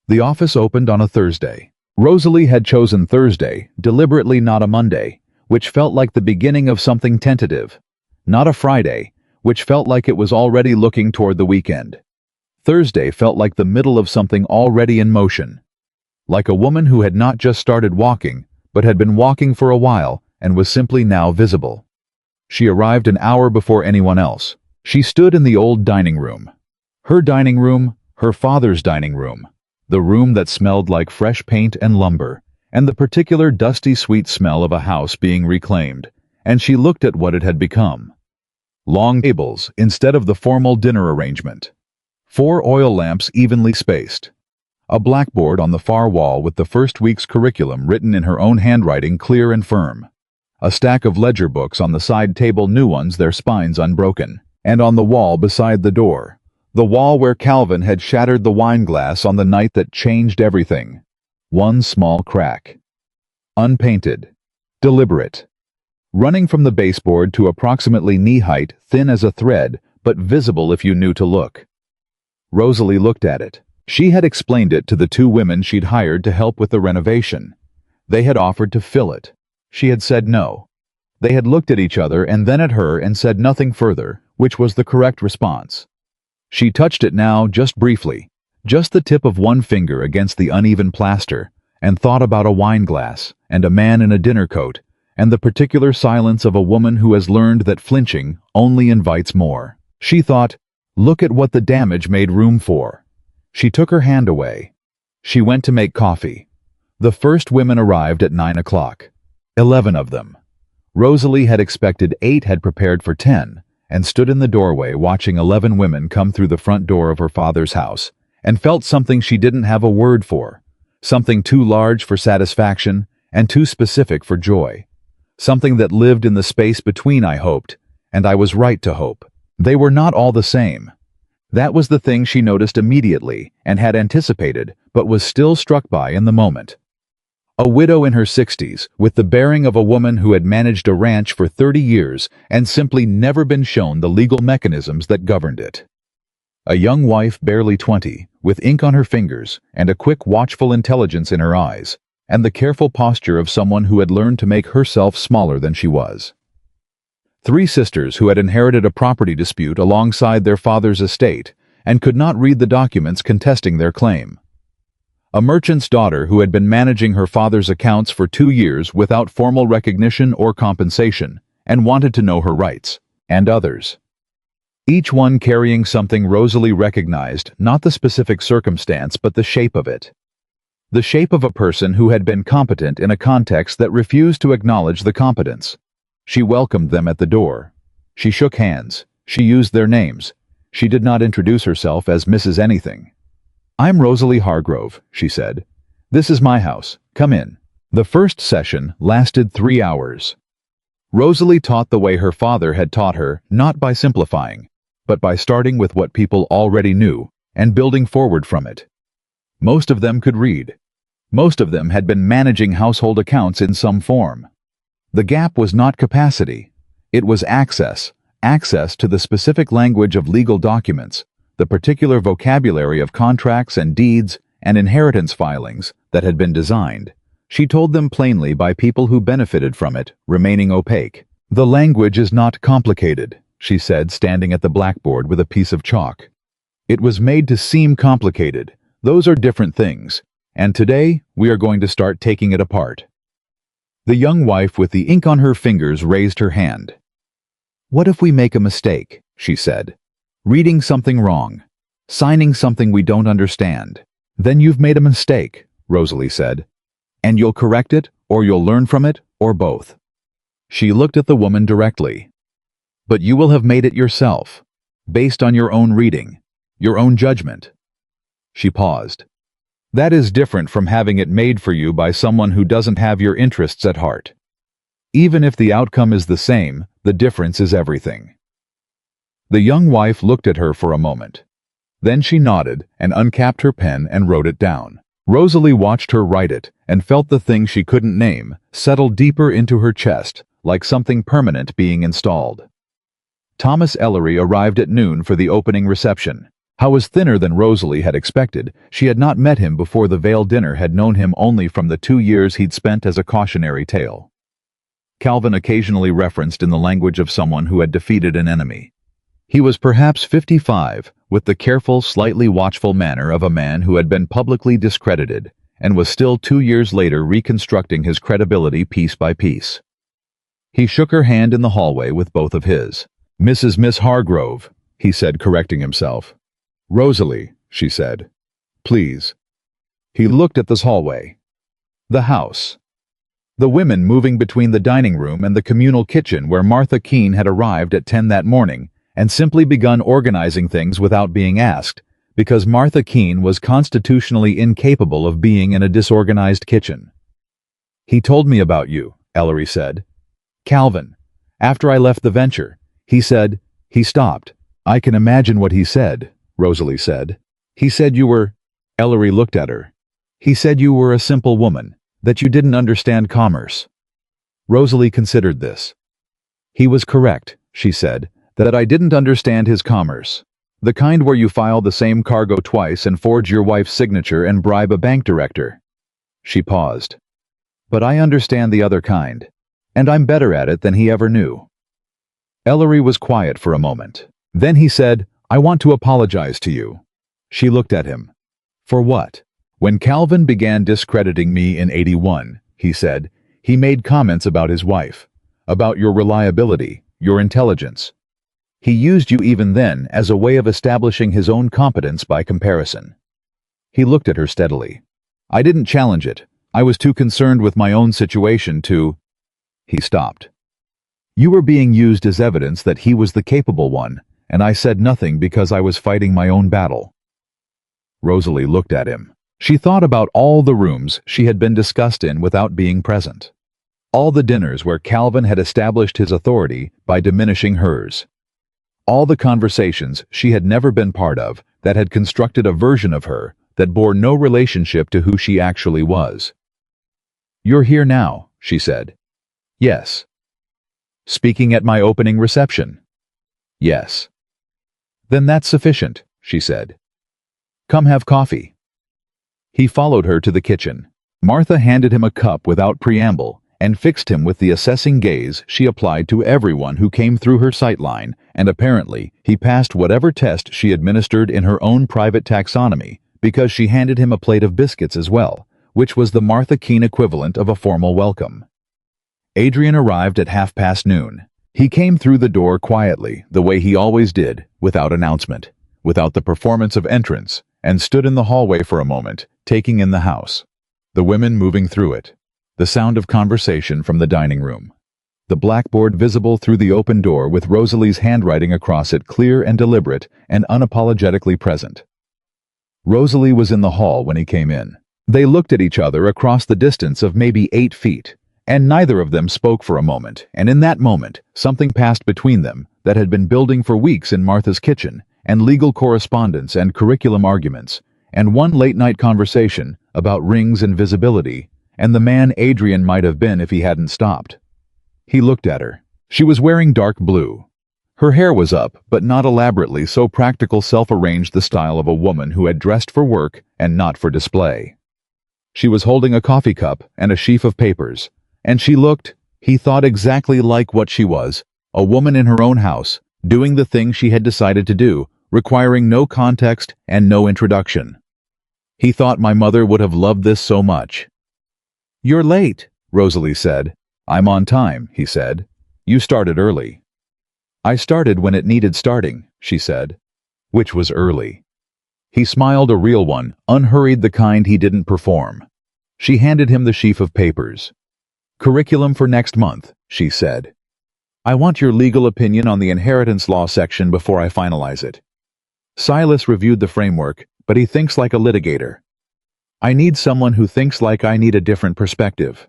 The office opened on a Thursday. Rosalie had chosen Thursday, deliberately not a Monday, which felt like the beginning of something tentative. Not a Friday, which felt like it was already looking toward the weekend. Thursday felt like the middle of something already in motion. Like a woman who had not just started walking, but had been walking for a while and was simply now visible. She arrived an hour before anyone else. She stood in the old dining room. Her dining room, her father's dining room. The room that smelled like fresh paint and lumber, and the particular dusty sweet smell of a house being reclaimed, and she looked at what it had become. Long tables instead of the formal dinner arrangement. 4 oil lamps evenly spaced. A blackboard on the far wall with the first week's curriculum written in her own handwriting clear and firm. A stack of ledger books on the side table, new ones, their spines unbroken. And on the wall beside the door. The wall where Calvin had shattered the wine glass on the night that changed everything. One small crack. Unpainted. Deliberate. Running from the baseboard to approximately knee-height, thin as a thread, but visible if you knew to look. Rosalie looked at it. She had explained it to the 2 women she'd hired to help with the renovation. They had offered to fill it. She had said no. They had looked at each other and then at her and said nothing further, which was the correct response. She touched it now, just briefly, just the tip of one finger against the uneven plaster, and thought about a wine glass, and a man in a dinner coat, and the particular silence of a woman who has learned that flinching only invites more. She thought, look at what the damage made room for. She took her hand away. She went to make coffee. The first women arrived at 9 o'clock. 11 of them. Rosalie had expected 8, had prepared for 10, and stood in the doorway watching 11 women come through the front door of her father's house, and felt something she didn't have a word for, something too large for satisfaction and too specific for joy, something that lived in the space between, I hoped, and I was right to hope. They were not all the same. That was the thing she noticed immediately and had anticipated, but was still struck by in the moment. A widow in her 60s, with the bearing of a woman who had managed a ranch for 30 years and simply never been shown the legal mechanisms that governed it. A young wife barely 20, with ink on her fingers and a quick watchful intelligence in her eyes, and the careful posture of someone who had learned to make herself smaller than she was. 3 sisters who had inherited a property dispute alongside their father's estate and could not read the documents contesting their claim. A merchant's daughter who had been managing her father's accounts for 2 years without formal recognition or compensation and wanted to know her rights, and others. Each one carrying something Rosalie recognized, not the specific circumstance but the shape of it. The shape of a person who had been competent in a context that refused to acknowledge the competence. She welcomed them at the door. She shook hands. She used their names. She did not introduce herself as Mrs. Anything. "I'm Rosalie Hargrove," she said. "This is my house. Come in." The first session lasted 3 hours. Rosalie taught the way her father had taught her, not by simplifying, but by starting with what people already knew and building forward from it. Most of them could read. Most of them had been managing household accounts in some form. The gap was not capacity. It was access to the specific language of legal documents, the particular vocabulary of contracts and deeds and inheritance filings that had been designed. She told them plainly by people who benefited from it, remaining opaque. "The language is not complicated," she said, standing at the blackboard with a piece of chalk. "It was made to seem complicated. Those are different things, and today we are going to start taking it apart." The young wife with the ink on her fingers raised her hand. "What if we make a mistake?" she said. "Reading something wrong. Signing something we don't understand." "Then you've made a mistake," Rosalie said. "And you'll correct it, or you'll learn from it, or both." She looked at the woman directly. "But you will have made it yourself, based on your own reading, your own judgment." She paused. "That is different from having it made for you by someone who doesn't have your interests at heart. Even if the outcome is the same, the difference is everything." The young wife looked at her for a moment. Then she nodded and uncapped her pen and wrote it down. Rosalie watched her write it and felt the thing she couldn't name settle deeper into her chest, like something permanent being installed. Thomas Ellery arrived at noon for the opening reception. How was thinner than Rosalie had expected. She had not met him before the Vale dinner, had known him only from the 2 years he'd spent as a cautionary tale. Calvin occasionally referenced in the language of someone who had defeated an enemy. He was perhaps 55, with the careful, slightly watchful manner of a man who had been publicly discredited, and was still 2 years later reconstructing his credibility piece by piece. He shook her hand in the hallway with both of his. Miss Hargrove, he said, correcting himself. Rosalie, she said. Please. He looked at this hallway. The house. The women moving between the dining room and the communal kitchen where Martha Keene had arrived at 10 that morning and simply begun organizing things without being asked, because Martha Keene was constitutionally incapable of being in a disorganized kitchen. He told me about you, Ellery said. Calvin. After I left the venture, he said, he stopped. I can imagine what he said, Rosalie said. He said you were... Ellery looked at her. He said you were a simple woman, that you didn't understand commerce. Rosalie considered this. He was correct, she said, that I didn't understand his commerce. The kind where you file the same cargo twice and forge your wife's signature and bribe a bank director. She paused. But I understand the other kind, and I'm better at it than he ever knew. Ellery was quiet for a moment. Then he said, I want to apologize to you. She looked at him. For what? When Calvin began discrediting me in '81, he said, he made comments about his wife, about your reliability, your intelligence. He used you even then as a way of establishing his own competence by comparison. He looked at her steadily. I didn't challenge it. I was too concerned with my own situation to... He stopped. You were being used as evidence that he was the capable one, and I said nothing because I was fighting my own battle. Rosalie looked at him. She thought about all the rooms she had been discussed in without being present. All the dinners where Calvin had established his authority by diminishing hers. All the conversations she had never been part of that had constructed a version of her that bore no relationship to who she actually was. You're here now, she said. Yes. Speaking at my opening reception? Yes. Then that's sufficient, she said. Come have coffee. He followed her to the kitchen. Martha handed him a cup without preamble and fixed him with the assessing gaze she applied to everyone who came through her sightline, and apparently he passed whatever test she administered in her own private taxonomy, because she handed him a plate of biscuits as well, which was the Martha Keene equivalent of a formal welcome. Adrian arrived at noon. He came through the door quietly, the way he always did, without announcement, without the performance of entrance, and stood in the hallway for a moment, taking in the house. The women moving through it. The sound of conversation from the dining room. The blackboard visible through the open door with Rosalie's handwriting across it, clear and deliberate and unapologetically present. Rosalie was in the hall when he came in. They looked at each other across the distance of maybe 8 feet, and neither of them spoke for a moment, and in that moment, something passed between them that had been building for weeks in Martha's kitchen, and legal correspondence and curriculum arguments, and one late-night conversation about rings and visibility, and the man Adrian might have been if he hadn't stopped. He looked at her. She was wearing dark blue. Her hair was up, but not elaborately, so practical, self-arranged, the style of a woman who had dressed for work and not for display. She was holding a coffee cup and a sheaf of papers, and she looked, he thought, exactly like what she was, a woman in her own house, doing the thing she had decided to do, requiring no context and no introduction. He thought my mother would have loved this so much. You're late, Rosalie said. I'm on time, he said. You started early. I started when it needed starting, she said. Which was early. He smiled, a real one, unhurried, the kind he didn't perform. She handed him the sheaf of papers. Curriculum for next month, she said. I want your legal opinion on the inheritance law section before I finalize it. Silas reviewed the framework, but he thinks like a litigator. I need someone who thinks like I need a different perspective.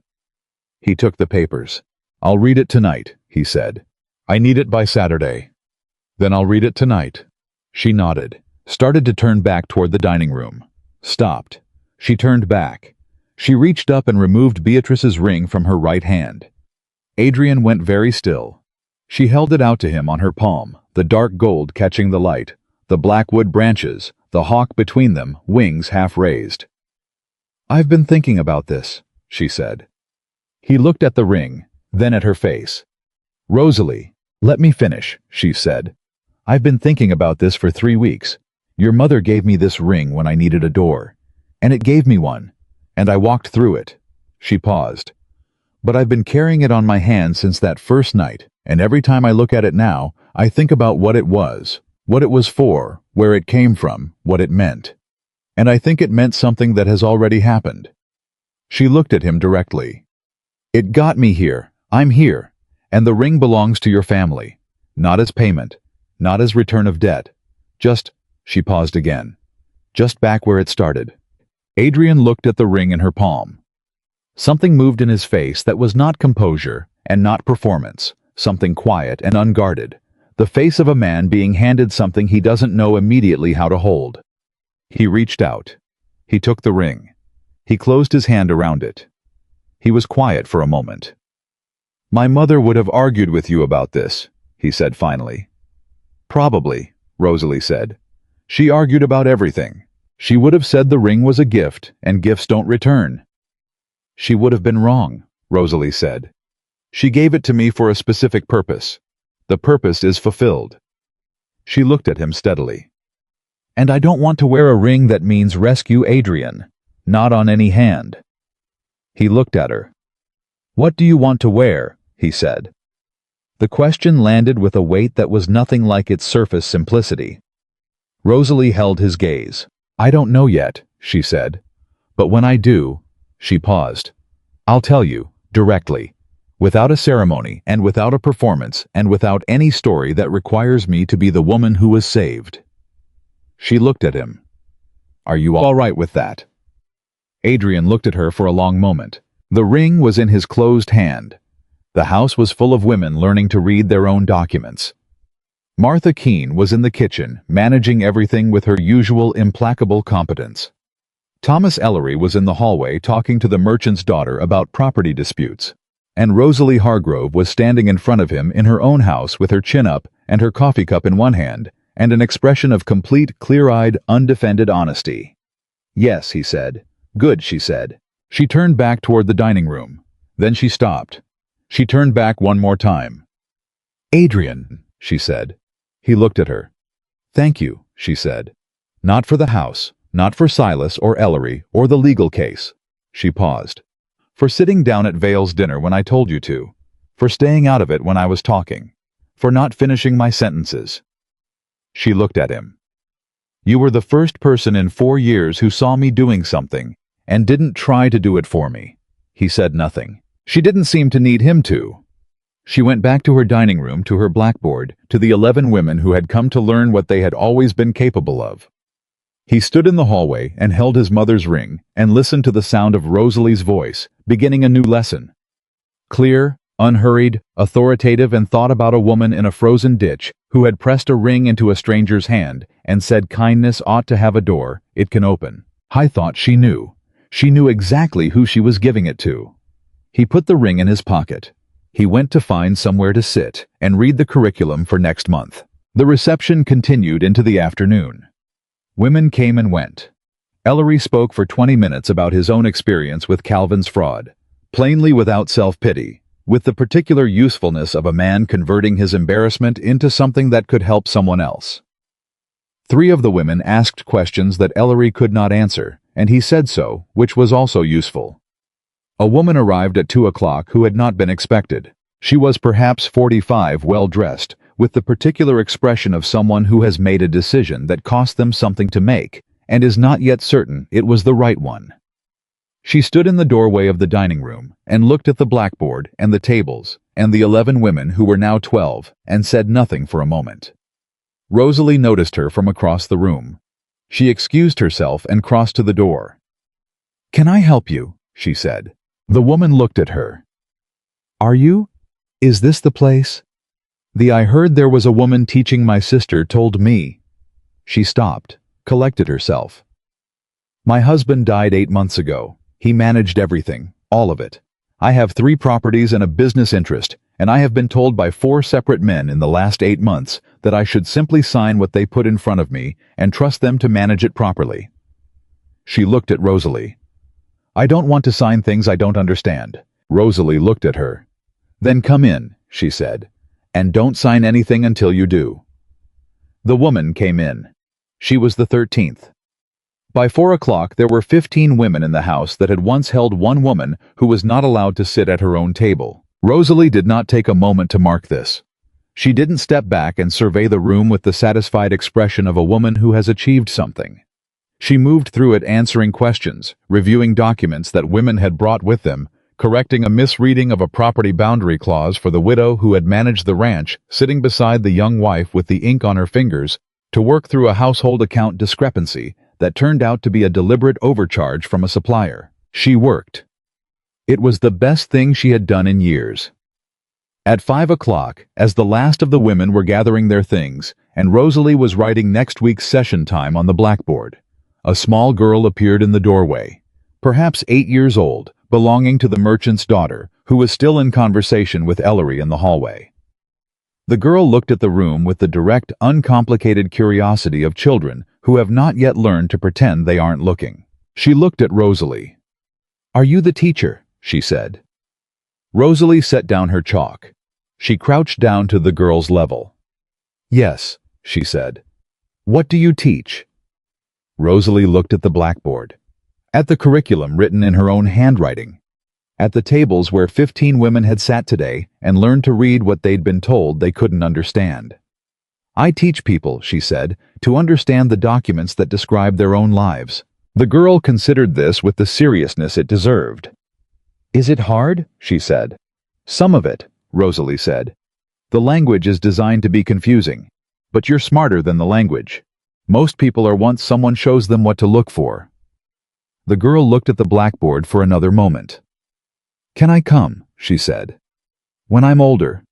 He took the papers. I'll read it tonight, he said. I need it by Saturday. Then I'll read it tonight. She nodded. started to turn back toward the dining room. Stopped. She turned back. She reached up and removed Beatrice's ring from her right hand. Adrian went very still. She held it out to him on her palm, the dark gold catching the light, the black wood branches, the hawk between them, wings half raised. "I've been thinking about this," she said. He looked at the ring, then at her face. "Rosalie, let me finish," she said. "I've been thinking about this for 3 weeks. Your mother gave me this ring when I needed a door. And it gave me one. And I walked through it." She paused. "But I've been carrying it on my hand since that first night, and every time I look at it now, I think about what it was for, where it came from, what it meant. And I think it meant something that has already happened." She looked at him directly. "It got me here. I'm here. And the ring belongs to your family. Not as payment. Not as return of debt. Just," she paused again, "just back where it started." Adrian looked at the ring in her palm. Something moved in his face that was not composure and not performance, something quiet and unguarded, the face of a man being handed something he doesn't know immediately how to hold. He reached out. He took the ring. He closed his hand around it. He was quiet for a moment. "My mother would have argued with you about this," he said finally. "Probably," Rosalie said. "She argued about everything. She would have said the ring was a gift, and gifts don't return." "She would have been wrong," Rosalie said. "She gave it to me for a specific purpose. The purpose is fulfilled." She looked at him steadily. "And I don't want to wear a ring that means rescue Adrian. Not on any hand." He looked at her. "What do you want to wear?" he said. The question landed with a weight that was nothing like its surface simplicity. Rosalie held his gaze. "I don't know yet," she said. "But when I do," she paused, "I'll tell you, directly, without a ceremony and without a performance and without any story that requires me to be the woman who was saved." She looked at him. "Are you all right with that?" Adrian looked at her for a long moment. The ring was in his closed hand. The house was full of women learning to read their own documents. Martha Keene was in the kitchen, managing everything with her usual implacable competence. Thomas Ellery was in the hallway talking to the merchant's daughter about property disputes. And Rosalie Hargrove was standing in front of him in her own house with her chin up and her coffee cup in one hand, and an expression of complete, clear-eyed, undefended honesty. "Yes," he said. "Good," she said. She turned back toward the dining room. Then she stopped. She turned back one more time. "Adrian," she said. He looked at her. "Thank you," she said. "Not for the house, not for Silas or Ellery or the legal case." She paused. "For sitting down at Vale's dinner when I told you to. For staying out of it when I was talking. For not finishing my sentences." She looked at him. "You were the first person in 4 years who saw me doing something and didn't try to do it for me." He said nothing. She didn't seem to need him to. She went back to her dining room, to her blackboard, to the 11 women who had come to learn what they had always been capable of. He stood in the hallway and held his mother's ring and listened to the sound of Rosalie's voice, beginning a new lesson. Clear, unhurried, authoritative, and thought about a woman in a frozen ditch who had pressed a ring into a stranger's hand and said kindness ought to have a door it can open. I thought she knew. She knew exactly who she was giving it to. He put the ring in his pocket. He went to find somewhere to sit and read the curriculum for next month. The reception continued into the afternoon. Women came and went. Ellery spoke for 20 minutes about his own experience with Calvin's fraud, plainly without self-pity, with the particular usefulness of a man converting his embarrassment into something that could help someone else. 3 of the women asked questions that Ellery could not answer, and he said so, which was also useful. A woman arrived at 2 o'clock who had not been expected. She was perhaps 45, well-dressed, with the particular expression of someone who has made a decision that cost them something to make, and is not yet certain it was the right one. She stood in the doorway of the dining room and looked at the blackboard and the tables and the 11 women who were now 12 and said nothing for a moment. Rosalie noticed her from across the room. She excused herself and crossed to the door. "Can I help you?" she said. The woman looked at her. "Are you? Is this the place?" "I heard there was a woman teaching my sister told me." She stopped, collected herself. My husband died 8 months ago. He managed everything, all of it. I have 3 properties and a business interest, and I have been told by 4 separate men in the last 8 months that I should simply sign what they put in front of me and trust them to manage it properly. She looked at Rosalie. I don't want to sign things I don't understand. Rosalie looked at her. Then come in, she said, and don't sign anything until you do. The woman came in. She was the 13th. By 4 o'clock there were 15 women in the house that had once held one woman who was not allowed to sit at her own table. Rosalie did not take a moment to mark this. She didn't step back and survey the room with the satisfied expression of a woman who has achieved something. She moved through it answering questions, reviewing documents that women had brought with them, correcting a misreading of a property boundary clause for the widow who had managed the ranch, sitting beside the young wife with the ink on her fingers, to work through a household account discrepancy that turned out to be a deliberate overcharge from a supplier. She worked. It was the best thing she had done in years. At 5 o'clock, as the last of the women were gathering their things, and Rosalie was writing next week's session time on the blackboard, a small girl appeared in the doorway, perhaps 8 years old, belonging to the merchant's daughter, who was still in conversation with Ellery in the hallway. The girl looked at the room with the direct, uncomplicated curiosity of children who have not yet learned to pretend they aren't looking. She looked at Rosalie. Are you the teacher? She said. Rosalie set down her chalk. She crouched down to the girl's level. Yes, she said. What do you teach? Rosalie looked at the blackboard, at the curriculum written in her own handwriting, at the tables where 15 women had sat today and learned to read what they'd been told they couldn't understand. I teach people, she said, to understand the documents that describe their own lives. The girl considered this with the seriousness it deserved. Is it hard? She said. Some of it, Rosalie said. The language is designed to be confusing, but you're smarter than the language. Most people are once someone shows them what to look for. The girl looked at the blackboard for another moment. Can I come? She said. When I'm older.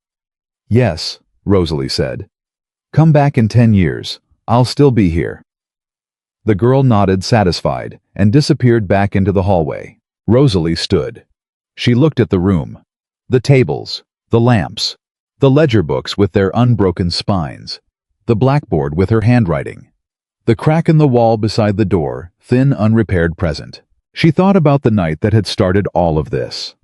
Yes, Rosalie said. Come back in 10 years. I'll still be here. The girl nodded satisfied and disappeared back into the hallway. Rosalie stood. She looked at the room, the tables, the lamps, the ledger books with their unbroken spines, the blackboard with her handwriting, the crack in the wall beside the door, thin, unrepaired present. She thought about the night that had started all of this,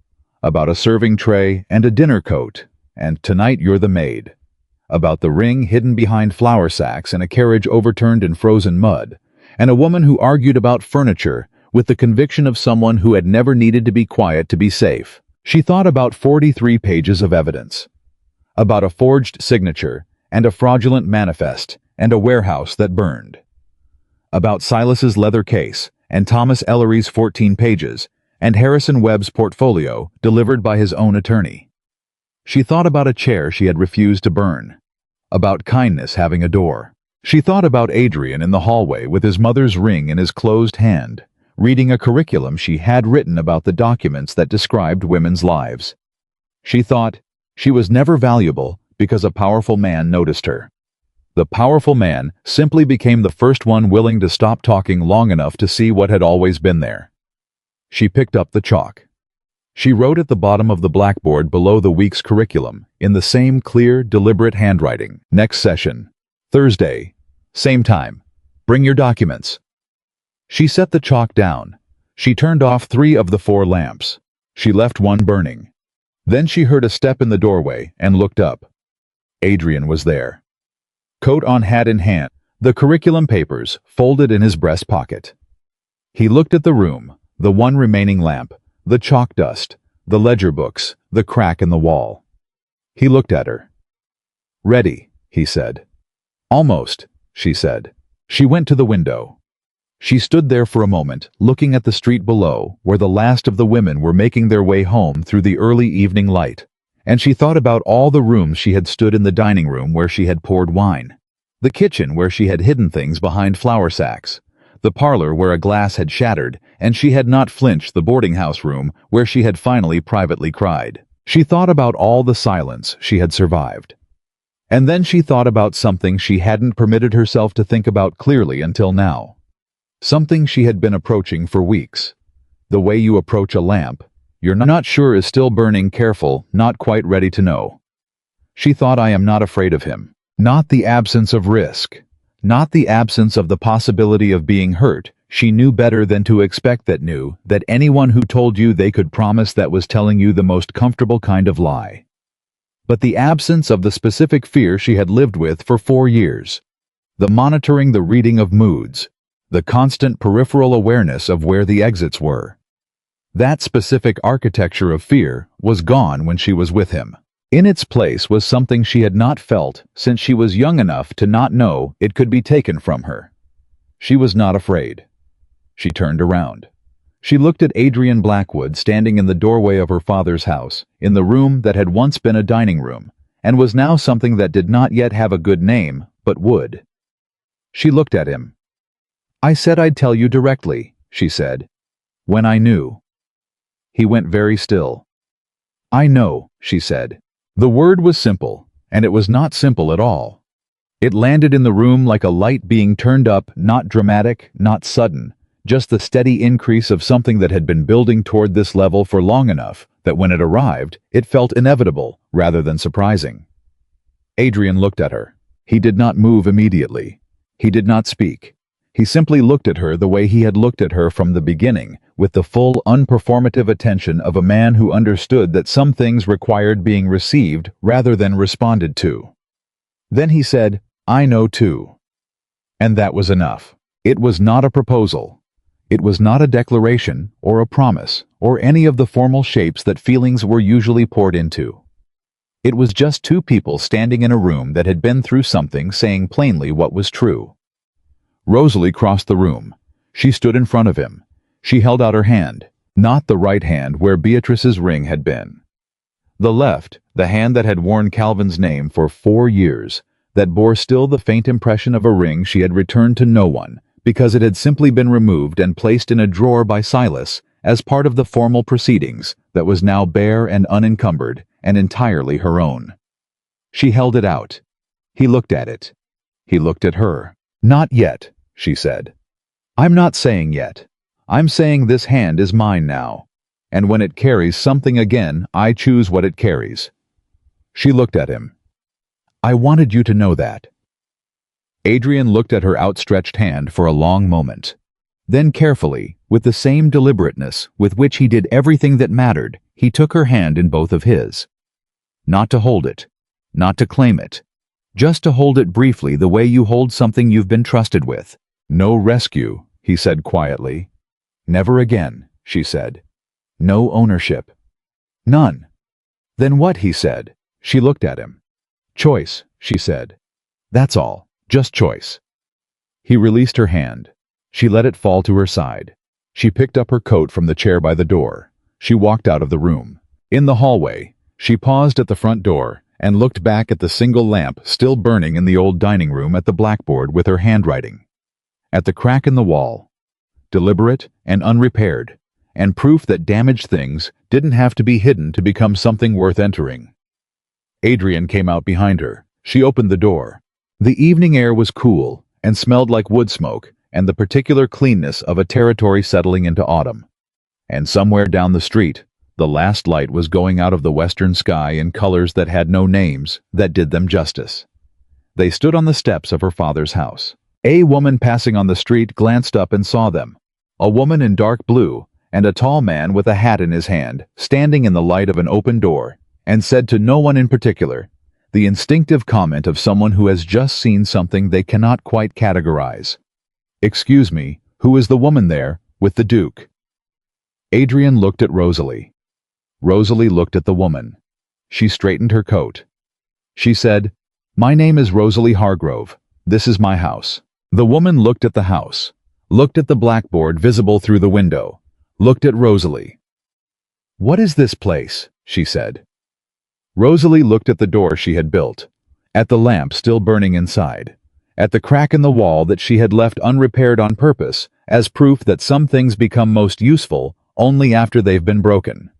about a serving tray and a dinner coat, and tonight you're the maid, about the ring hidden behind flour sacks and a carriage overturned in frozen mud, and a woman who argued about furniture with the conviction of someone who had never needed to be quiet to be safe. She thought about 43 pages of evidence, about a forged signature and a fraudulent manifest and a warehouse that burned, about Silas's leather case and Thomas Ellery's 14 pages and Harrison Webb's portfolio delivered by his own attorney. She thought about a chair she had refused to burn, about kindness having a door. She thought about Adrian in the hallway with his mother's ring in his closed hand, reading a curriculum she had written about the documents that described women's lives. She thought she was never valuable because a powerful man noticed her. The powerful man simply became the first one willing to stop talking long enough to see what had always been there. She picked up the chalk. She wrote at the bottom of the blackboard below the week's curriculum, in the same clear, deliberate handwriting, next session, Thursday, same time. Bring your documents. She set the chalk down. She turned off 3 of the 4 lamps. She left one burning. Then she heard a step in the doorway and looked up. Adrian was there. Coat on, hat in hand, the curriculum papers folded in his breast pocket. He looked at the room, the one remaining lamp, the chalk dust, the ledger books, the crack in the wall. He looked at her. Ready, he said. Almost, she said. She went to the window. She stood there for a moment, looking at the street below, where the last of the women were making their way home through the early evening light, and she thought about all the rooms she had stood in, the dining room where she had poured wine, the kitchen where she had hidden things behind flour sacks, the parlor where a glass had shattered and she had not flinched, the boarding house room where she had finally privately cried. She thought about all the silence she had survived. And then she thought about something she hadn't permitted herself to think about clearly until now. Something she had been approaching for weeks. The way you approach a lamp, you're not sure is still burning, careful, not quite ready to know. She thought, I am not afraid of him. Not the absence of risk. Not the absence of the possibility of being hurt. She knew better than to expect that anyone who told you they could promise that was telling you the most comfortable kind of lie. But the absence of the specific fear she had lived with for 4 years. The monitoring, the reading of moods. The constant peripheral awareness of where the exits were. That specific architecture of fear was gone when she was with him. In its place was something she had not felt since she was young enough to not know it could be taken from her. She was not afraid. She turned around. She looked at Adrian Blackwood standing in the doorway of her father's house, in the room that had once been a dining room, and was now something that did not yet have a good name, but would. She looked at him. I said I'd tell you directly, she said. When I knew. He went very still. I know, she said. The word was simple, and it was not simple at all. It landed in the room like a light being turned up, not dramatic, not sudden, just the steady increase of something that had been building toward this level for long enough that when it arrived, it felt inevitable rather than surprising. Adrian looked at her. He did not move immediately. He did not speak. He simply looked at her the way he had looked at her from the beginning, with the full, unperformative attention of a man who understood that some things required being received rather than responded to. Then he said, I know too. And that was enough. It was not a proposal. It was not a declaration, or a promise, or any of the formal shapes that feelings were usually poured into. It was just two people standing in a room that had been through something, saying plainly what was true. Rosalie crossed the room. She stood in front of him. She held out her hand, not the right hand where Beatrice's ring had been. The left, the hand that had worn Calvin's name for 4 years, that bore still the faint impression of a ring she had returned to no one, because it had simply been removed and placed in a drawer by Silas as part of the formal proceedings that was now bare and unencumbered and entirely her own. She held it out. He looked at it. He looked at her. Not yet, she said. I'm not saying yet. I'm saying this hand is mine now, and when it carries something again, I choose what it carries. She looked at him. I wanted you to know that. Adrian looked at her outstretched hand for a long moment. Then carefully, with the same deliberateness with which he did everything that mattered, he took her hand in both of his. Not to hold it, not to claim it, just to hold it briefly the way you hold something you've been trusted with. No rescue, he said quietly. Never again, she said. No ownership. None. Then what, he said. She looked at him. Choice, she said. That's all, just choice. He released her hand. She let it fall to her side. She picked up her coat from the chair by the door. She walked out of the room. In the hallway, she paused at the front door and looked back at the single lamp still burning in the old dining room, at the blackboard with her handwriting, at the crack in the wall, deliberate and unrepaired, and proof that damaged things didn't have to be hidden to become something worth entering. Adrian came out behind her. She opened the door. The evening air was cool and smelled like wood smoke and the particular cleanness of a territory settling into autumn. And somewhere down the street, the last light was going out of the western sky in colors that had no names that did them justice. They stood on the steps of her father's house. A woman passing on the street glanced up and saw them. A woman in dark blue and a tall man with a hat in his hand, standing in the light of an open door, and said to no one in particular, the instinctive comment of someone who has just seen something they cannot quite categorize. Excuse me, who is the woman there, with the Duke? Adrian looked at Rosalie. Rosalie looked at the woman. She straightened her coat. She said, My name is Rosalie Hargrove. This is my house. The woman looked at the house, looked at the blackboard visible through the window, looked at Rosalie. What is this place? She said. Rosalie looked at the door she had built, at the lamp still burning inside, at the crack in the wall that she had left unrepaired on purpose as proof that some things become most useful only after they've been broken.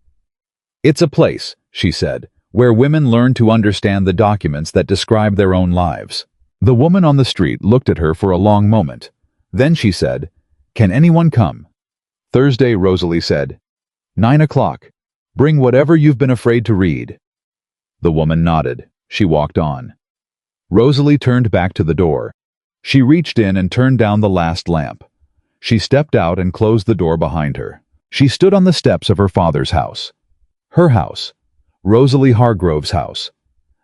It's a place, she said, where women learn to understand the documents that describe their own lives. The woman on the street looked at her for a long moment. Then she said, "Can anyone come?" "Thursday," Rosalie said. 9 o'clock. Bring whatever you've been afraid to read." The woman nodded. She walked on. Rosalie turned back to the door. She reached in and turned down the last lamp. She stepped out and closed the door behind her. She stood on the steps of her father's house. Her house. Rosalie Hargrove's house.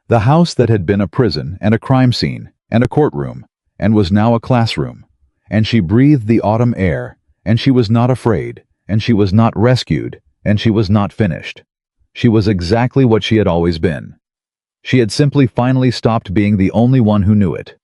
The house that had been a prison and a crime scene and a courtroom and was now a classroom. And she breathed the autumn air, and she was not afraid, and she was not rescued, and she was not finished. She was exactly what she had always been. She had simply finally stopped being the only one who knew it.